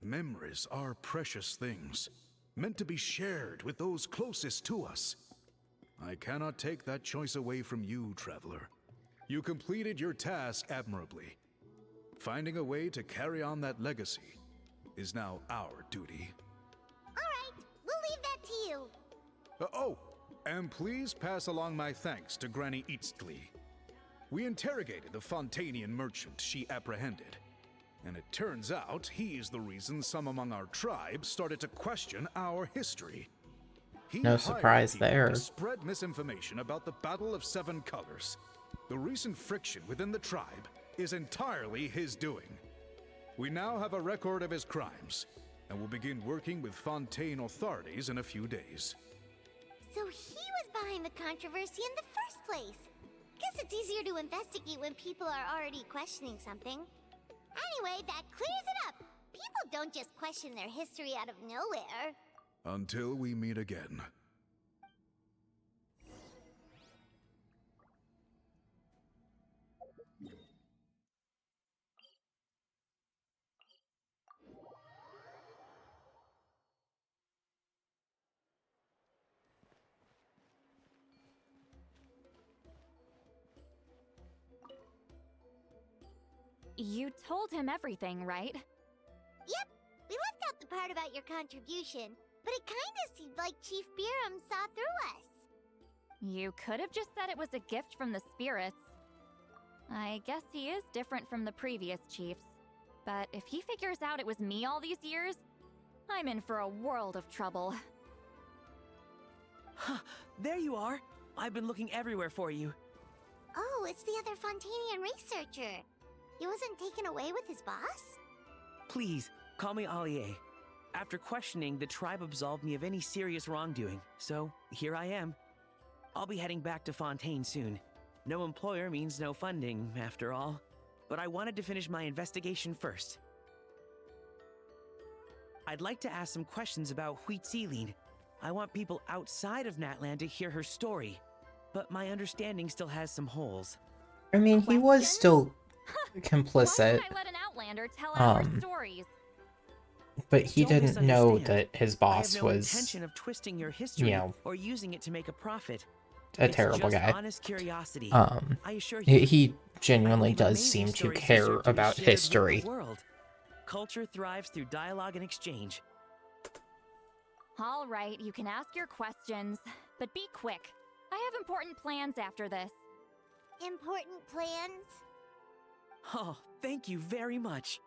memories are precious things, meant to be shared with those closest to us. I cannot take that choice away from you, Traveler. You completed your task admirably. Finding a way to carry on that legacy is now our duty. Alright, we'll leave that to you. Oh, and please pass along my thanks to Granny Eastgly. We interrogated the Fontanian merchant she apprehended, and it turns out he's the reason some among our tribe started to question our history. He No surprise hired people there. to spread misinformation about the Battle of Seven Colors. The recent friction within the tribe is entirely his doing. We now have a record of his crimes, and will begin working with Fontaine authorities in a few days. So he was behind the controversy in the first place. Guess it's easier to investigate when people are already questioning something. Anyway, that clears it up. People don't just question their history out of nowhere. Until we meet again. You told him everything, right? Yep, we left out the part about your contribution, but it kinda seemed like Chief Biram saw through us. You could have just said it was a gift from the spirits. I guess he is different from the previous chiefs. But if he figures out it was me all these years, I'm in for a world of trouble. There you are. I've been looking everywhere for you. Oh, it's the other Fontanian researcher. He wasn't taken away with his boss? Please, call me Allier. After questioning, the tribe absolved me of any serious wrongdoing, so here I am. I'll be heading back to Fontaine soon. No employer means no funding, after all. But I wanted to finish my investigation first. I'd like to ask some questions about Hexenzirkel. I want people outside of Natland to hear her story, but my understanding still has some holes. I mean, he was still complicit. I let an outlander tell our stories. But he Don't didn't know misunderstand. that his I boss have no was, intention of twisting your history you know, or using it to make a profit. a It's terrible just guy. honest curiosity. I assure you, he genuinely I believe does amazing seem to stories care deserve to be about shared with history. the world. Culture thrives through dialogue and exchange. All right, you can ask your questions, but be quick. I have important plans after this. Important plans? Oh, thank you very much.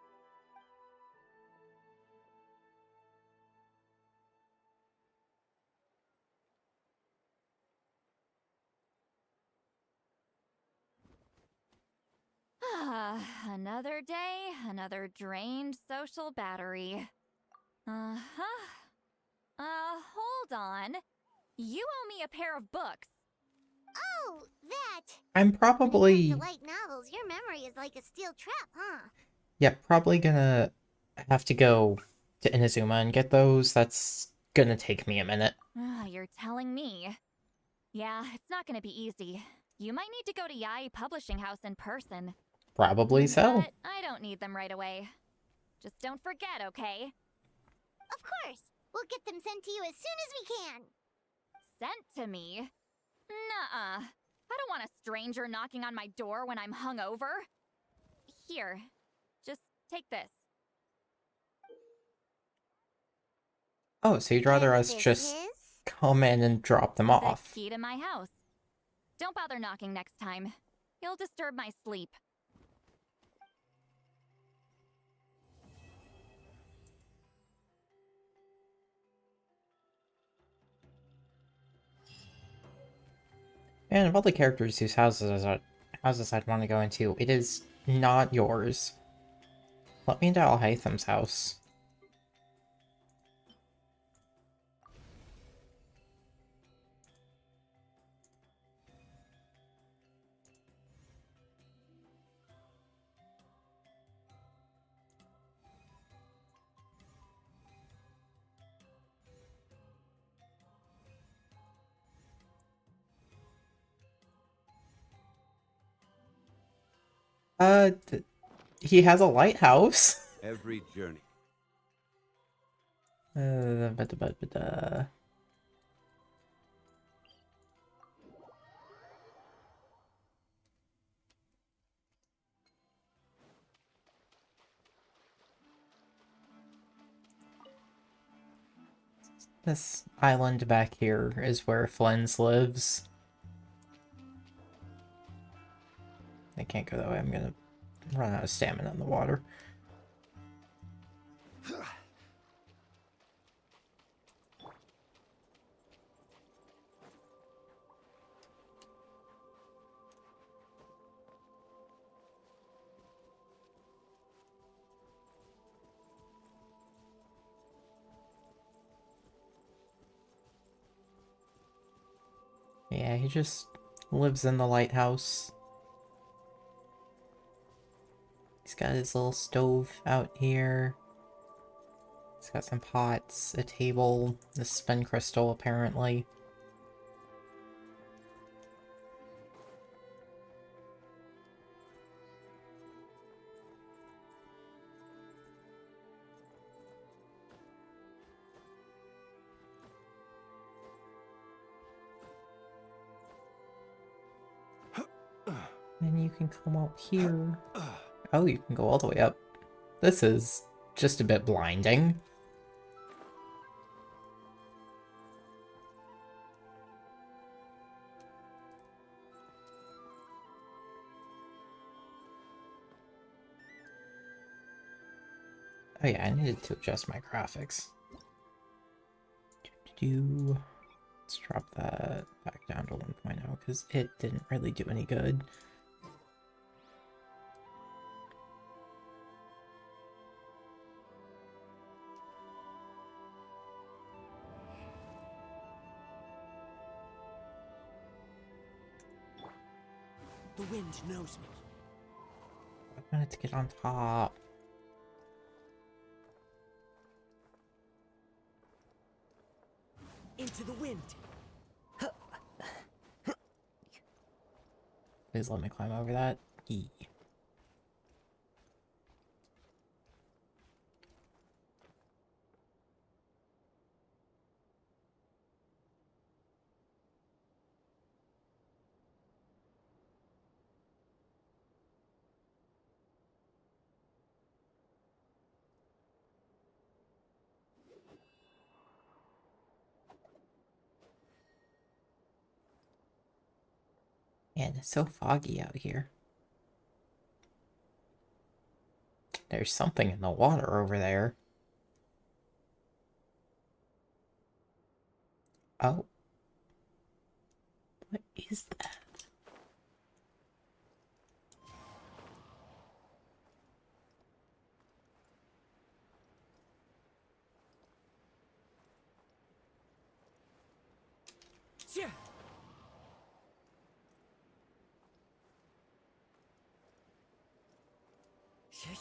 Another day, another drained social battery. Uh-huh. Hold on. You owe me a pair of books. Oh, that! I'm When it probably, comes to light novels, your memory is like a steel trap, huh? yeah, probably gonna have to go to Inazuma and get those. That's gonna take me a minute. You're telling me. Yeah, it's not gonna be easy. You might need to go to Yai Publishing House in person. Probably so. But I don't need them right away. Just don't forget, okay? Of course! We'll get them sent to you as soon as we can! Sent to me? Nuh-uh. I don't want a stranger knocking on my door when I'm hungover. Here, just take this. Oh, so you'd rather us just come in and drop them The off. key to my house. Don't bother knocking next time. You'll disturb my sleep. And of all the characters whose houses I'd want to go into, it is not yours. Let me into Al-Haytham's house. He has a lighthouse. Every journey. This island back here is where Flynn's lives. I can't go that way. I'm gonna run out of stamina in the water. Yeah, he just lives in the lighthouse. He's got his little stove out here. He's got some pots, a table, a spin crystal apparently. And you can come up here. Oh, you can go all the way up. This is just a bit blinding. Oh yeah, I needed to adjust my graphics. Let's drop that back down to 1.0 because it didn't really do any good. The wind knows me. I wanted to get on top. Into the wind. Please let me climb over that. Yee. Man, it's so foggy out here. There's something in the water over there. Oh. What is that? Yeah.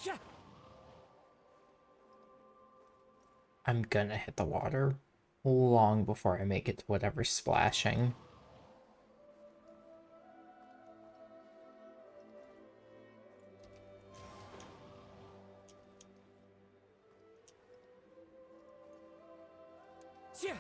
Yeah. I'm gonna hit the water long before I make it to whatever's splashing. Yeah.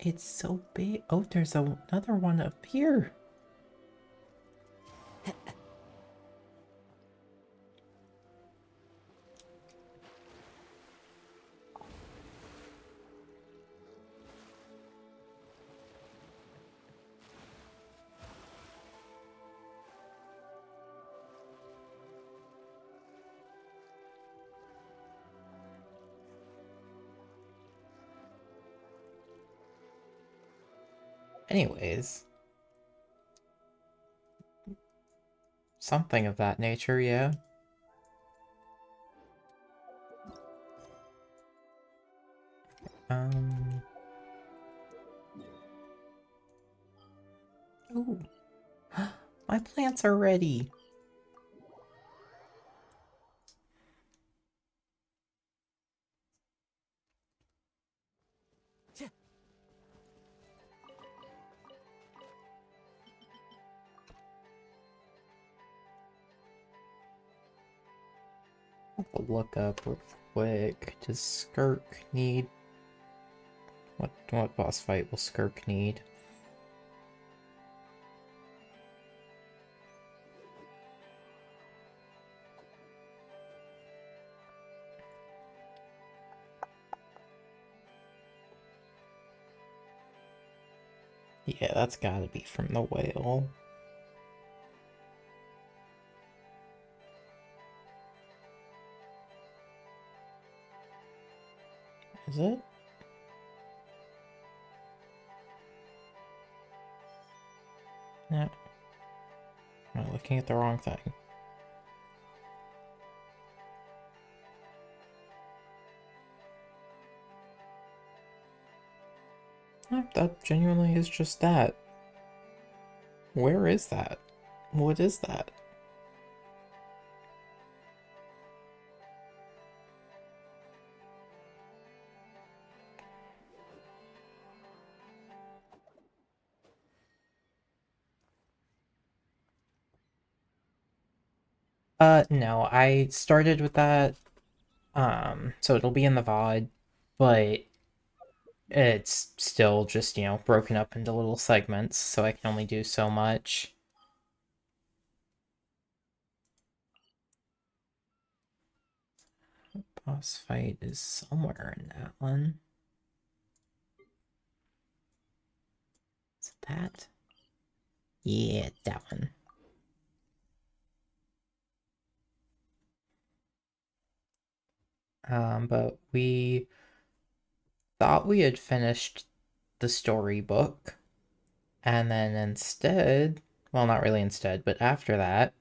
It's so big. Oh, there's another one up here. Anyways. Something of that nature, yeah. Ooh. My plants are ready. I'll look up real quick. Does Skirk need... What boss fight will Skirk need? Yeah, that's gotta be from the whale. Is it? No. I'm looking at the wrong thing. No, that genuinely is just that. Where is that? What is that? No, I started with that, so it'll be in the VOD, but it's still just, you know, broken up into little segments, so I can only do so much. Boss fight is somewhere in that one. Is it that? Yeah, that one. But we thought we had finished the storybook, and then instead, well, not really instead, but after that,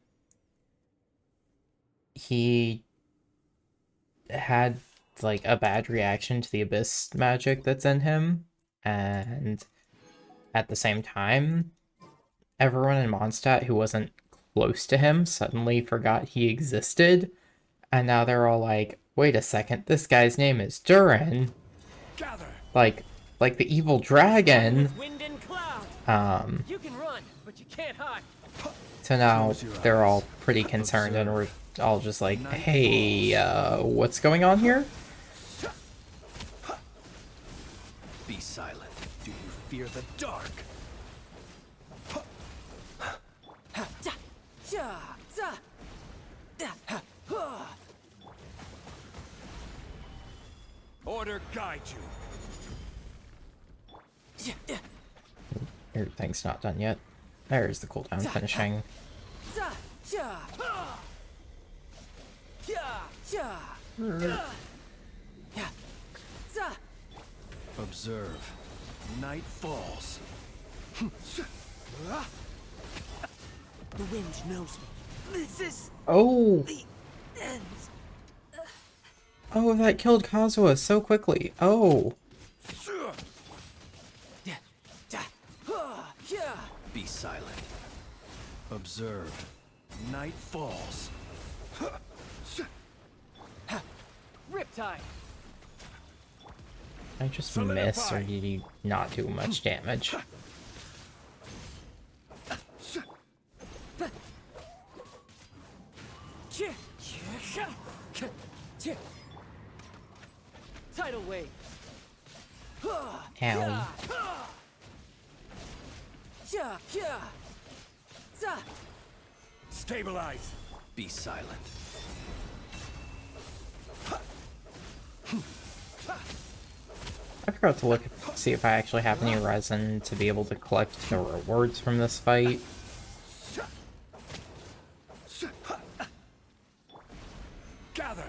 he had like a bad reaction to the abyss magic that's in him, and at the same time, everyone in Mondstadt who wasn't close to him suddenly forgot he existed, and now they're all like, wait a second, this guy's name is Durin. Like the evil dragon. You can run, but you can't hide. So now they're all pretty concerned, and we're all just like, hey, what's going on here? Be silent. Do you fear the dark? Order guide you. Your thing's not done yet. There's the cooldown finishing. Observe. Night falls. The wind knows me. This is Oh! the end. Oh, that killed Kazuha so quickly. Oh! Be silent. Observe. Night falls. Riptide. I just miss, or did he not do much damage? Tidal wave. Ow. Stabilize. Be silent. I forgot to look see if I actually have any resin to be able to collect the rewards from this fight. Gather.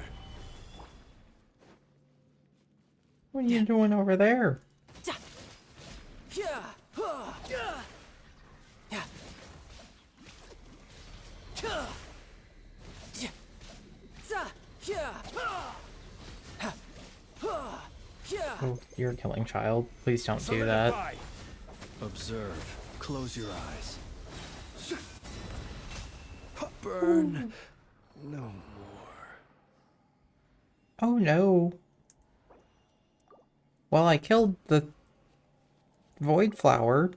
What are you doing over there? Oh, you're killing child. Please don't do that. Observe. Close your eyes. Burn. No more. Oh no. Well, I killed the Void Flower,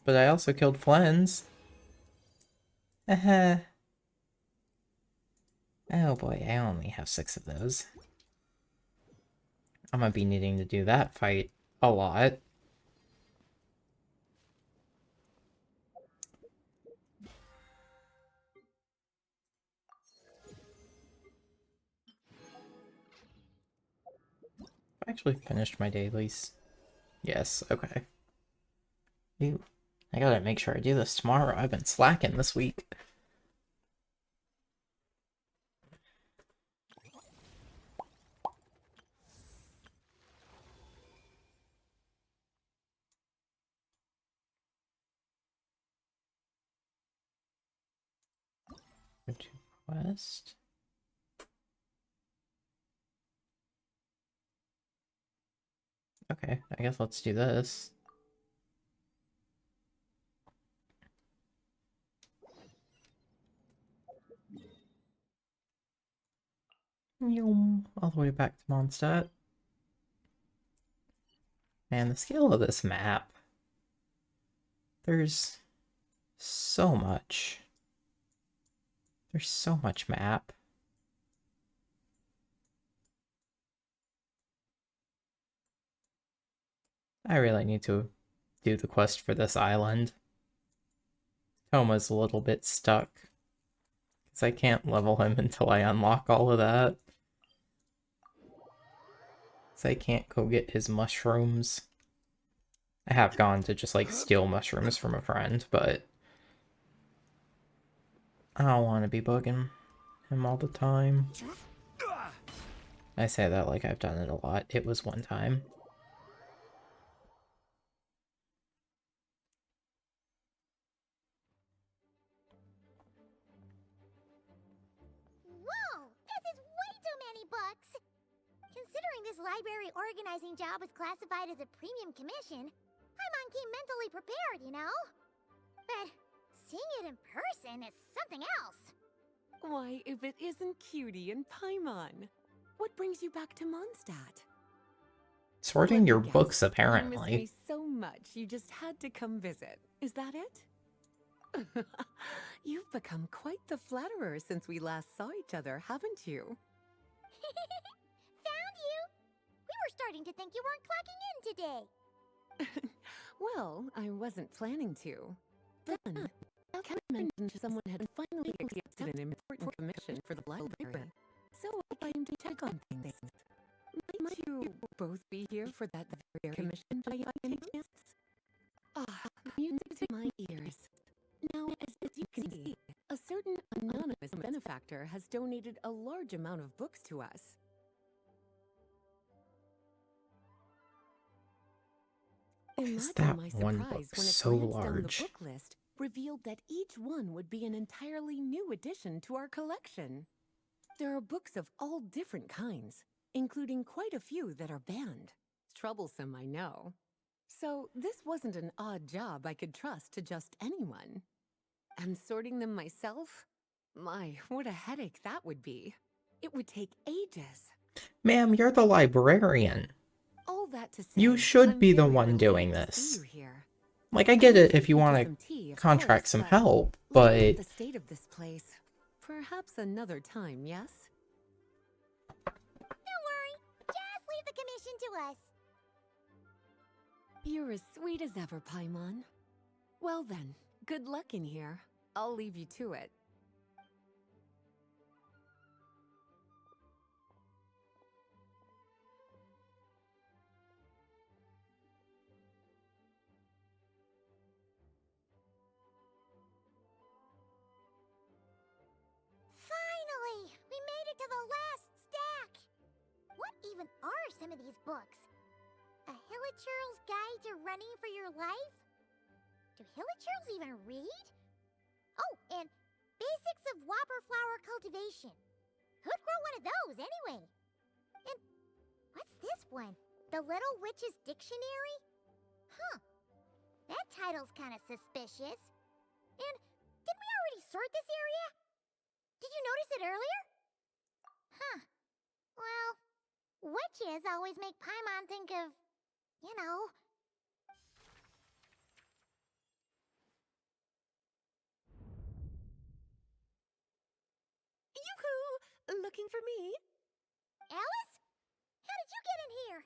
but I also killed Flens. Oh boy, I only have 6 of those. I'm gonna be needing to do that fight a lot. I actually finished my dailies. Yes, okay. Ew. I gotta make sure I do this tomorrow. I've been slacking this week. Go to quest. Okay, I guess let's do this. All the way back to Mondstadt. Man, the scale of this map. There's so much. There's so much map. I really need to do the quest for this island. Toma's a little bit stuck. Because I can't level him until I unlock all of that. Because I can't go get his mushrooms. I have gone to just like steal mushrooms from a friend, but I don't want to be bugging him all the time. I say that like I've done it a lot. It was one time. Whoa! This is way too many books! Considering this library organizing job was classified as a premium commission, Paimon came mentally prepared, you know? But seeing it in person is something else. Why, if it isn't Cutie and Paimon? What brings you back to Mondstadt? Sorting your books, You miss apparently. me so much, you just had to come visit. Is that it? You've become quite the flatterer since we last saw each other, haven't you? Found you! We were starting to think you weren't clocking in today. Well, I wasn't planning to. Then, Ken mentioned someone had finally accepted an important commission for the library. So I came to check on things. Might you both be here for that very commission by any chance? Ah, music to my ears. Now, as you can see, a certain anonymous benefactor has donated a large amount of books to us. Is Imagine that my one surprise book when a so glance down the large? book list revealed that each one would be an entirely new addition to our collection. There are books of all different kinds, including quite a few that are banned. Troublesome, I know. So this wasn't an odd job I could trust to just anyone. And sorting them myself? My, what a headache that would be. It would take ages. Ma'am, you're the librarian. All that to say, You should I'm be the very one relieved doing to see this. you here. Like, I get I'm it if you taking want some tea, to of contract course, some but help, looking at but... the state of this place, perhaps another time, yes? Don't worry, just leave the commission to us. You're as sweet as ever, Paimon. Well then, good luck in here. I'll leave you to it. Finally! We made it to the last stack! What even are some of these books? A Hilichurl's Guide to Running for Your Life? Do Hilichurls even read? Oh, and Basics of Whopper Flower Cultivation. Who'd grow one of those, anyway? And what's this one? The Little Witch's Dictionary? Huh. That title's kind of suspicious. And didn't we already sort this area? Did you notice it earlier? Huh. Well, witches always make Paimon think of, you know. Yoo-hoo! looking for me? Alice? How did you get in here?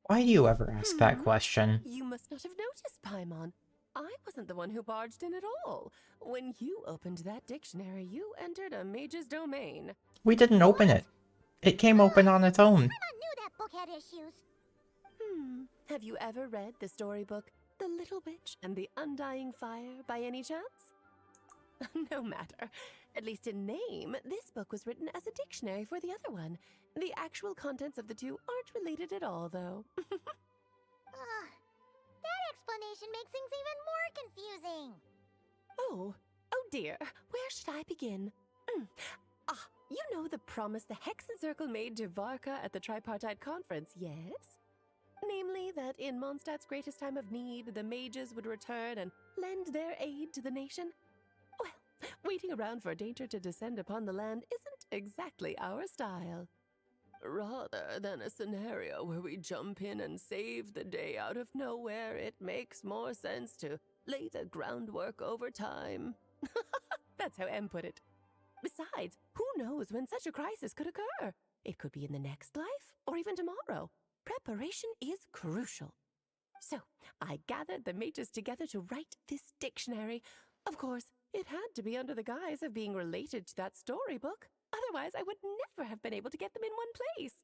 Why do you ever ask that question? You must not have noticed, Paimon. I wasn't the one who barged in at all. When you opened that dictionary, you entered a mage's domain. We didn't open it. It came open on its own. I knew that book had issues. Have you ever read the storybook, The Little Witch and the Undying Fire, by any chance? No matter. At least in name, this book was written as a dictionary for the other one. The actual contents of the two aren't related at all, though. That explanation makes things even more confusing. Oh dear. Where should I begin? You know the promise the Hexenzirkel made to Varka at the Tripartite Conference, yes? Namely, that in Mondstadt's greatest time of need, the mages would return and lend their aid to the nation? Well, waiting around for danger to descend upon the land isn't exactly our style. Rather than a scenario where we jump in and save the day out of nowhere, it makes more sense to lay the groundwork over time. That's how M put it. Besides, who knows when such a crisis could occur? It could be in the next life, or even tomorrow. Preparation is crucial. So, I gathered the mages together to write this dictionary. Of course, it had to be under the guise of being related to that storybook. Otherwise, I would never have been able to get them in one place.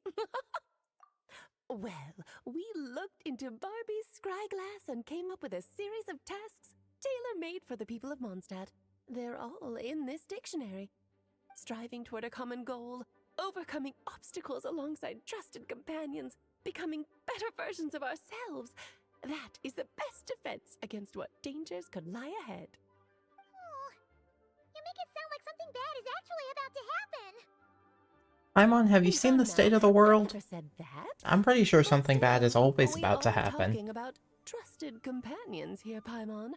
Well, we looked into Barbie's scryglass and came up with a series of tasks tailor-made for the people of Mondstadt. They're all in this dictionary. Striving toward a common goal, overcoming obstacles alongside trusted companions, becoming better versions of ourselves. That is the best defense against what dangers could lie ahead. You make it sound like something bad is actually about to happen. Paimon, have you seen the state of the world? Never said that. I'm pretty sure something bad is always We about to are happen. talking about trusted companions here, Paimon.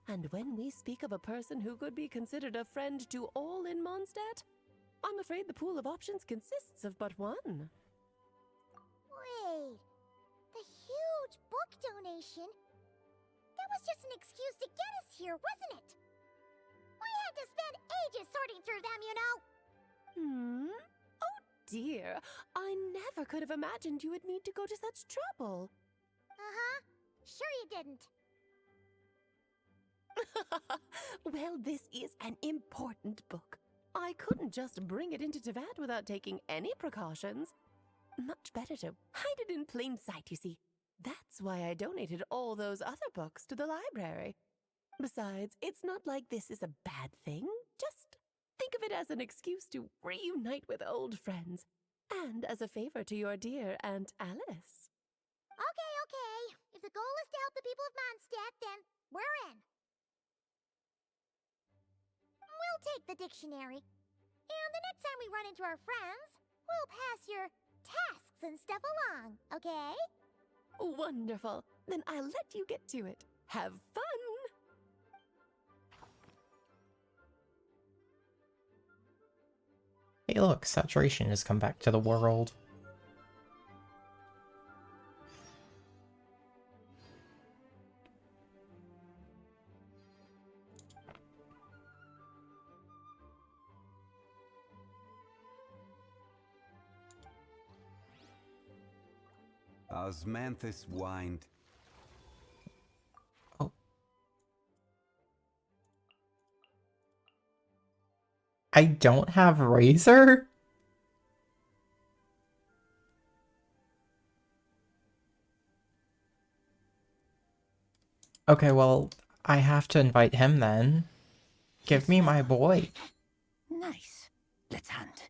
And when we speak of a person who could be considered a friend to all in Mondstadt, I'm afraid the pool of options consists of but one. Wait, the huge book donation? That was just an excuse to get us here, wasn't it? We had to spend ages sorting through them, you know. Oh dear, I never could have imagined you would need to go to such trouble. Sure you didn't. Well, this is an important book. I couldn't just bring it into Teyvat without taking any precautions. Much better to hide it in plain sight, you see. That's why I donated all those other books to the library. Besides, it's not like this is a bad thing. Just think of it as an excuse to reunite with old friends. And as a favor to your dear Aunt Alice. Okay. If the goal is to help the people of Mondstadt, then we're in. We'll take the dictionary. And the next time we run into our friends, we'll pass your tasks and stuff along, okay? Wonderful. Then I'll let you get to it. Have fun! Hey look, saturation has come back to the world. Osmanthus whined. I don't have Razor? Okay, well, I have to invite him then. Give me my boy. Nice. Let's hunt.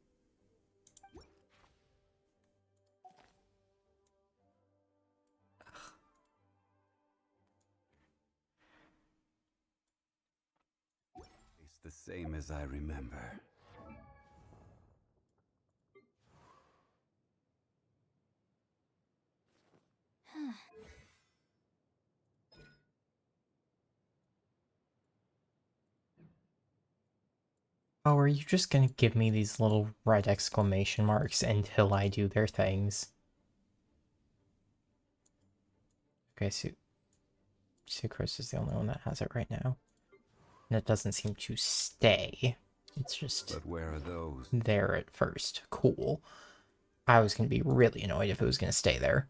It's the same as I remember. Oh, are you just gonna give me these little red exclamation marks until I do their things? Okay, Sucrose is the only one that has it right now. And it doesn't seem to stay. It's just But where are those? there at first. Cool. I was going to be really annoyed if it was going to stay there.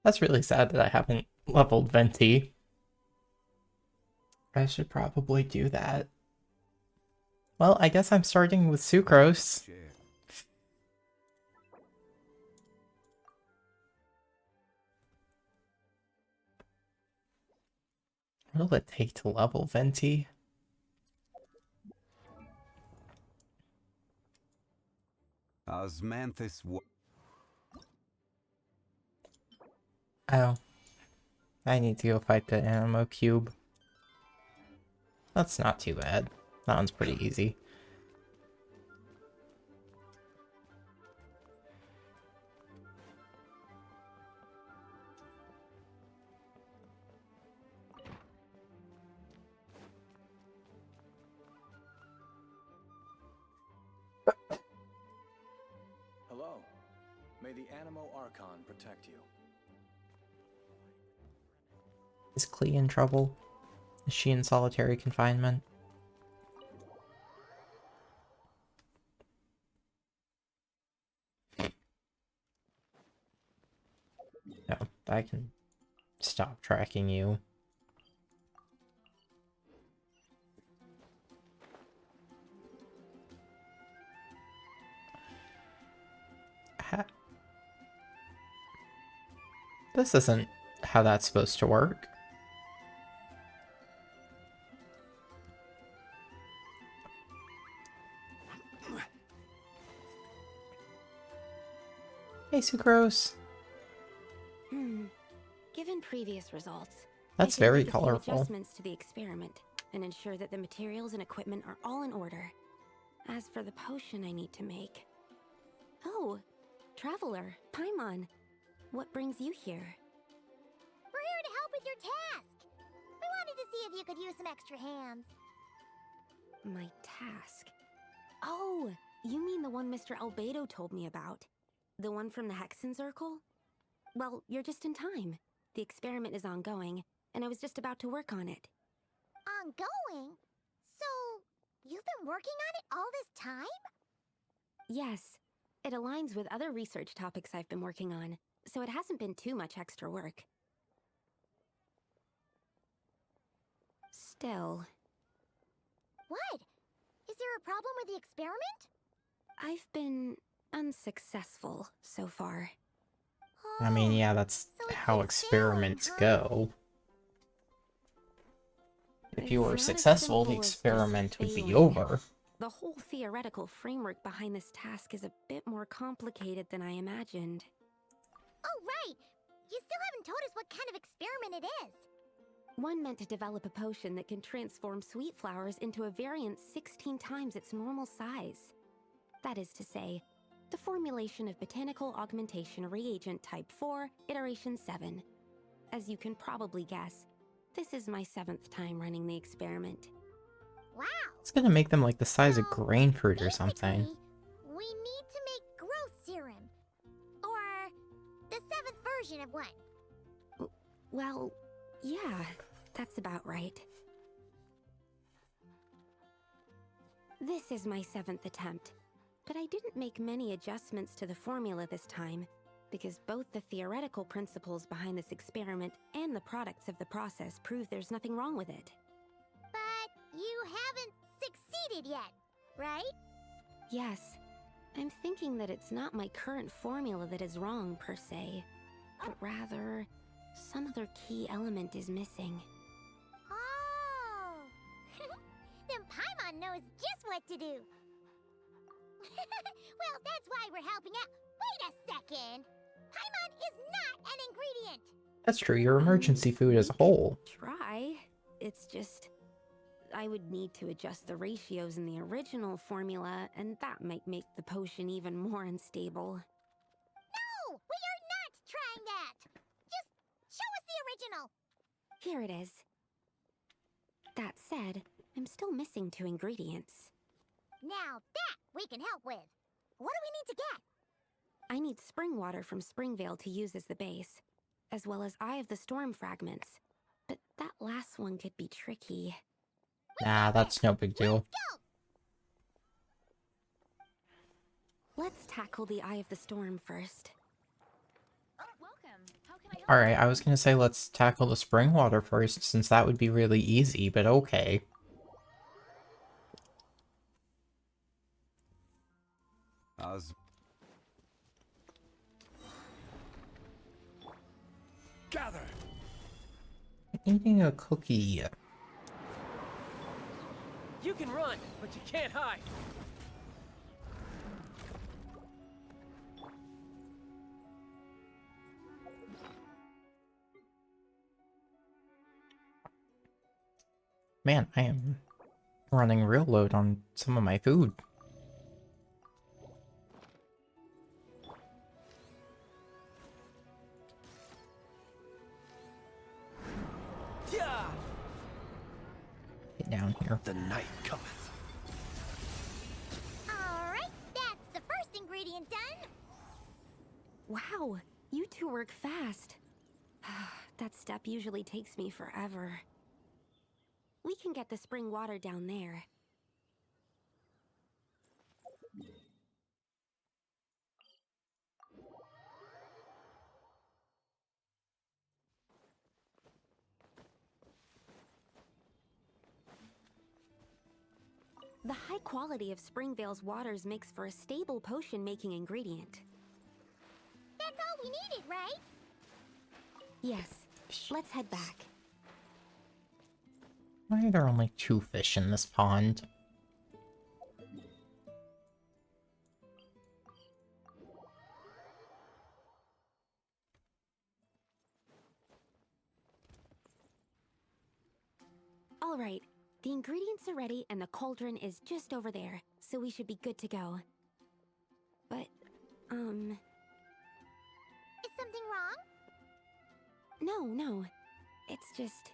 That's really sad that I haven't leveled Venti. I should probably do that. Well, I guess I'm starting with Sucrose. What will it take to level Venti? Osmanthus. Oh. I need to go fight the Animo Cube. That's not too bad. That one's pretty easy. Hello. May the Animo Archon protect you. Is Klee in trouble? Is she in solitary confinement? No, I can stop tracking you. This isn't how that's supposed to work. Hey, Sucrose. Given previous results, That's I can very make a few colorful. adjustments to the experiment and ensure that the materials and equipment are all in order. As for the potion I need to make... Oh, Traveler, Paimon, what brings you here? We're here to help with your task. We wanted to see if you could use some extra hands. My task? Oh, you mean the one Mr. Albedo told me about? The one from the Hexenzirkel? Well, you're just in time. The experiment is ongoing, and I was just about to work on it. Ongoing? So, you've been working on it all this time? Yes, it aligns with other research topics I've been working on, so it hasn't been too much extra work. Still... What? Is there a problem with the experiment? I've been unsuccessful so far. I mean, yeah, that's how experiments go. If you were It's not as successful, the simple as just experiment would be failing. over. The whole theoretical framework behind this task is a bit more complicated than I imagined. Oh, right! You still haven't told us what kind of experiment it is. One meant to develop a potion that can transform sweet flowers into a variant 16 times its normal size. That is to say, the formulation of botanical augmentation reagent type 4, iteration 7. As you can probably guess, this is my 7th time running the experiment. Wow! It's gonna make them like the size of grain fruit or something. We need to make growth serum. Or the 7th version of one. Well, yeah, that's about right. This is my 7th attempt, but I didn't make many adjustments to the formula this time, because both the theoretical principles behind this experiment and the products of the process prove there's nothing wrong with it. But you haven't succeeded yet, right? Yes, I'm thinking that it's not my current formula that is wrong per se, but rather some other key element is missing. Oh! Then Paimon knows just what to do. Well, that's why we're helping out. Wait a second! Paimon is not an ingredient! That's true, your emergency food as a whole. Try. It's just... I would need to adjust the ratios in the original formula, and that might make the potion even more unstable. No! We are not trying that! Just show us the original! Here it is. That said, I'm still missing 2 ingredients. Now that we can help with. What do we need to get? I need spring water from Springvale to use as the base, as well as Eye of the Storm fragments. But that last one could be tricky. Nah, that's no big deal. Let's tackle the Eye of the Storm first. Alright, I was gonna say let's tackle the spring water first, since that would be really easy, but okay. Gather! Eating a cookie. You can run, but you can't hide. Man, I am running real low on some of my food. Get down here. The night cometh. Alright, that's the first ingredient done. Wow, you two work fast. That step usually takes me forever. We can get the spring water down there. The high quality of Springvale's waters makes for a stable potion-making ingredient. That's all we needed, right? Yes, let's head back. Why are there only 2 fish in this pond? All right, the ingredients are ready and the cauldron is just over there, so we should be good to go. But, Is something wrong? No. It's just...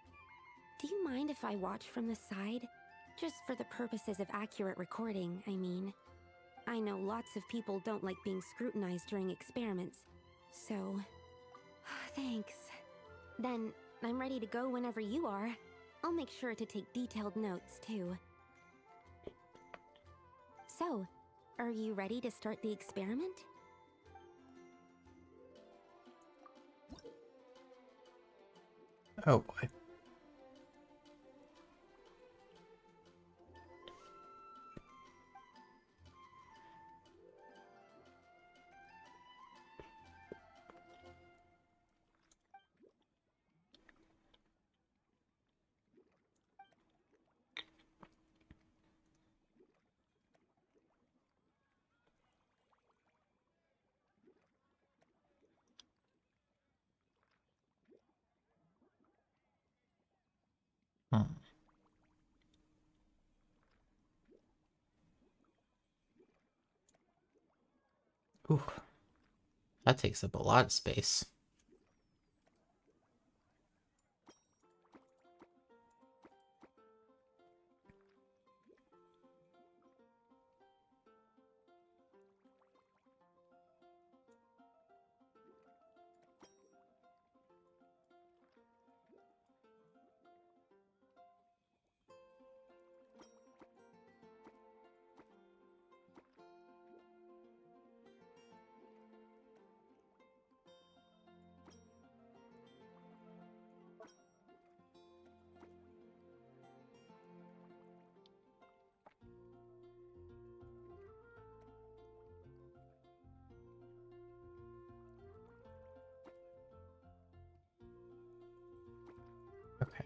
Do you mind if I watch from the side? Just for the purposes of accurate recording, I mean. I know lots of people don't like being scrutinized during experiments, so... Thanks. Then, I'm ready to go whenever you are. I'll make sure to take detailed notes, too. So, are you ready to start the experiment? Oh boy. Ooh. That takes up a lot of space. Okay,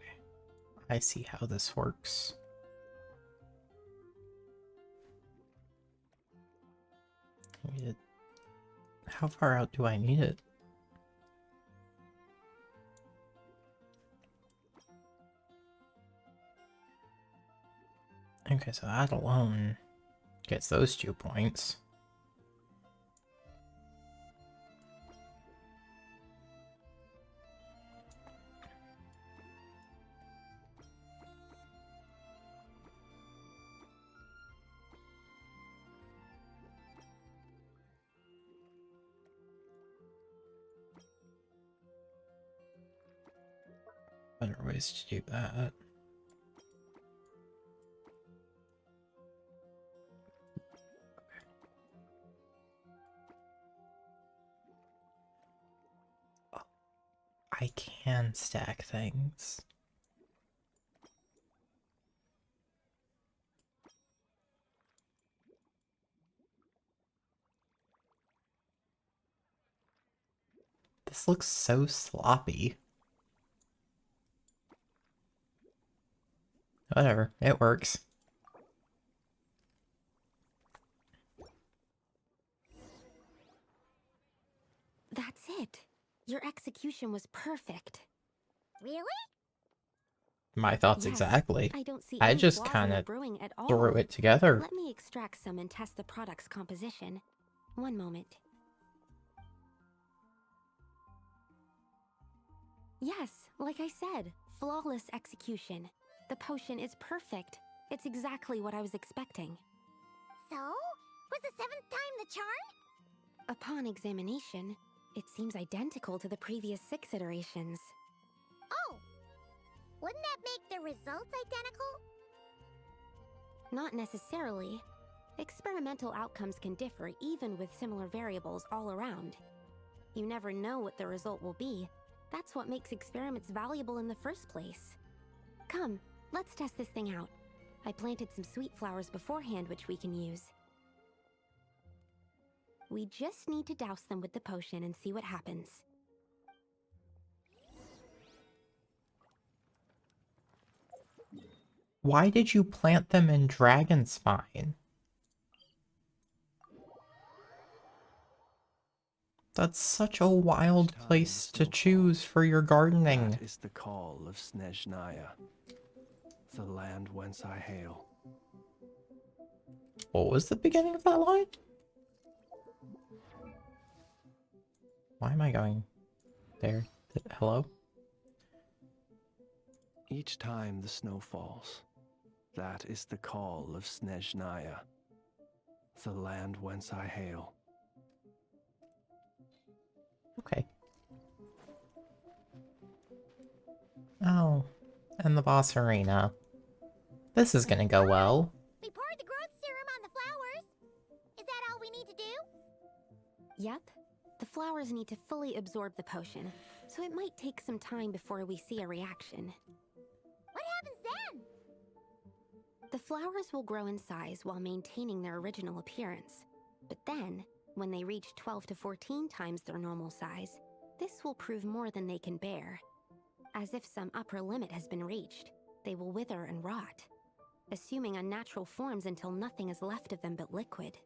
I see how this works. I need it. How far out do I need it? Okay, so that alone gets those 2 points. ways to do that. I can stack things. This looks so sloppy. Whatever, it works. That's it. Your execution was perfect. Really? My thoughts Yes, exactly. I don't see I any just flaws in kind the of brewing at threw all. it together. Let me extract some and test the product's composition. One moment. Yes, like I said, flawless execution. The potion is perfect. It's exactly what I was expecting. So? Was the 7th time the charm? Upon examination, it seems identical to the previous 6 iterations. Oh! Wouldn't that make the results identical? Not necessarily. Experimental outcomes can differ even with similar variables all around. You never know what the result will be. That's what makes experiments valuable in the first place. Come, let's test this thing out. I planted some sweet flowers beforehand which we can use. We just need to douse them with the potion and see what happens. Why did you plant them in dragon spine? That's such a wild place to choose for your gardening. That is the call of Snezhnaya, the land whence I hail. What was the beginning of that line? Why am I going there? Hello? Each time the snow falls, that is the call of Snezhnaya, the land whence I hail. Okay. Oh, and the boss arena. This is gonna go well. We poured the growth serum on the flowers. Is that all we need to do? Yep. The flowers need to fully absorb the potion, so it might take some time before we see a reaction. What happens then? The flowers will grow in size while maintaining their original appearance. But then, when they reach 12 to 14 times their normal size, this will prove more than they can bear. As if some upper limit has been reached, they will wither and rot, assuming unnatural forms until nothing is left of them but liquid.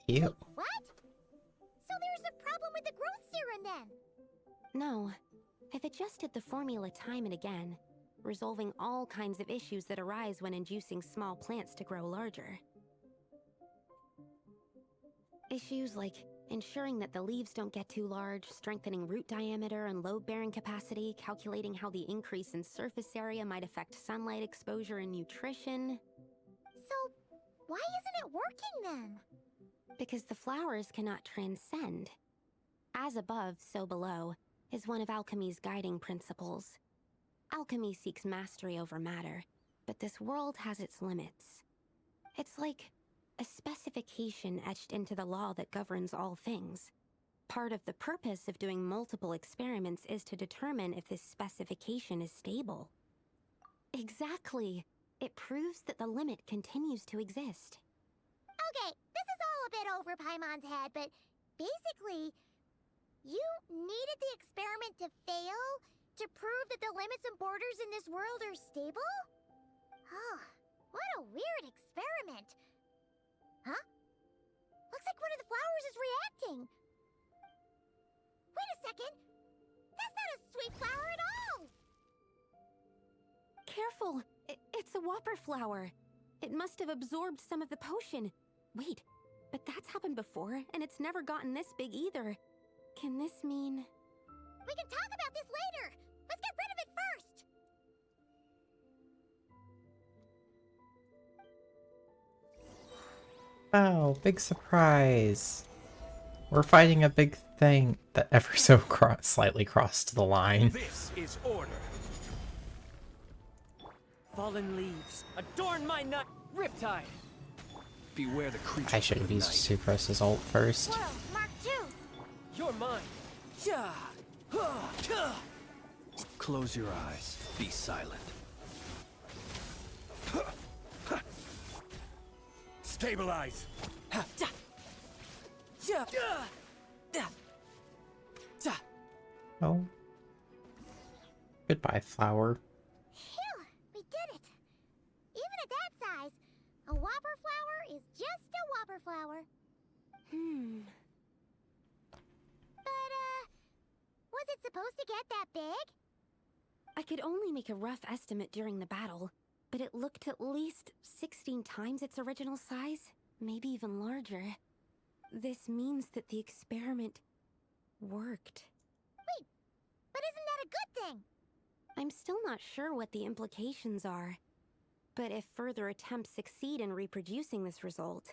Ew. What? So there's a problem with the growth serum then? No. I've adjusted the formula time and again, resolving all kinds of issues that arise when inducing small plants to grow larger. Issues like ensuring that the leaves don't get too large, strengthening root diameter and load-bearing capacity, calculating how the increase in surface area might affect sunlight exposure and nutrition. So, why isn't it working then? Because the flowers cannot transcend. As above, so below, is one of alchemy's guiding principles. Alchemy seeks mastery over matter, but this world has its limits. It's like a specification etched into the law that governs all things. Part of the purpose of doing multiple experiments is to determine if this specification is stable. Exactly. It proves that the limit continues to exist. Okay, this is all a bit over Paimon's head, but basically, you needed the experiment to fail to prove that the limits and borders in this world are stable? Oh, what a weird experiment. Huh? Looks like one of the flowers is reacting. Wait a second. That's not a sweet flower at all. Careful! It's a whopper flower. It must have absorbed some of the potion. Wait, but that's happened before, and it's never gotten this big either. Can this mean... We can talk about this later. Let's get rid of it first. Oh, big surprise. We're fighting a big thing that ever so slightly crossed the line. This is order. fallen leaves adorn my night. Riptide. Beware the creature. I should have used Sucrose's ult first. Whoa, Mark II! You're mine. Yeah. Close your eyes. Be silent. Stabilize. Oh. Goodbye, flower. Phew, we did it! Even at that size, a whopper flower is just a whopper flower. But, was it supposed to get that big? I could only make a rough estimate during the battle, but it looked at least 16 times its original size, maybe even larger. This means that the experiment worked. Wait, but isn't that a good thing? I'm still not sure what the implications are, but if further attempts succeed in reproducing this result,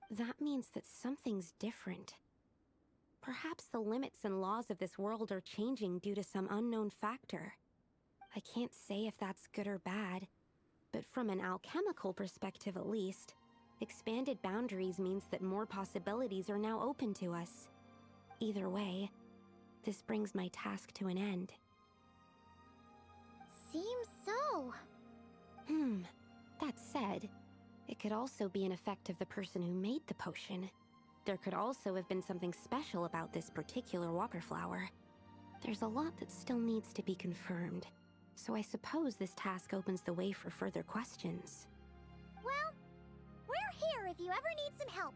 that means that something's different. Perhaps the limits and laws of this world are changing due to some unknown factor. I can't say if that's good or bad, but from an alchemical perspective at least, expanded boundaries means that more possibilities are now open to us. Either way, this brings my task to an end. Seems so. That said, it could also be an effect of the person who made the potion. There could also have been something special about this particular whopper flower. There's a lot that still needs to be confirmed, so I suppose this task opens the way for further questions. Well, we're here if you ever need some help.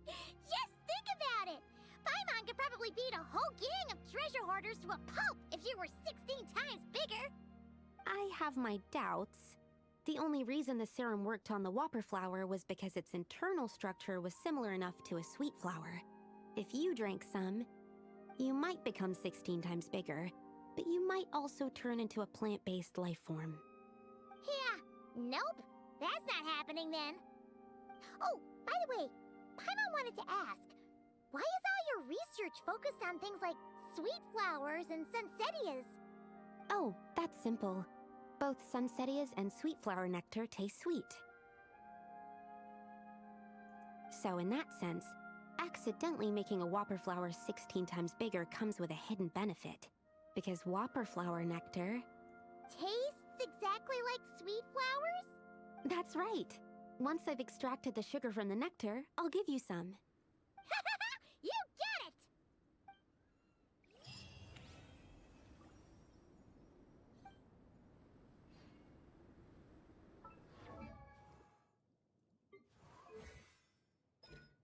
Just think about it! Paimon could probably beat a whole gang of treasure hoarders to a pulp if you were 16 times bigger! I have my doubts. The only reason the serum worked on the whopper flower was because its internal structure was similar enough to a sweet flower. If you drank some, you might become 16 times bigger, but you might also turn into a plant-based life form. Yeah, nope. That's not happening then. Oh, by the way, Paimon wanted to ask, why is all your research focused on things like sweet flowers and sunsettias? Oh, that's simple. Both sunsettias and sweet flower nectar taste sweet. So in that sense, accidentally making a whopper flower 16 times bigger comes with a hidden benefit. Because whopper flower nectar... Tastes exactly like sweet flowers? That's right. Once I've extracted the sugar from the nectar, I'll give you some. You get it!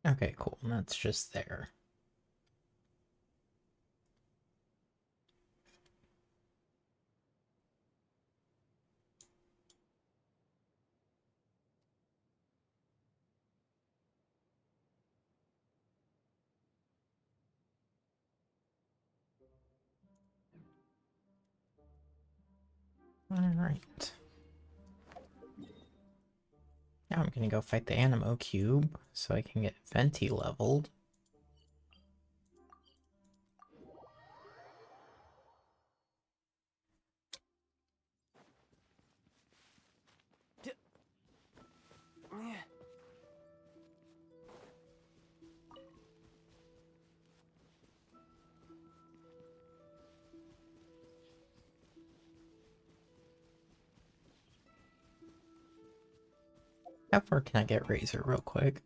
Okay, cool. That's just there. Alright. Now I'm gonna go fight the Animo Cube so I can get Venti leveled. How far can I get Razor real quick?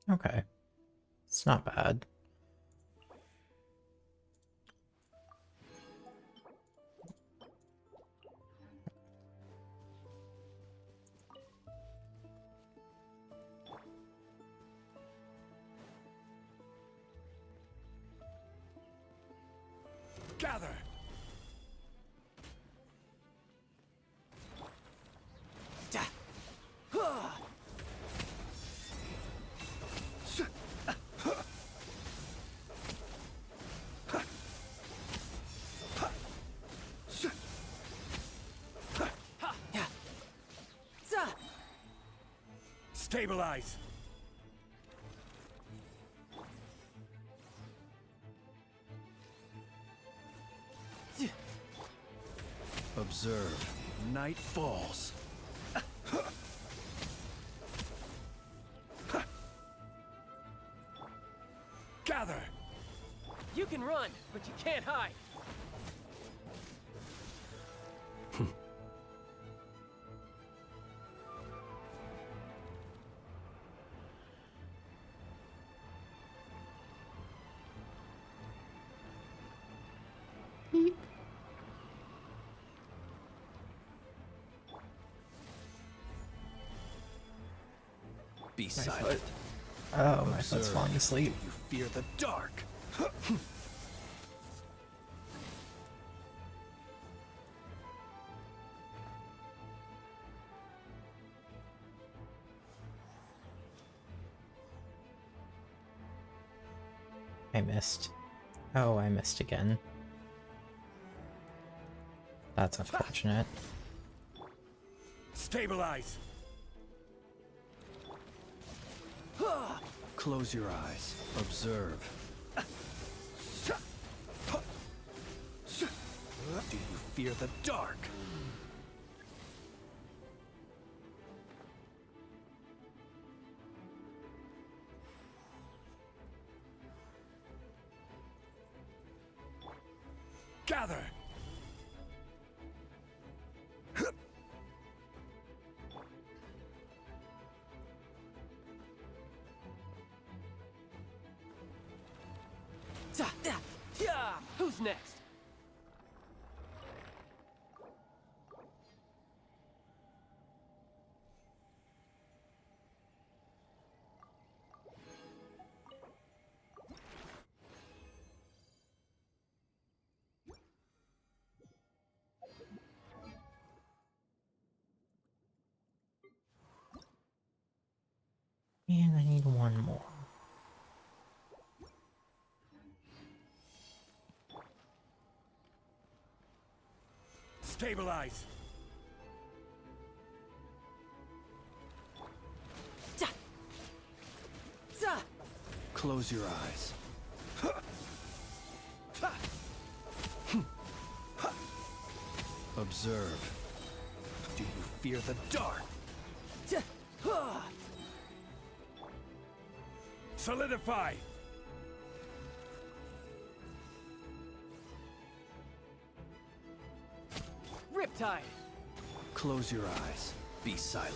Okay. It's not bad. Gather! Stabilize! Observe. Night falls. Gather! You can run, but you can't hide. Be silent. Oh, my foot's falling asleep. You fear the dark. I missed. Oh, I missed again. That's unfortunate. Stabilize! Close your eyes. Observe. Do you fear the dark? Gather! Who's next? And I need one more. Stabilize! Close your eyes. Observe. Do you fear the dark? Solidify! Riptide! Close your eyes. Be silent.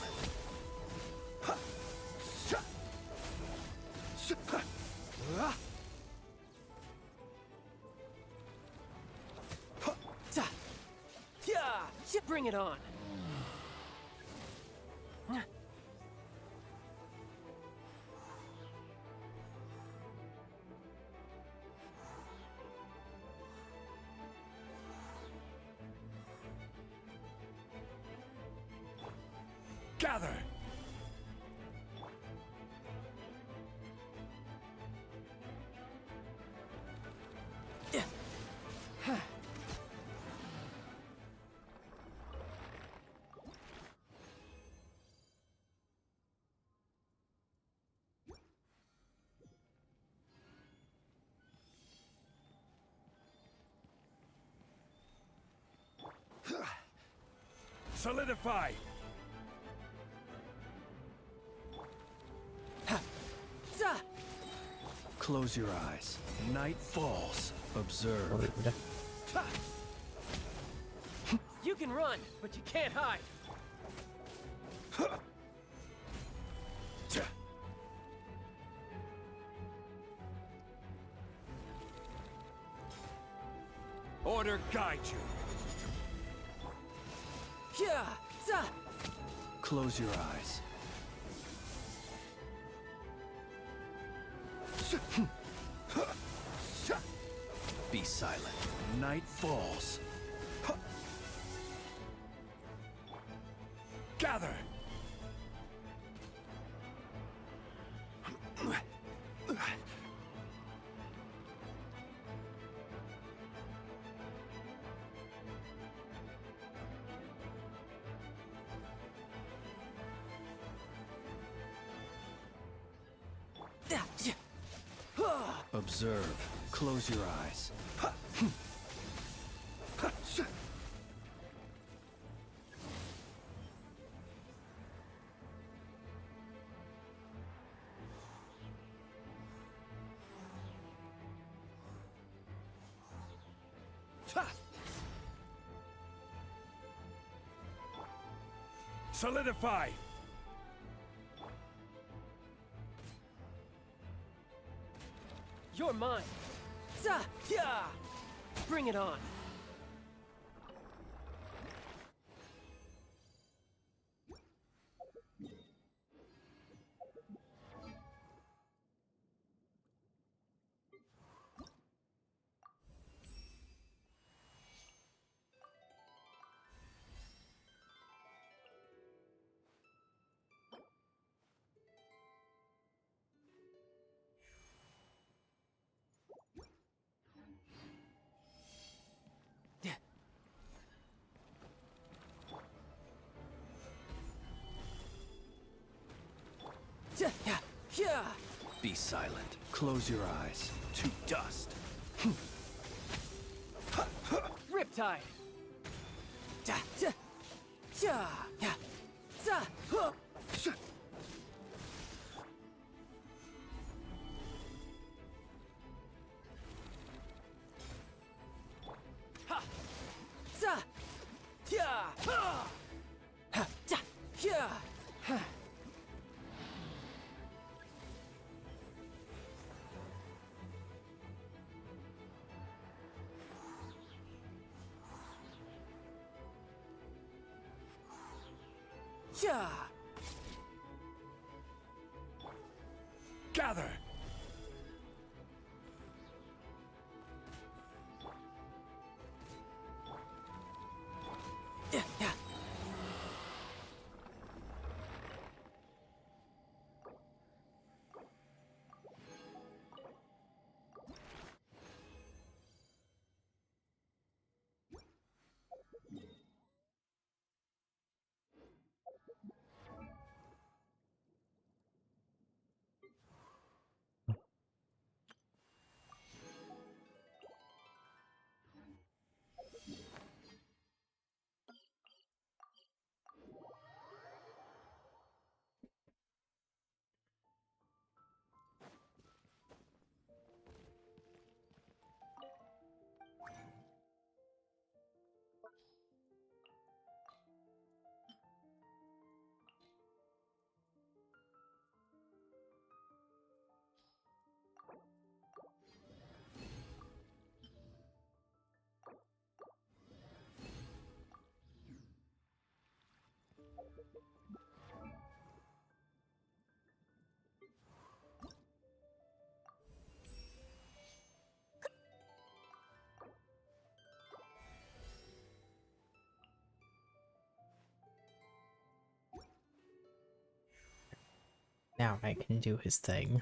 Bring it on! Gather! Solidify! Close your eyes. Night falls. Observe. You can run, but you can't hide. Order guide you. Close your eyes. Be silent. Night falls. Gather! Observe. Close your eyes. Solidify! You're mine. Za! Yeah! Bring it on. Be silent. Close your eyes. To dust. Riptide. Ja, ja, ja, ja, za, huh. Ha, za, ja, ha, ha, ja, ja, ha. Yeah. Gather! Yeah, yeah. Now I can do his thing.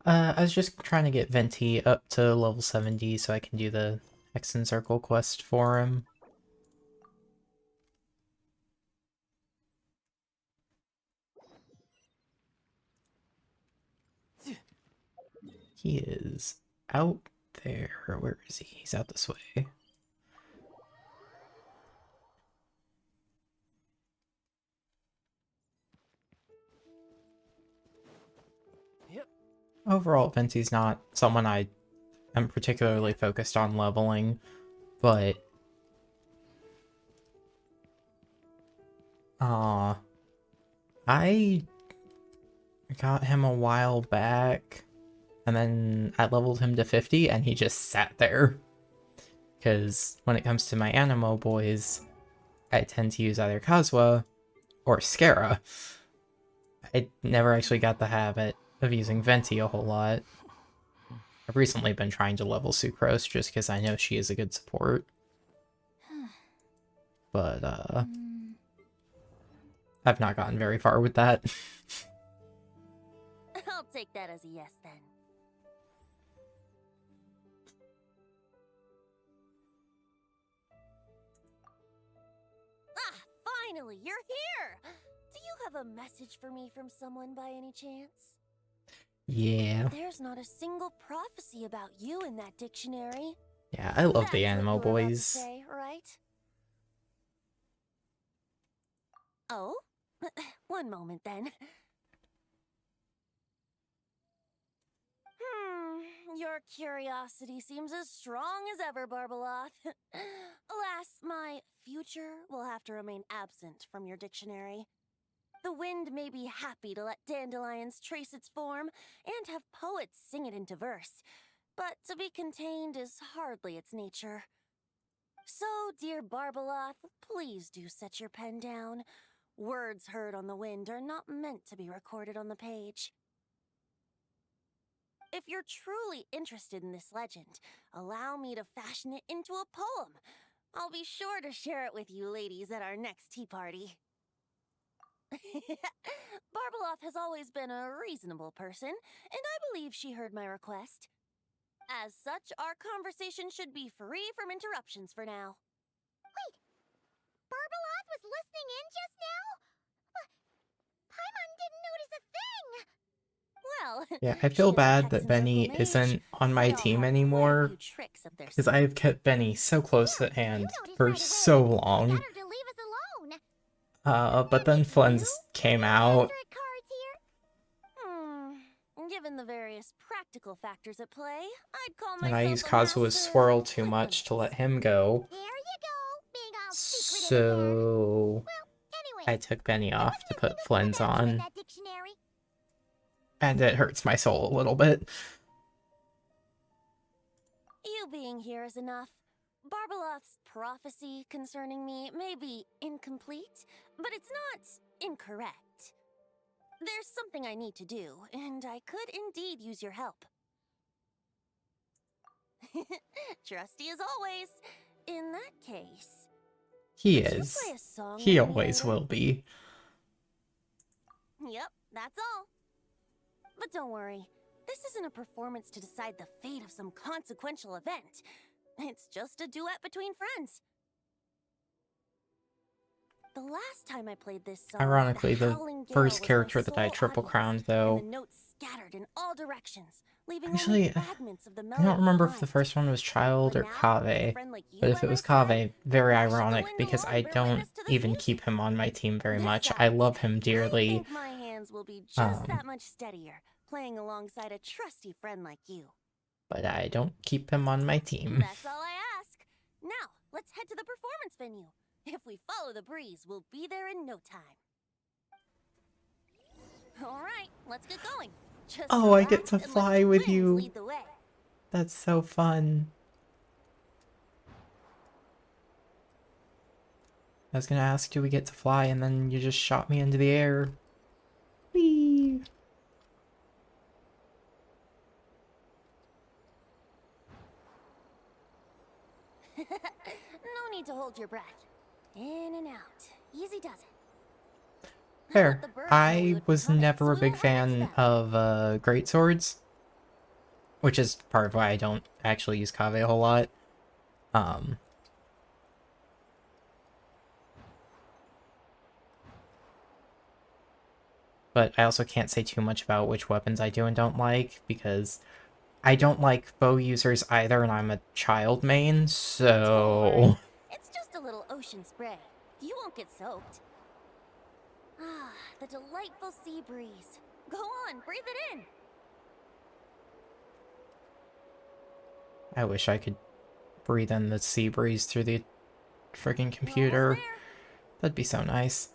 I was just trying to get Venti up to level 70 so I can do the Hexenzirkel quest for him. He is out there. Where is he? He's out this way. Yep. Overall, Venti's not someone I am particularly focused on leveling, but I got him a while back, and then I leveled him to 50, and he just sat there. Because when it comes to my Animo boys, I tend to use either Kazuha or Scara. I never actually got the habit of using Venti a whole lot. I've recently been trying to level Sucrose just because I know she is a good support. But, I've not gotten very far with that. I'll take that as a yes then. Ah, finally, you're here! Do you have a message for me from someone by any chance? Yeah. There's not a single prophecy about you in that dictionary. Yeah, I love the That's what Animo you were about to boys. say, right? Oh? One moment then. Your curiosity seems as strong as ever, Barbeloth. Alas, my future will have to remain absent from your dictionary. The wind may be happy to let dandelions trace its form and have poets sing it into verse, but to be contained is hardly its nature. So, dear Barbeloth, please do set your pen down. Words heard on the wind are not meant to be recorded on the page. If you're truly interested in this legend, allow me to fashion it into a poem. I'll be sure to share it with you ladies at our next tea party. Barbeloth has always been a reasonable person, and I believe she heard my request. As such, our conversation should be free from interruptions for now. Wait! Barbeloth was listening in just now? Paimon didn't notice a thing! Well, Yeah, I feel bad that Benny isn't on my team anymore, because I have kept Benny so close at hand for so long. But then Flens came out, Given the various practical factors at play, I'd call and I myself used a Kazua's master swirl too much to let him go. So I took Benny off to put Flens on. And it hurts my soul a little bit. You being here is enough. Barbeloth's prophecy concerning me may be incomplete, but it's not incorrect. There's something I need to do, and I could indeed use your help. Trusty as always. In that case... He is. He always will be. Yep, that's all. But don't worry, this isn't a performance to decide the fate of some consequential event. It's just a duet between friends. The last time I played this song, Ironically, the howling gale first was character my that I sole triple audience, crowned, and though. the notes scattered in all directions, leaving Actually, only fragments of the I melody don't remember if behind. the first one was Child or Kaveh, friend like you but if by it was my side, Kaveh, very I should go ironic in because alone, I bear don't witness to this even music. keep him on my team very much. I Besides, love him I dearly. think my hands will be just that much steadier, playing alongside a trusty friend like you. But I don't keep him on my team. That's all I ask. Now, let's head to the performance venue. If we follow the breeze, we'll be there in no time. All right, let's get going. Just Oh, I get relax to and let fly the with winds you. lead the way. That's so fun. I was gonna ask, do we get to fly, and then you just shot me into the air. Whee! No need to hold your breath. In and out. Easy does it. Fair. I was never a big fan of great swords, which is part of why I don't actually use Kaveh a whole lot. But I also can't say too much about which weapons I do and don't like, because I don't like bow users either, and I'm a child main, so... It's just a little ocean spray. You won't get soaked. Ah, the delightful sea breeze. Go on, breathe it in. I wish I could breathe in the sea breeze through the friggin' computer. That'd be so nice.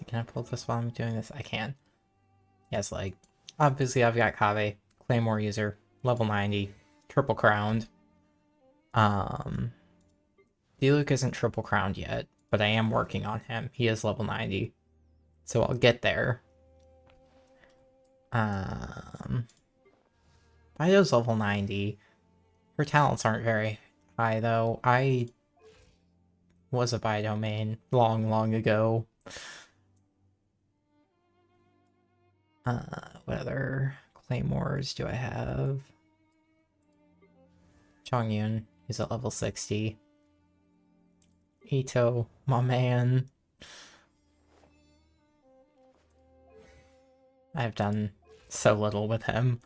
Can I pull this while I'm doing this? I can. Yes, like, obviously I've got Kaveh, Claymore user, level 90, triple crowned. D-Luke isn't triple crowned yet, but I am working on him. He is level 90, so I'll get there. Fido's level 90. Her talents aren't very high, though. I was a Bido main long, long ago. What other claymores do I have? Chongyun is at level 60. Ito, my man. I've done so little with him.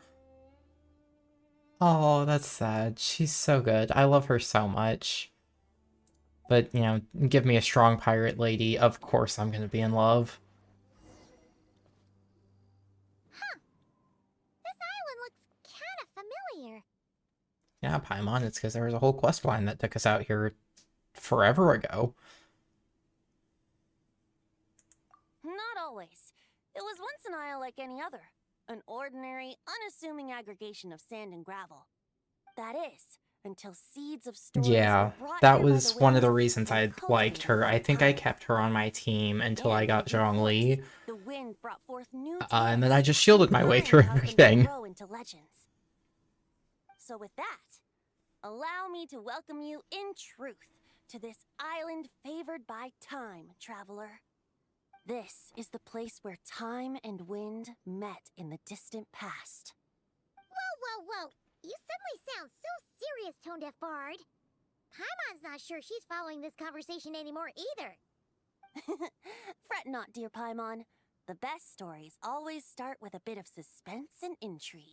Oh, that's sad. She's so good. I love her so much. But, you know, give me a strong pirate lady, of course I'm gonna be in love. This island looks kind of familiar. Yeah, Paimon, it's because there was a whole quest line that took us out here forever ago. Not always. It was once an isle like any other. An ordinary, unassuming aggregation of sand and gravel. That is, until seeds of stories Yeah, were brought that here by was the one of the wind reasons I and liked her. I think I cultivated kept her on my team until I And, got of Zhongli, course, the wind brought forth new and then tales. I just shielded my way Durin through caused them to everything. grow into legends. So with that, allow me to welcome you in truth to this island favored by time, traveler. This is the place where time and wind met in the distant past. Whoa. You suddenly sound so serious, Tone Deaf Bard. Paimon's not sure she's following this conversation anymore either. Fret not, dear Paimon. The best stories always start with a bit of suspense and intrigue.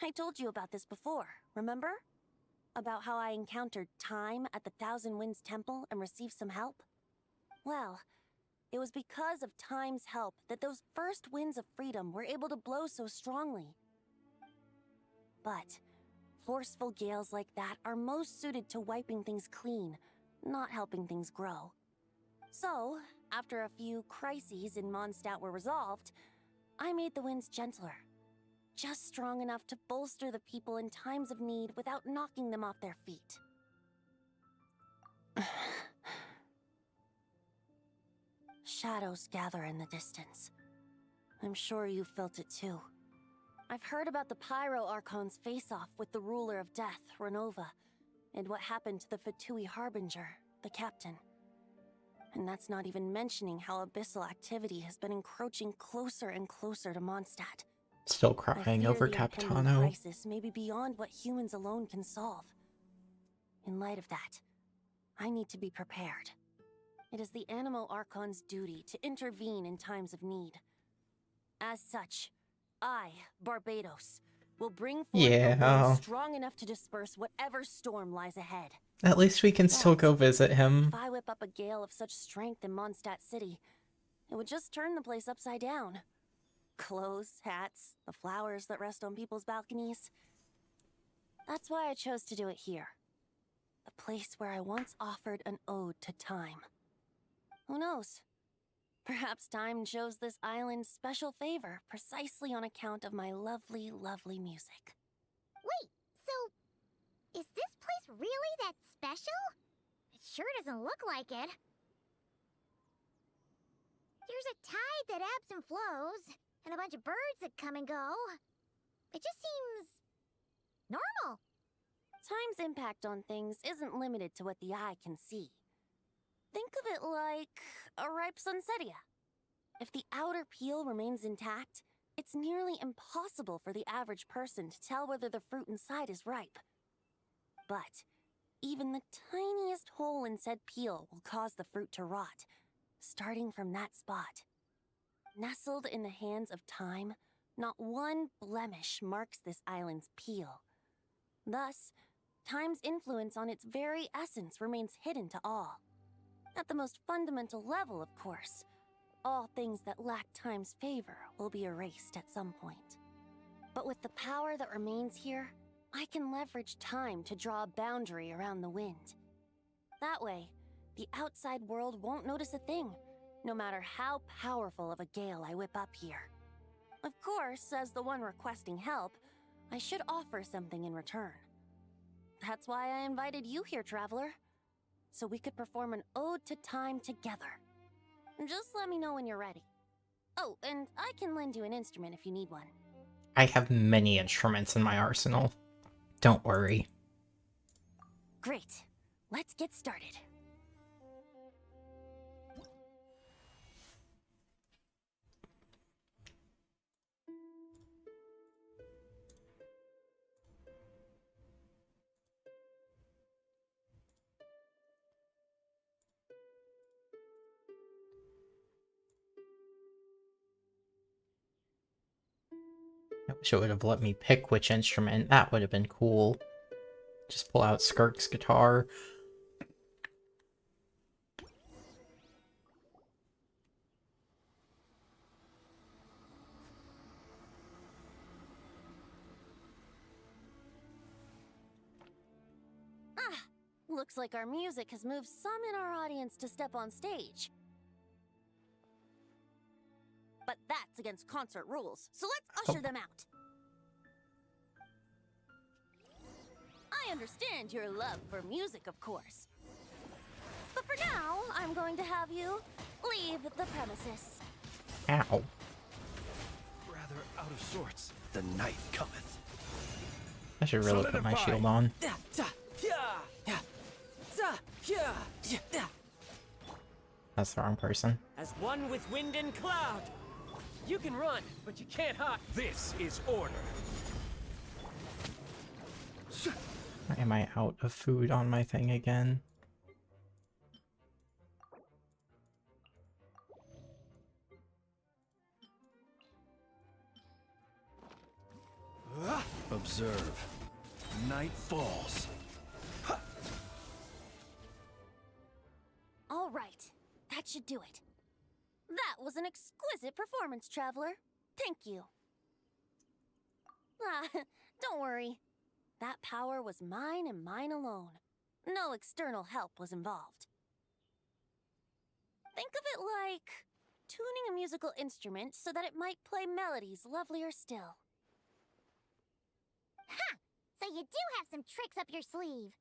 I told you about this before, remember? About how I encountered Time at the Thousand Winds Temple and received some help? Well, it was because of Time's help that those first winds of freedom were able to blow so strongly. But forceful gales like that are most suited to wiping things clean, not helping things grow. So, after a few crises in Mondstadt were resolved, I made the winds gentler. Just strong enough to bolster the people in times of need without knocking them off their feet. Shadows gather in the distance. I'm sure you felt it too. I've heard about the Pyro Archon's face-off with the ruler of death, Renova, and what happened to the Fatui Harbinger, the captain. And that's not even mentioning how abyssal activity has been encroaching closer and closer to Mondstadt. Still crying over The impending Capitano. crisis may be beyond what humans alone can solve. In light of that, I need to be prepared. It is the Animo Archon's duty to intervene in times of need. As such, I, Barbados, will bring forth a wind strong enough to disperse whatever storm lies ahead. At least we can still go visit him. If I whip up a gale of such strength in Mondstadt City, it would just turn the place upside down. Clothes, hats, the flowers that rest on people's balconies. That's why I chose to do it here. The place where I once offered an ode to time. Who knows? Perhaps time shows this island special favor precisely on account of my lovely, lovely music. Wait, so is this place really that special? It sure doesn't look like it. There's a tide that ebbs and flows, and a bunch of birds that come and go. It just seems normal. Time's impact on things isn't limited to what the eye can see. Think of it like a ripe sunsetia. If the outer peel remains intact, it's nearly impossible for the average person to tell whether the fruit inside is ripe. But even the tiniest hole in said peel will cause the fruit to rot, starting from that spot. Nestled in the hands of time, not one blemish marks this island's peel. Thus, time's influence on its very essence remains hidden to all. At the most fundamental level, of course, all things that lack time's favor will be erased at some point. But with the power that remains here, I can leverage time to draw a boundary around the wind. That way, the outside world won't notice a thing, no matter how powerful of a gale I whip up here. Of course, as the one requesting help, I should offer something in return. That's why I invited you here, traveler. So we could perform an ode to time together. Just let me know when you're ready. Oh, and I can lend you an instrument if you need one. I have many instruments in my arsenal. Don't worry. Great. Let's get started. I wish it would have let me pick which instrument. That would have been cool. Just pull out Skirk's guitar. Looks like our music has moved some in our audience to step on stage. But that's against concert rules, so let's usher them out. I understand your love for music, of course. But for now, I'm going to have you leave the premises. Ow. Rather out of sorts. The night cometh. I should really put my shield on. That's the wrong person. As one with wind and cloud. You can run, but you can't hide. This is order. Am I out of food on my thing again? Observe. Night falls. All right, that should do it. That was an exquisite performance, Traveler. Thank you. Don't worry. That power was mine and mine alone. No external help was involved. Think of it like tuning a musical instrument so that it might play melodies lovelier still. Ha! So you do have some tricks up your sleeve.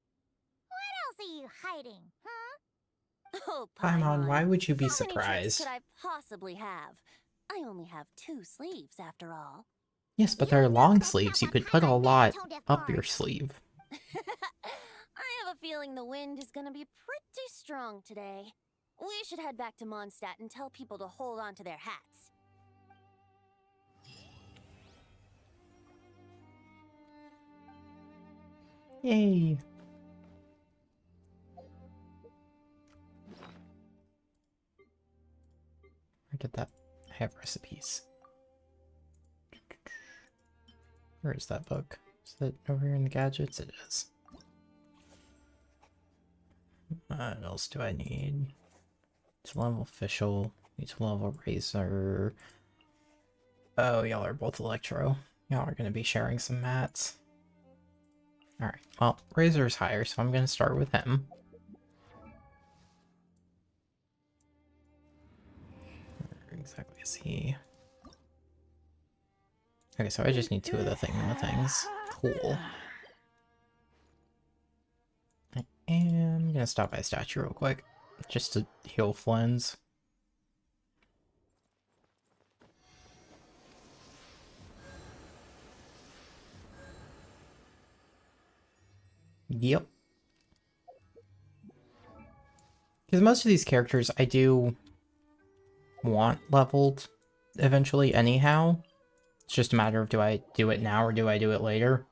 What else are you hiding, huh? Oh, Paimon, why would you be How many tricks surprised? could I possibly have? I only have 2 sleeves, after all. Yes, but they're long sleeves. You could put a lot up your sleeve. I have a feeling the wind is gonna be pretty strong today. We should head back to Mondstadt and tell people to hold on to their hats. Yay! Where did that? I have recipes. Where is that book? Is that over here in the gadgets? It is. What else do I need? To level official. Need to level razor. Oh, y'all are both electro. Y'all are gonna be sharing some mats. Alright, well, razor's higher, so I'm gonna start with him. Where exactly is he? Okay, so I just need 2 of the things. Cool. I am gonna stop by a statue real quick, just to heal Flynn's. Yep. Because most of these characters I do want leveled eventually anyhow. It's just a matter of do I do it now or do I do it later?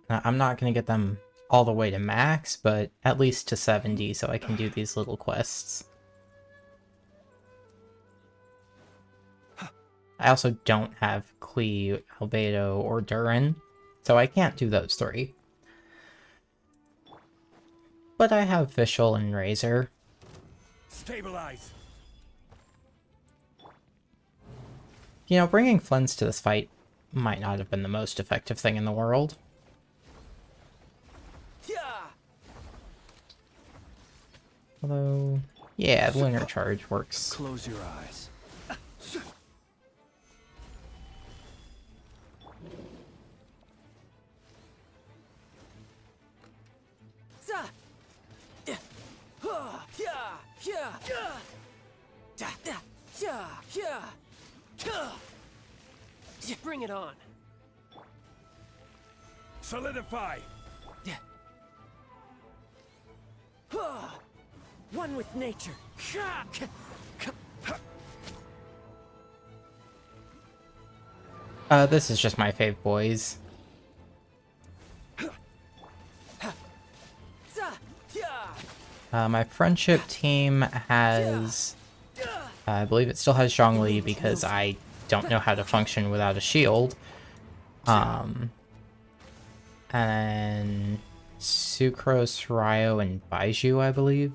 Now, I'm not going to get them all the way to max, but at least to 70 so I can do these little quests. I also don't have Klee, Albedo, or Durin, so I can't do those 3. But I have Fischl and Razor. Stabilize. You know, bringing Flynn's to this fight might not have been the most effective thing in the world. Although, yeah, Lunar Charge works. Close your eyes. Bring it on. Solidify. One with nature. This is just my fave boys. My friendship team has, I believe it still has Zhongli because I don't know how to function without a shield. And Sucrose, Ryo, and Baiju, I believe.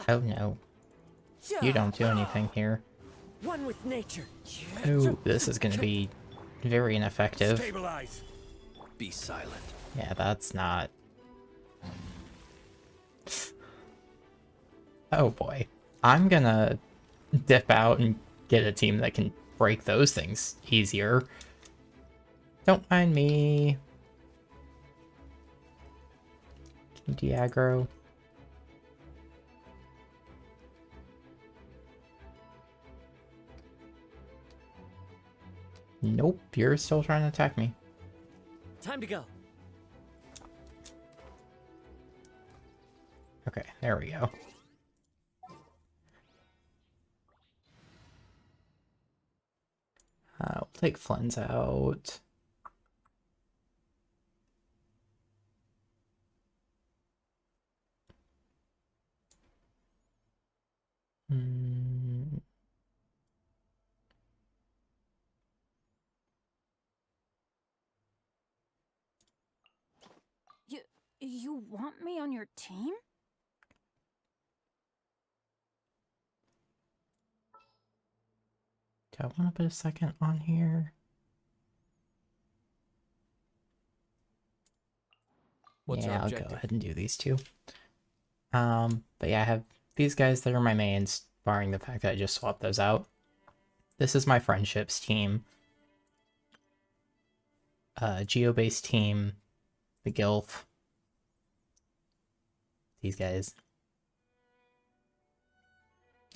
Oh no. You don't do anything here. One with nature. Ooh, this is gonna be very ineffective. Stabilize. Be silent. Yeah, that's not... Oh boy. I'm gonna dip out and get a team that can break those things easier. Don't mind me. Can you de-aggro? Nope, you're still trying to attack me. Time to go. Okay, there we go. We'll take Flynn's out. You want me on your team? Do I want to put a second on here? What's yeah, our I'll objective? go ahead and do these two. But yeah, I have these guys that are my mains, barring the fact that I just swapped those out. This is my friendships team. Geo-based team, the Gilf. These guys.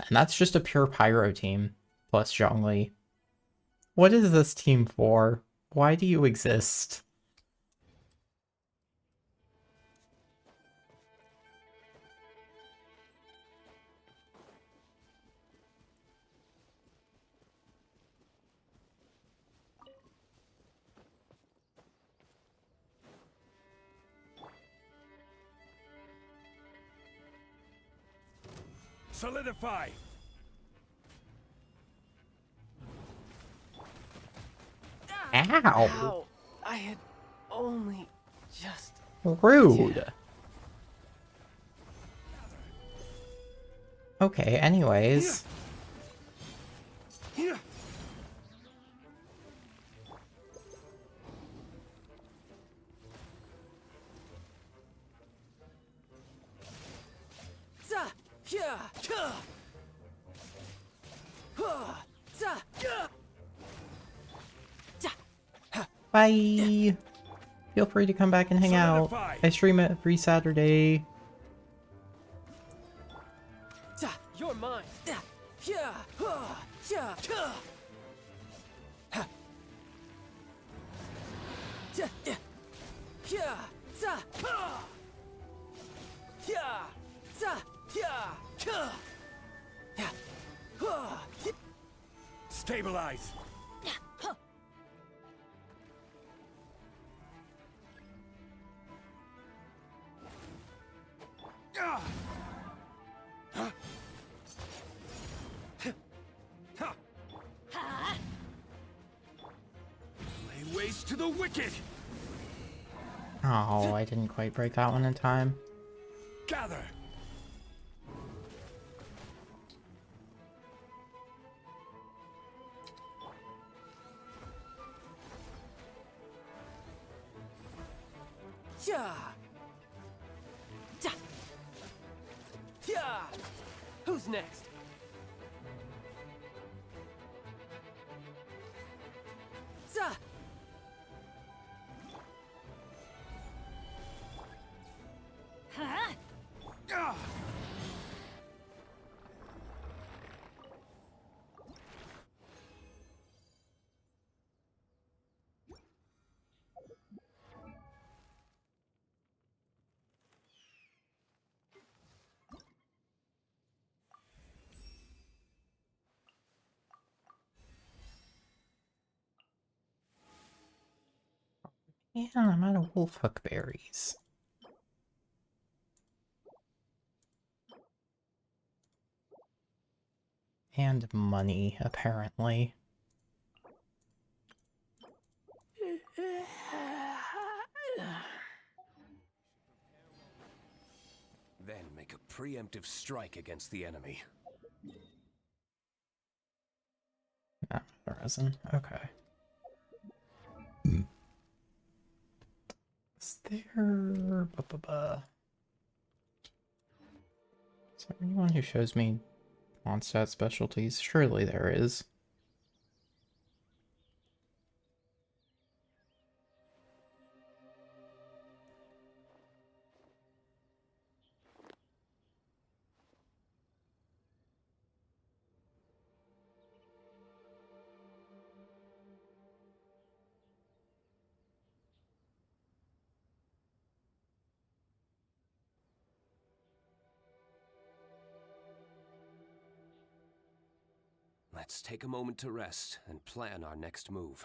And that's just a pure Pyro team, plus Zhongli. What is this team for? Why do you exist? Solidify. Ow! I had only just... Rude! Okay, anyways. Bye! Feel free to come back and hang out. I stream it every Saturday. You're mine. Stabilize. Lay waste to the wicked. Oh, I didn't quite break that one in time. Gather. Who's next? Man, I'm out of wolfhook berries. And money, apparently. Then make a preemptive strike against the enemy. Ah, resin. Okay. Is there... Is there anyone who shows me Mondstadt specialties? Surely there is. Let's take a moment to rest and plan our next move.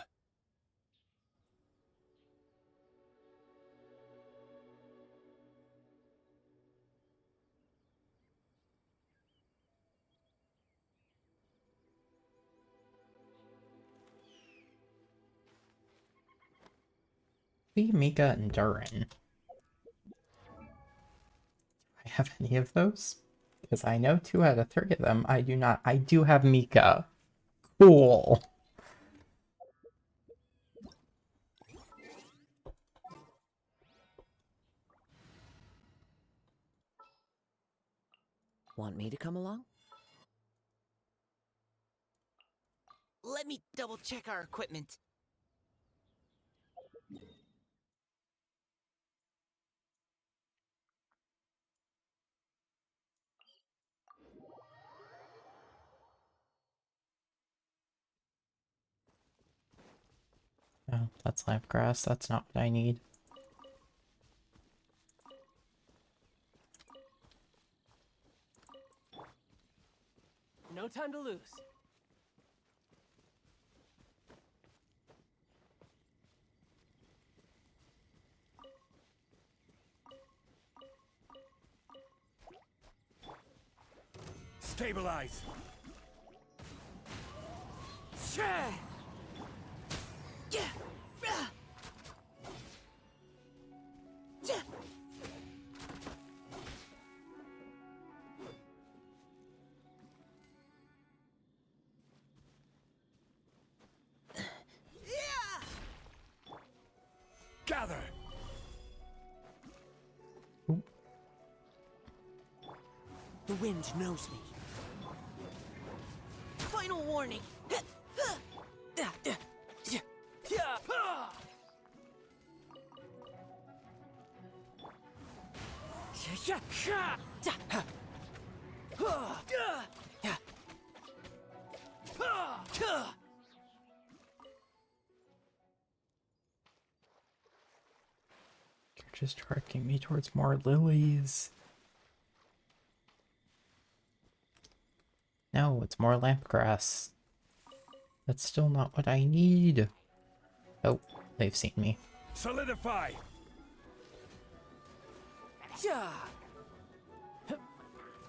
Lee, Mika, and Durin. I have any of those? Because I know 2 out of 3 of them I do not. I do have Mika. Cool. Want me to come along? Let me double check our equipment. Oh, that's lampgrass. That's not what I need. No time to lose. Stabilize! Gather! The wind knows me. Final warning. You're just directing me towards more lilies. No, it's more lampgrass. That's still not what I need. Oh, they've seen me. Solidify! Well,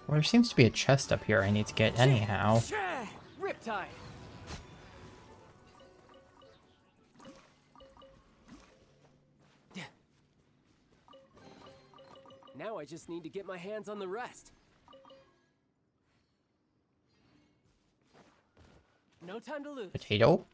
there seems to be a chest up here I need to get anyhow. Riptide. Now I just need to get my hands on the rest. No time to lose. Potato?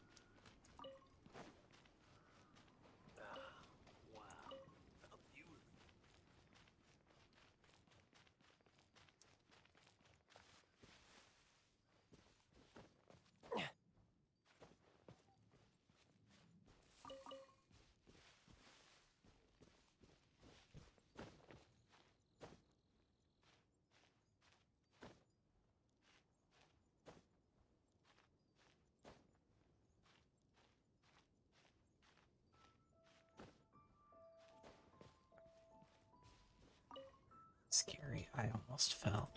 Scary, I almost fell.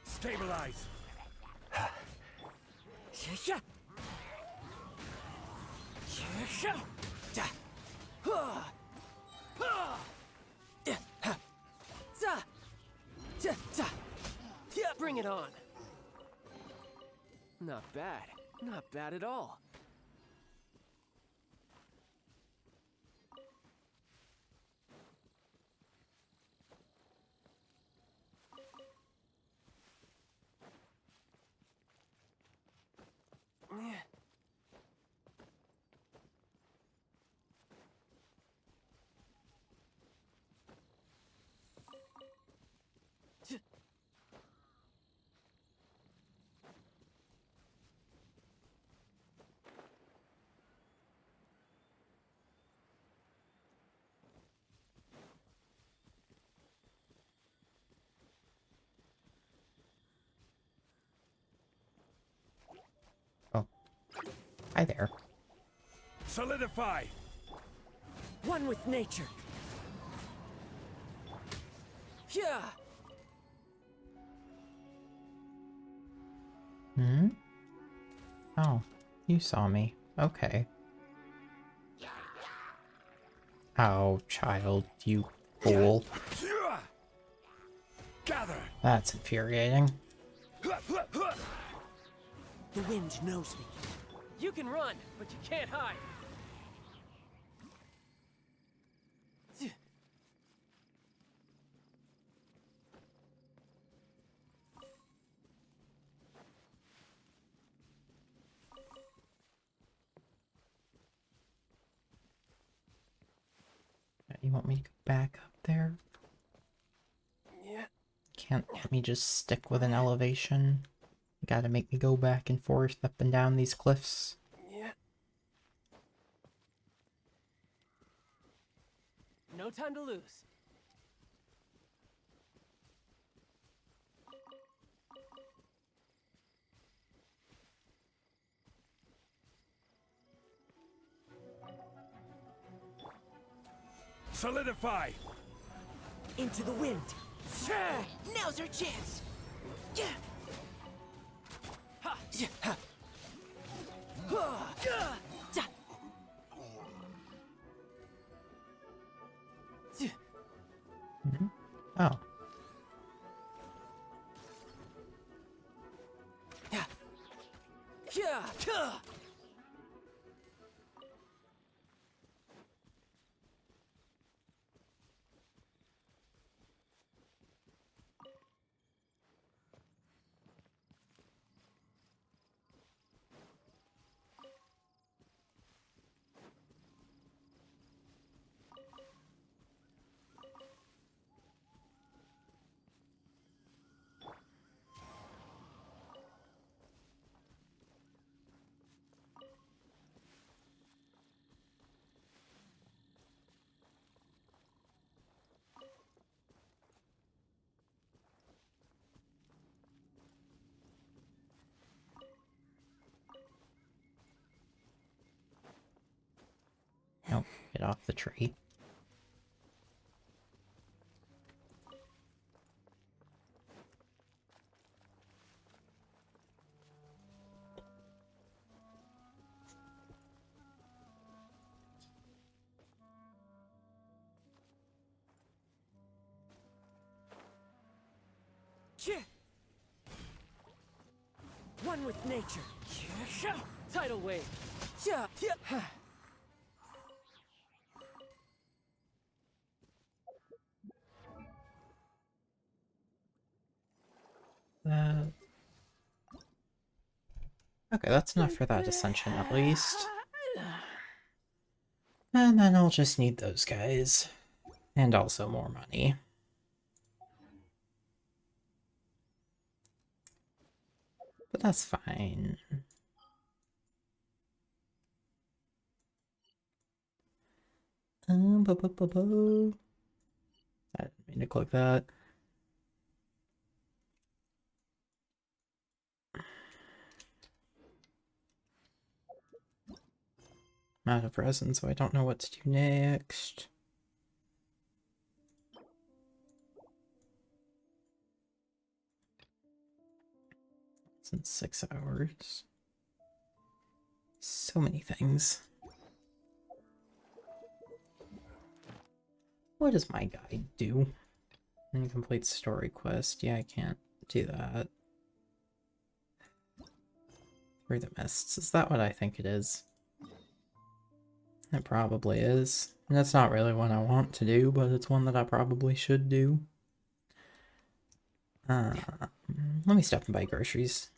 Stabilize! Bring it on. Not bad. Not bad at all. Hi there. Solidify! One with nature. Yeah. Hmm? Oh, you saw me. Okay. Oh, child, you fool. Gather! That's infuriating. The wind knows me. You can run, but you can't hide. You want me to go back up there? Yeah. Can't let me just stick with an elevation. You gotta make me go back and forth up and down these cliffs. Yeah. No time to lose. Solidify! Into the wind. Now's our chance. Yeah. Ha. Yeah. Ha. Ja. Mm-hmm. Oh. Yeah. Yeah. Nope, get off the tree. One with nature. Tidal wave. Yeah. Okay, that's enough for that ascension at least. And then I'll just need those guys. And also more money. But that's fine. I didn't mean to click that. I'm out of resin, so I don't know what to do next. It's in 6 hours. So many things. What does my guide do? Incomplete story quest. Yeah, I can't do that. Through the Mists. Is that what I think it is? It probably is. And that's not really what I want to do, but it's one that I probably should do. Let me stop and buy groceries.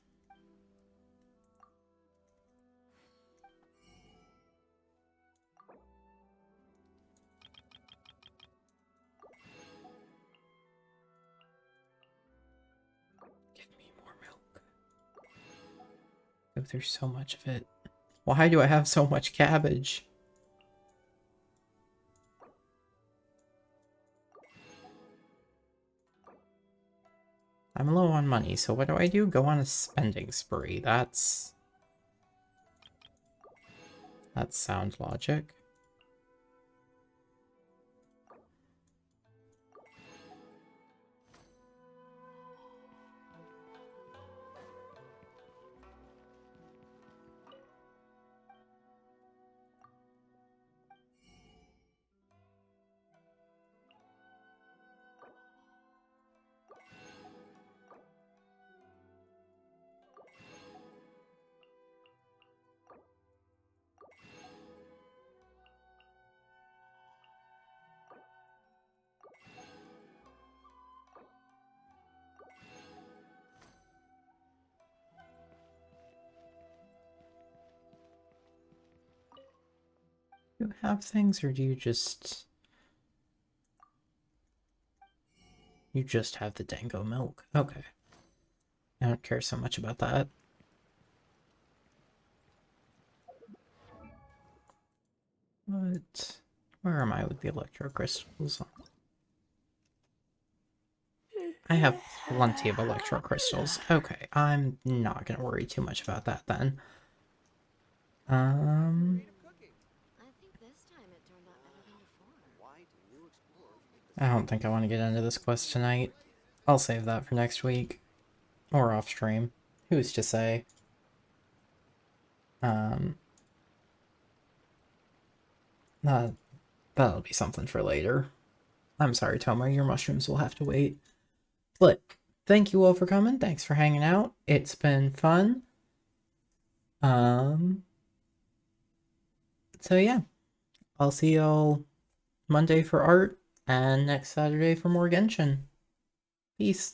Give me more milk. Oh, there's so much of it. Why do I have so much cabbage? I'm low on money, so what do? Go on a spending spree. That's sound logic. Do you have things, or do you just... You just have the dango milk. Okay. I don't care so much about that. But... Where am I with the electro crystals? I have plenty of electro crystals. Okay, I'm not gonna worry too much about that then. I don't think I want to get into this quest tonight. I'll save that for next week. Or off stream. Who's to say? That'll be something for later. I'm sorry, Tomo, your mushrooms will have to wait. But thank you all for coming. Thanks for hanging out. It's been fun. So yeah. I'll see y'all Monday for art, and next Saturday for more Genshin. Peace.